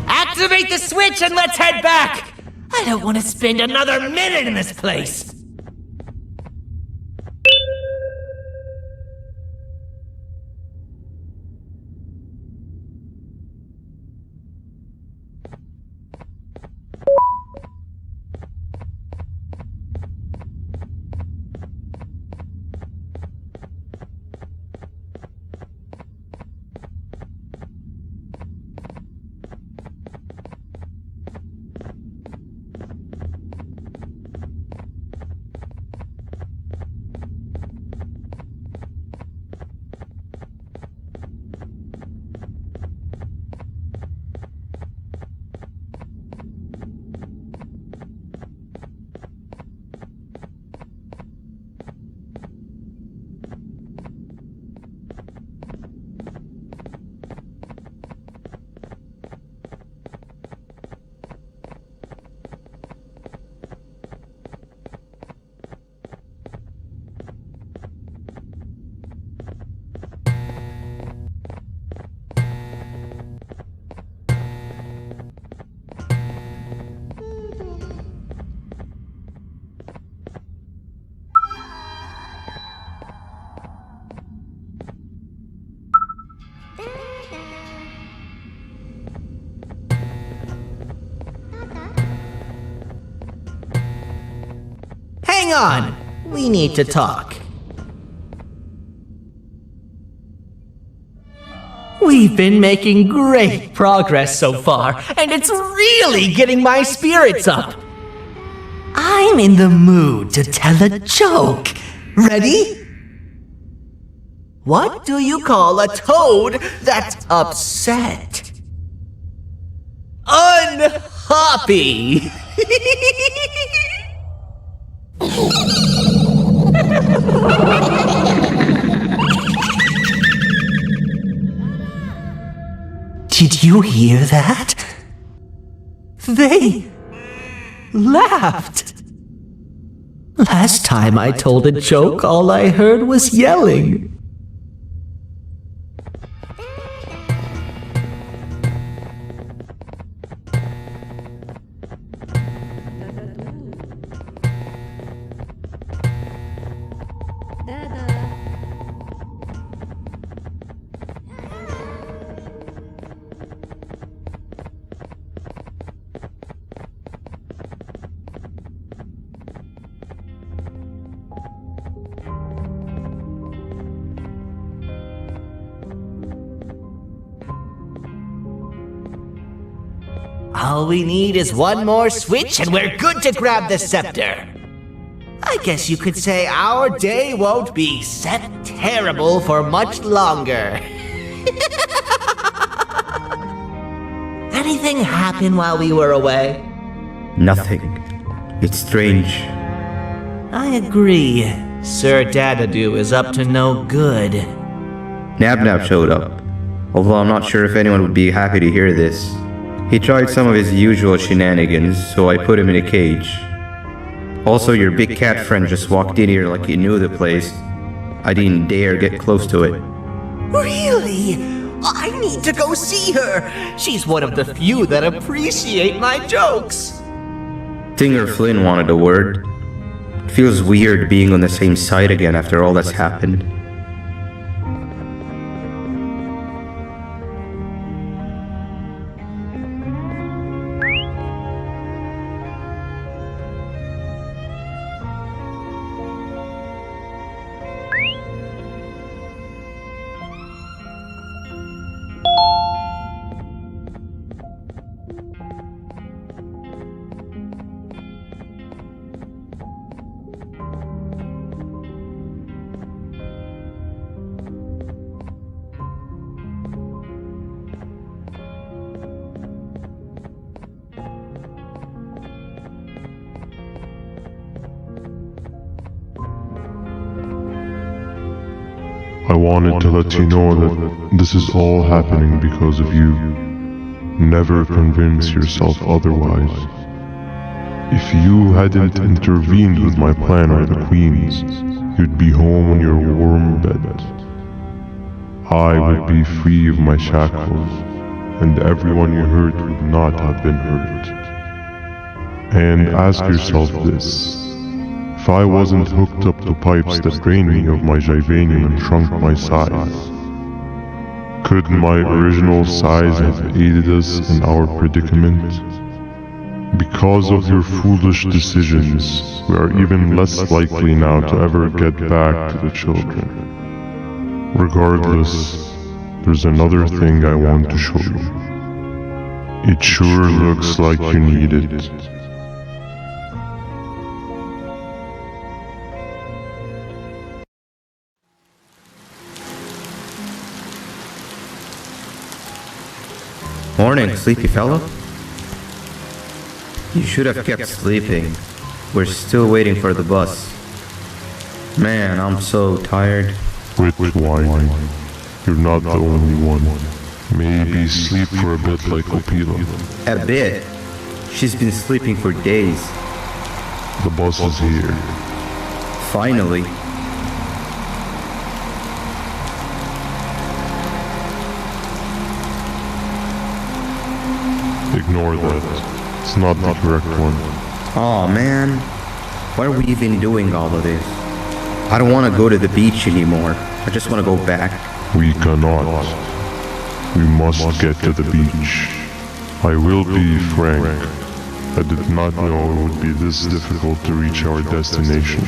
Activate the switch and let's head back! I don't want to spend another minute in this place! Hang on! We need to talk. We've been making great progress so far, and it's really getting my spirits up. I'm in the mood to tell a joke. Ready? What do you call a toad that's upset? Unhappy! Did you hear that? They laughed. Last time I told a joke, all I heard was yelling. All we need is one more switch and we're good to grab the scepter. I guess you could say our day won't be terrible for much longer. Anything happen while we were away? Nothing. It's strange. I agree. Sir Dadadoo is up to no good. Nab showed up, although I'm not sure if anyone would be happy to hear this. He tried some of his usual shenanigans, so I put him in a cage. Also, your big cat friend just walked in here like he knew the place. I didn't dare get close to it. Really? I need to go see her. She's one of the few that appreciate my jokes. Stinger Flynn wanted a word. It feels weird being on the same side again after all that's happened. I wanted to let you know that this is all happening because of you. Never convince yourself otherwise. If you hadn't intervened with my plan or the Queen's, you'd be home on your warm bed. I would be free of my shackles, and everyone you hurt would not have been hurt. And ask yourself this. If I wasn't hooked up to pipes that drained me of my Jivanium and shrunk my size, could my original size have aided us in our predicament? Because of your foolish decisions, we are even less likely now to ever get back to the children. Regardless, there's another thing I want to show you. It sure looks like you need it. Morning, sleepy fellow. You should have kept sleeping. We're still waiting for the bus. Man, I'm so tired. Quit whining. You're not the only one. Maybe sleep for a bit like Opila. A bit? She's been sleeping for days. The bus is here. Finally. Ignore that. It's not the correct one. Aw, man. Why are we even doing all of this? I don't want to go to the beach anymore. I just want to go back. We cannot. We must get to the beach. I will be frank. I did not know it would be this difficult to reach our destination.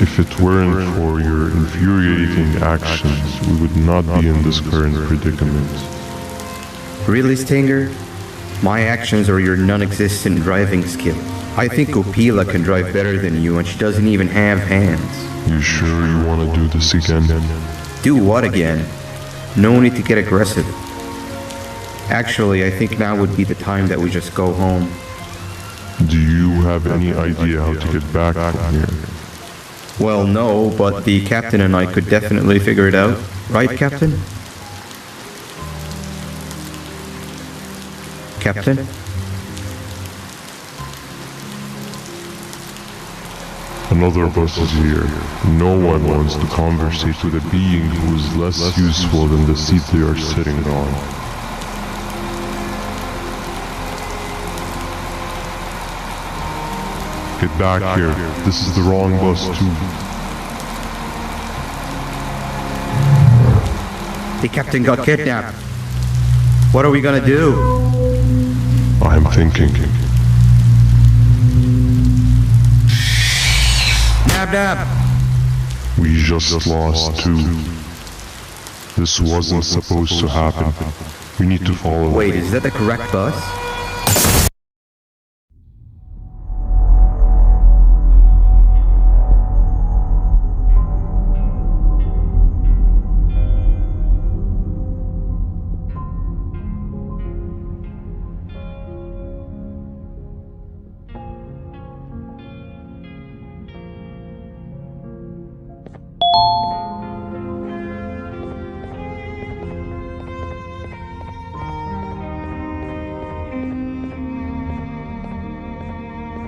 If it weren't for your infuriating actions, we would not be in this current predicament. Really, Stinger? My actions are your non-existent driving skill. I think Opila can drive better than you and she doesn't even have hands. You sure you want to do this again? Do what again? No need to get aggressive. Actually, I think now would be the time that we just go home. Do you have any idea how to get back from here? Well, no, but the captain and I could definitely figure it out. Right, Captain? Captain? Another bus is here. No one wants to conversate with a being who is less useful than the seat they are sitting on. Get back here. This is the wrong bus too. The captain got kidnapped. What are we gonna do? I'm thinking. Nab Nab! We just lost two. This wasn't supposed to happen. We need to follow. Wait, is that the correct bus?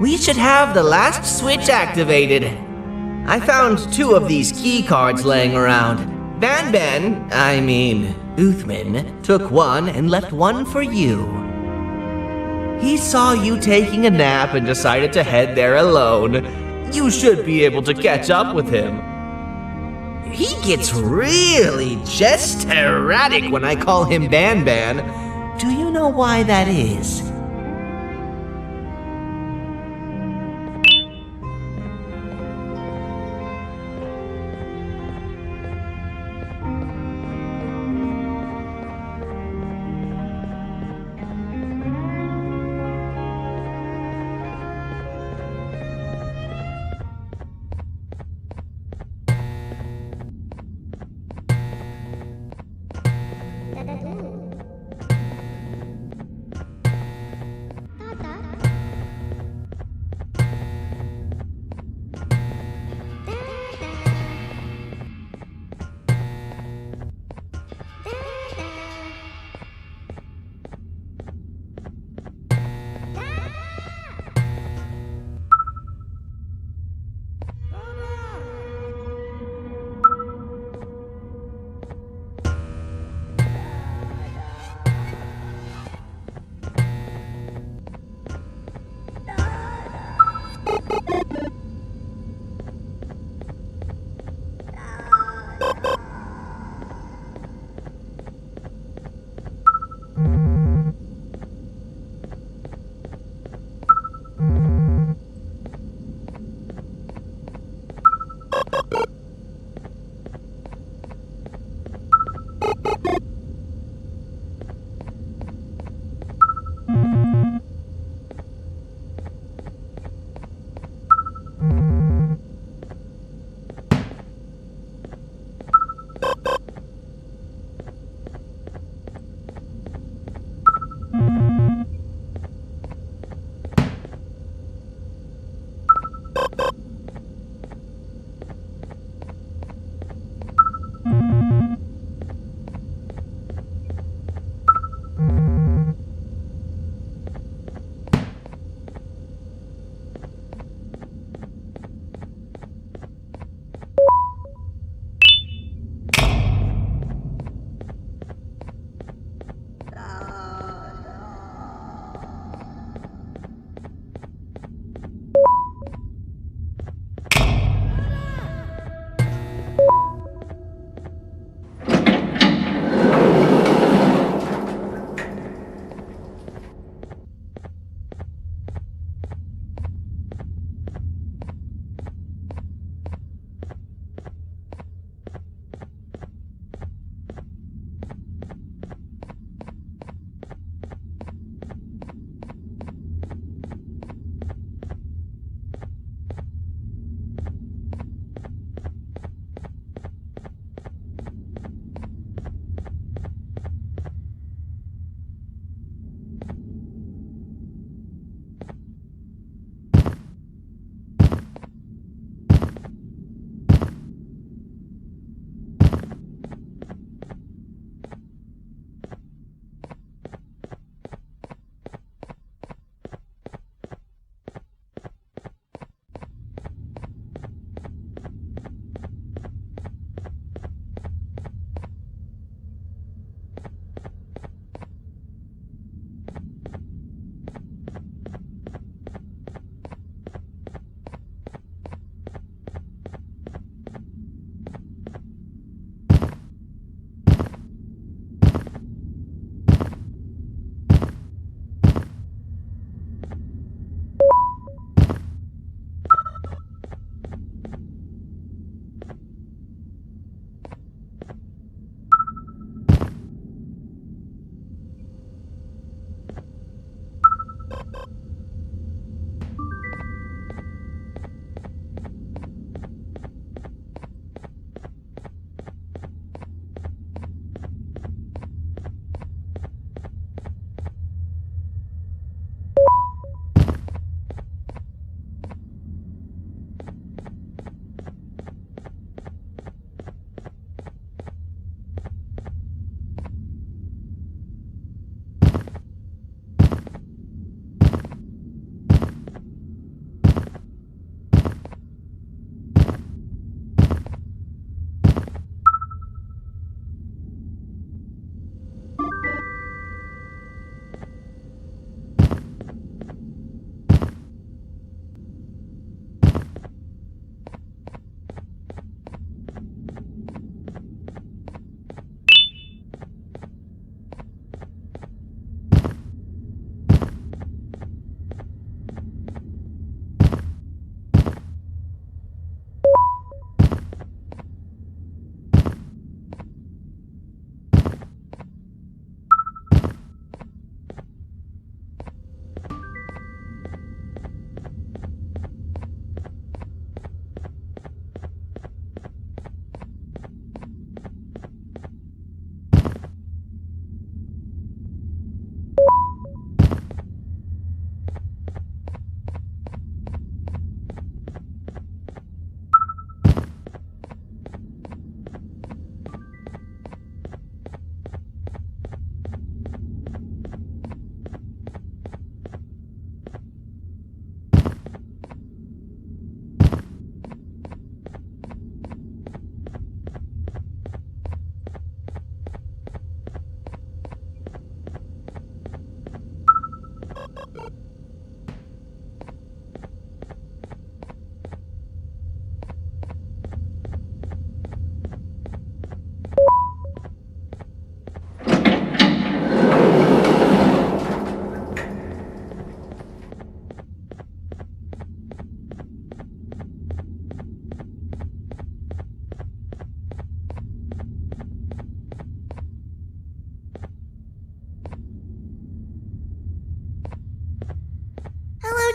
We should have the last switch activated. I found 2 of these key cards laying around. Banban, Uthman, took one and left one for you. He saw you taking a nap and decided to head there alone. You should be able to catch up with him. He gets really just erratic when I call him Banban. Do you know why that is?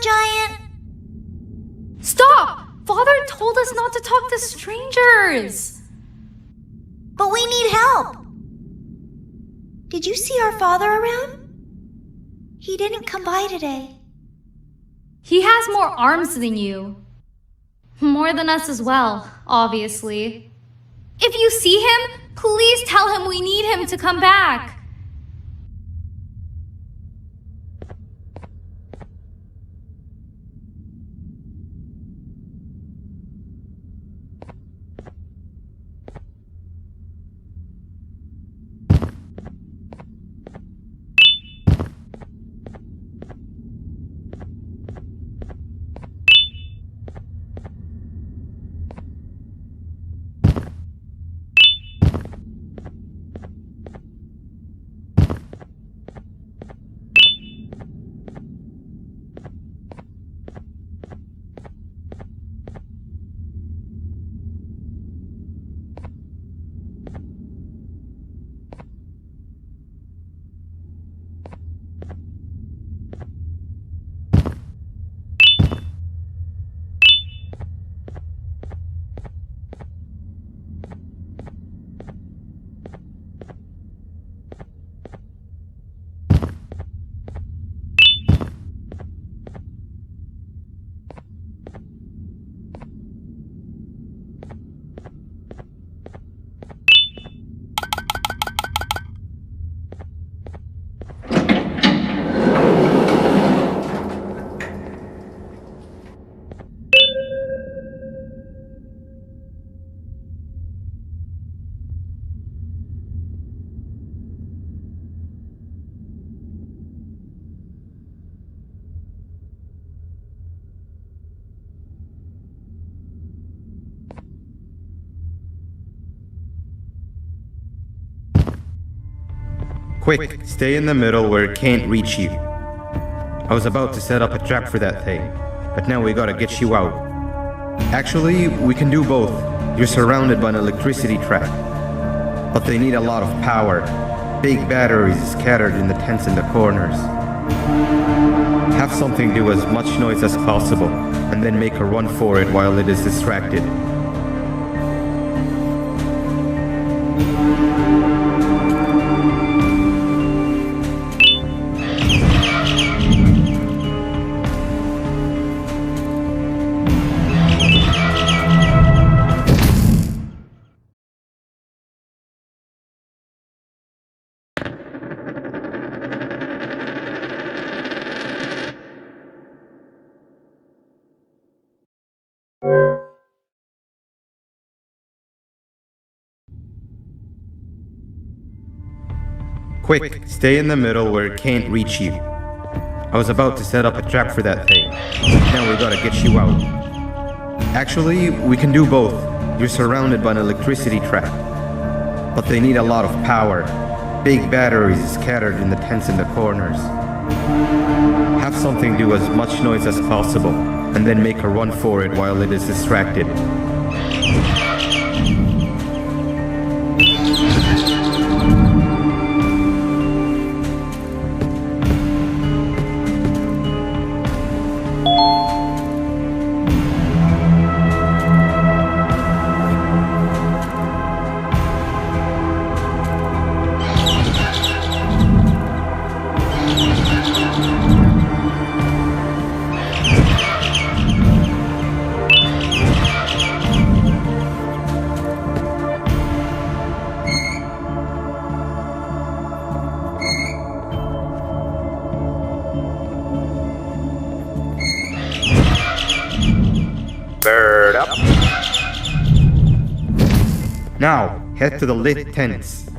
Giant. Stop! Father told us not to talk to strangers! But we need help. Did you see our father around? He didn't come by today. He has more arms than you. More than us as well, obviously. If you see him, please tell him we need him to come back. Quick, stay in the middle where it can't reach you. I was about to set up a trap for that thing, but now we gotta get you out. Actually, we can do both. You're surrounded by an electricity trap, but they need a lot of power. Big batteries scattered in the tents in the corners. Have something do as much noise as possible, and then make a run for it while it is distracted. Quick, stay in the middle where it can't reach you. I was about to set up a trap for that thing, but now we gotta get you out. Actually, we can do both. You're surrounded by an electricity trap, but they need a lot of power. Big batteries scattered in the tents in the corners. Have something do as much noise as possible, and then make a run for it while it is distracted. Bird up. Now, head to the lit tents.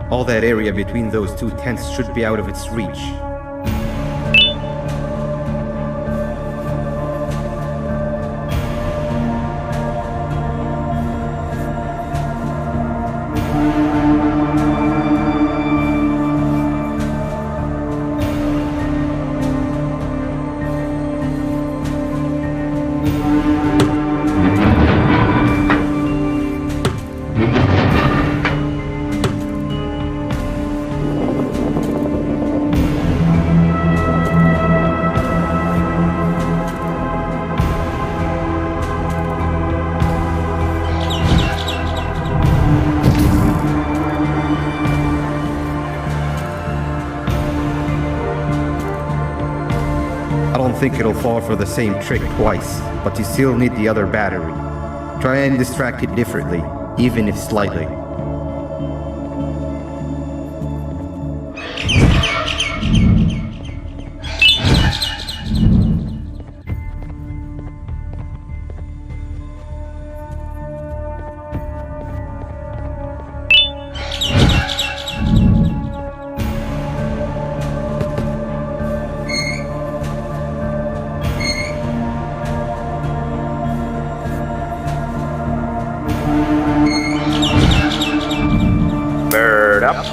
All that area between those two tents should be out of its reach. think it'll fall for the same trick twice, but you still need the other battery. Try and distract it differently, even if slightly. Bird up.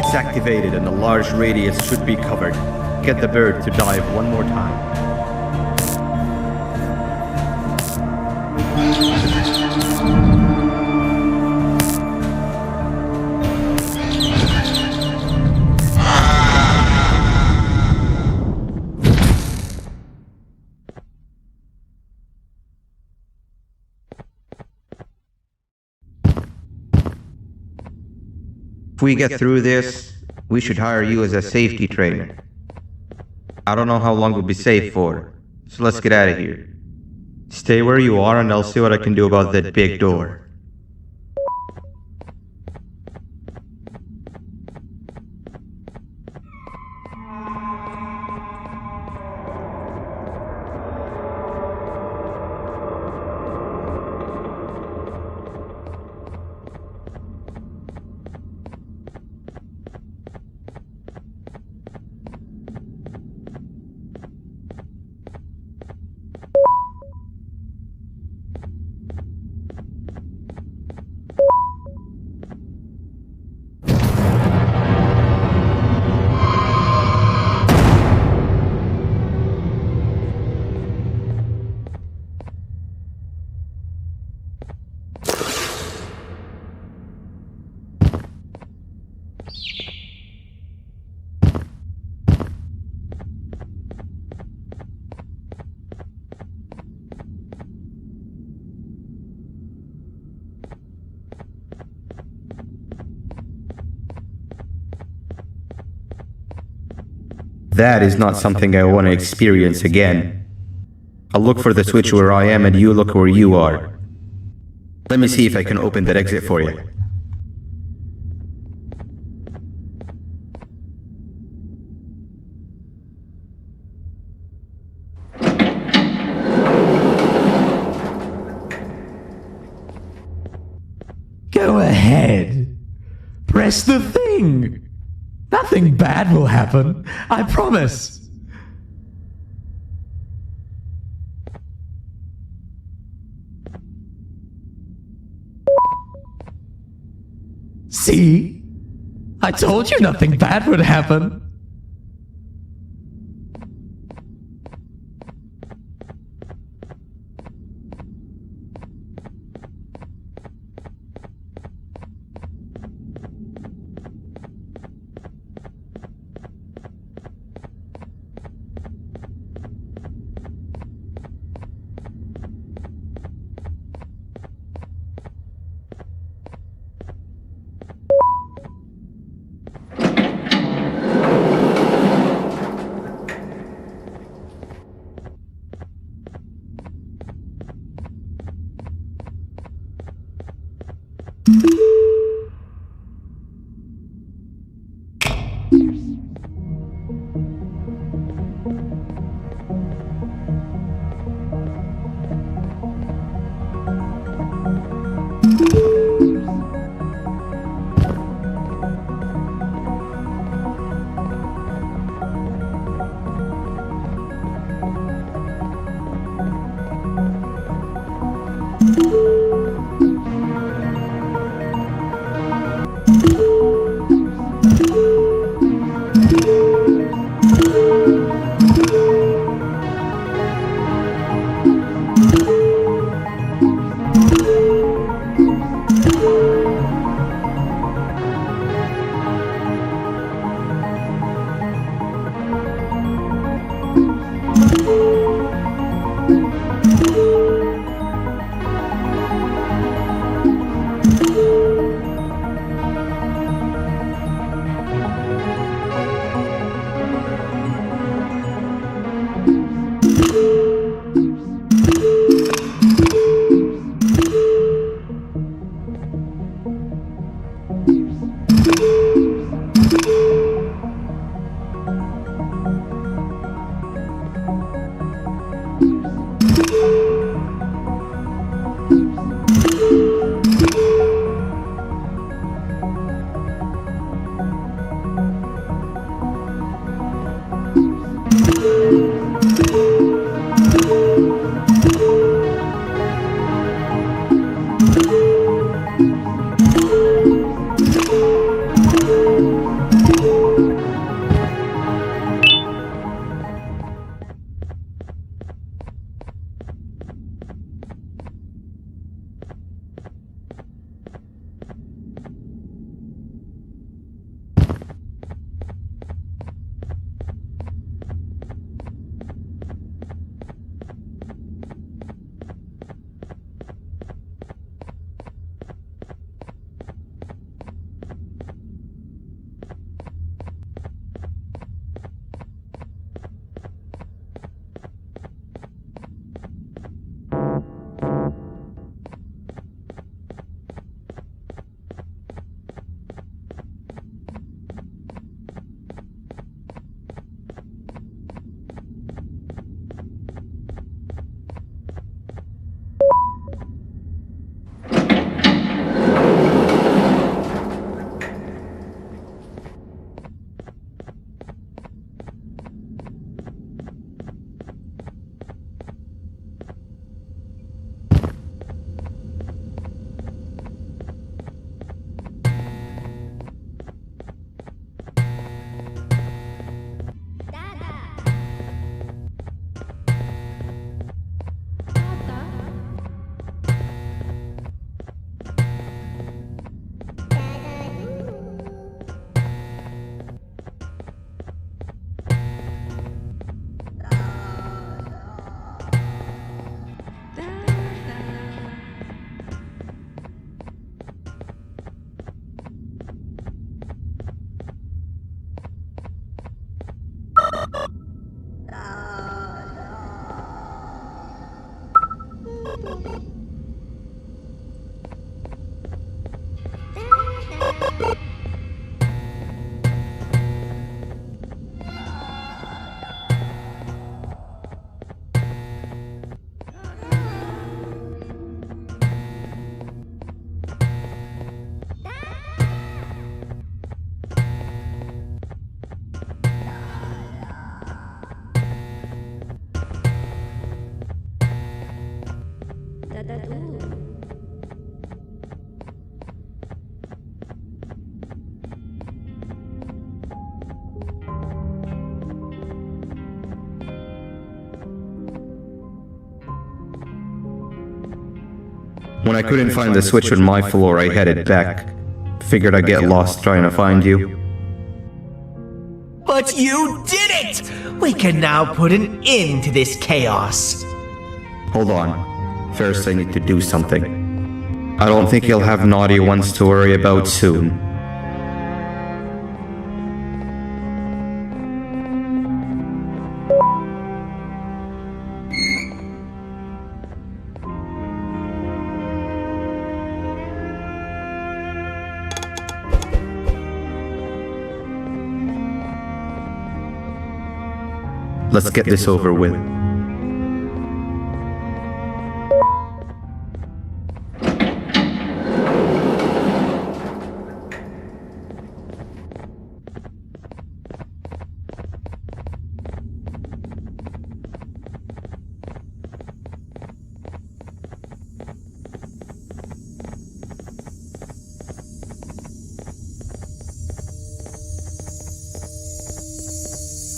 It's activated and the large radius should be covered. Get the bird to dive one more time. If we get through this, we should hire you as a safety trainer. I don't know how long we'll be safe for, so let's get out of here. Stay where you are and I'll see what I can do about that big door. That is not something I want to experience again. I'll look for the switch where I am and you look where you are. Let me see if I can open that exit for you. Go ahead. Press the thing. Nothing bad will happen. I promise. See? I told you nothing bad would happen. When I couldn't find the switch on my floor, I headed back. Figured I'd get lost trying to find you. But you did it! We can now put an end to this chaos. Hold on. First I need to do something. I don't think you'll have naughty ones to worry about soon. Let's get this over with.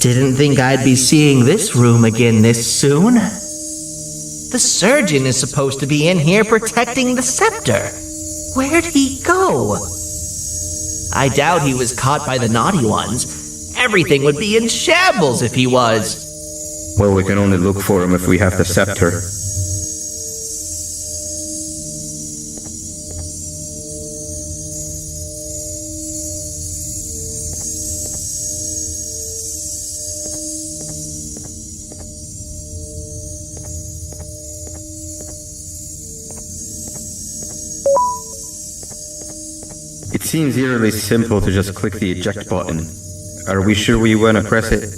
Didn't think I'd be seeing this room again this soon. The surgeon is supposed to be in here protecting the scepter. Where'd he go? I doubt he was caught by the naughty ones. Everything would be in shambles if he was. Well, we can only look for him if we have the scepter. It seems eerily simple to just click the eject button. Are we sure we want to press it?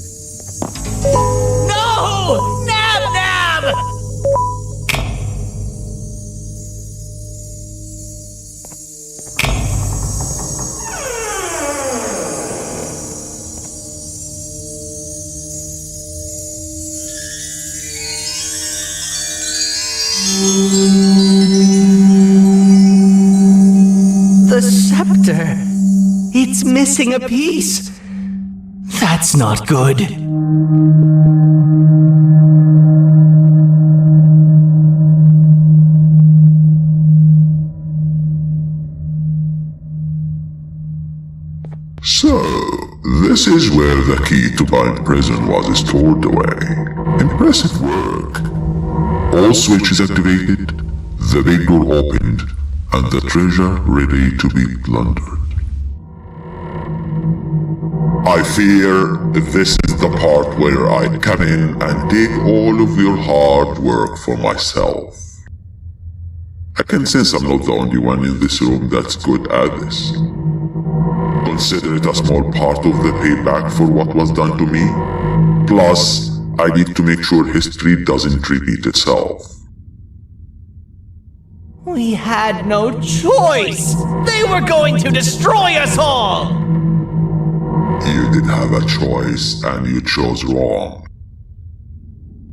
No! Nab Nab! The scepter. It's missing a piece. That's not good. So, this is where the key to Bind Prison was stored away. Impressive work. All switches activated, the big door opened, and the treasure ready to be plundered. I fear this is the part where I come in and take all of your hard work for myself. I can sense I'm not the only one in this room that's good at this. Consider it a small part of the payback for what was done to me. Plus, I need to make sure history doesn't repeat itself. We had no choice! They were going to destroy us all! You did have a choice, and you chose wrong.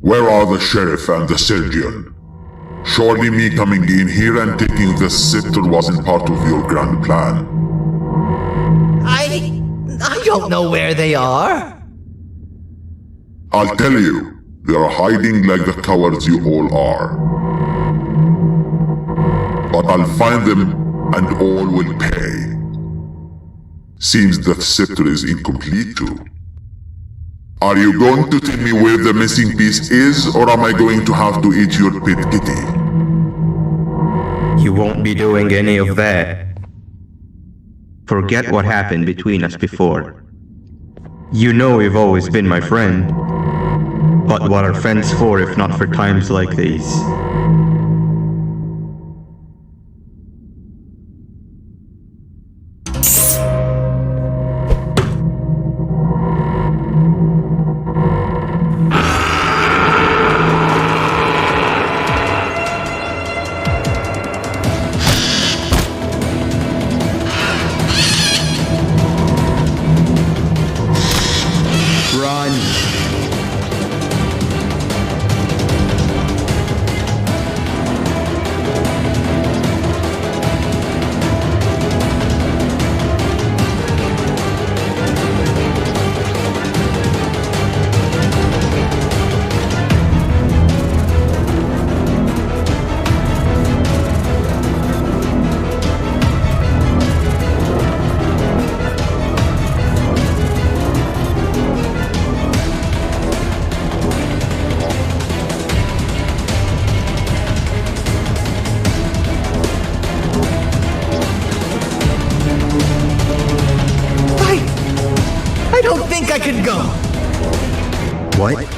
Where are the sheriff and the surgeon? Surely me coming in here and taking the scepter wasn't part of your grand plan. I don't know where they are. I'll tell you, they are hiding like the cowards you all are. But I'll find them, and all will pay. Seems that scepter is incomplete too. Are you going to tell me where the missing piece is, or am I going to have to eat your pet kitty? You won't be doing any of that. Forget what happened between us before. You know you've always been my friend. But what are friends for if not for times like these?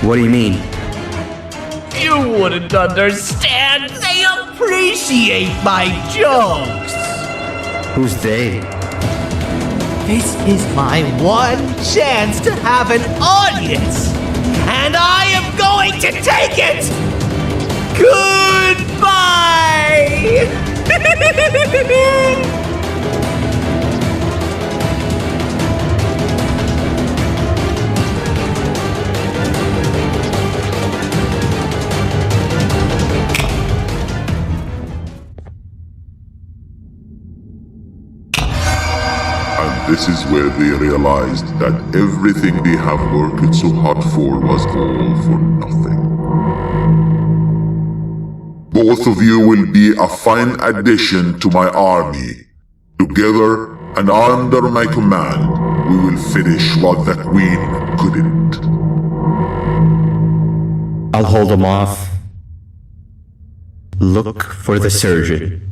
What do you mean? You wouldn't understand. They appreciate my jokes. Who's they? This is my one chance to have an audience. And I am going to take it. Goodbye. This is where they realized that everything they have worked so hard for was all for nothing. Both of you will be a fine addition to my army. Together and under my command, we will finish what the Queen couldn't. I'll hold them off. Look for the surgeon.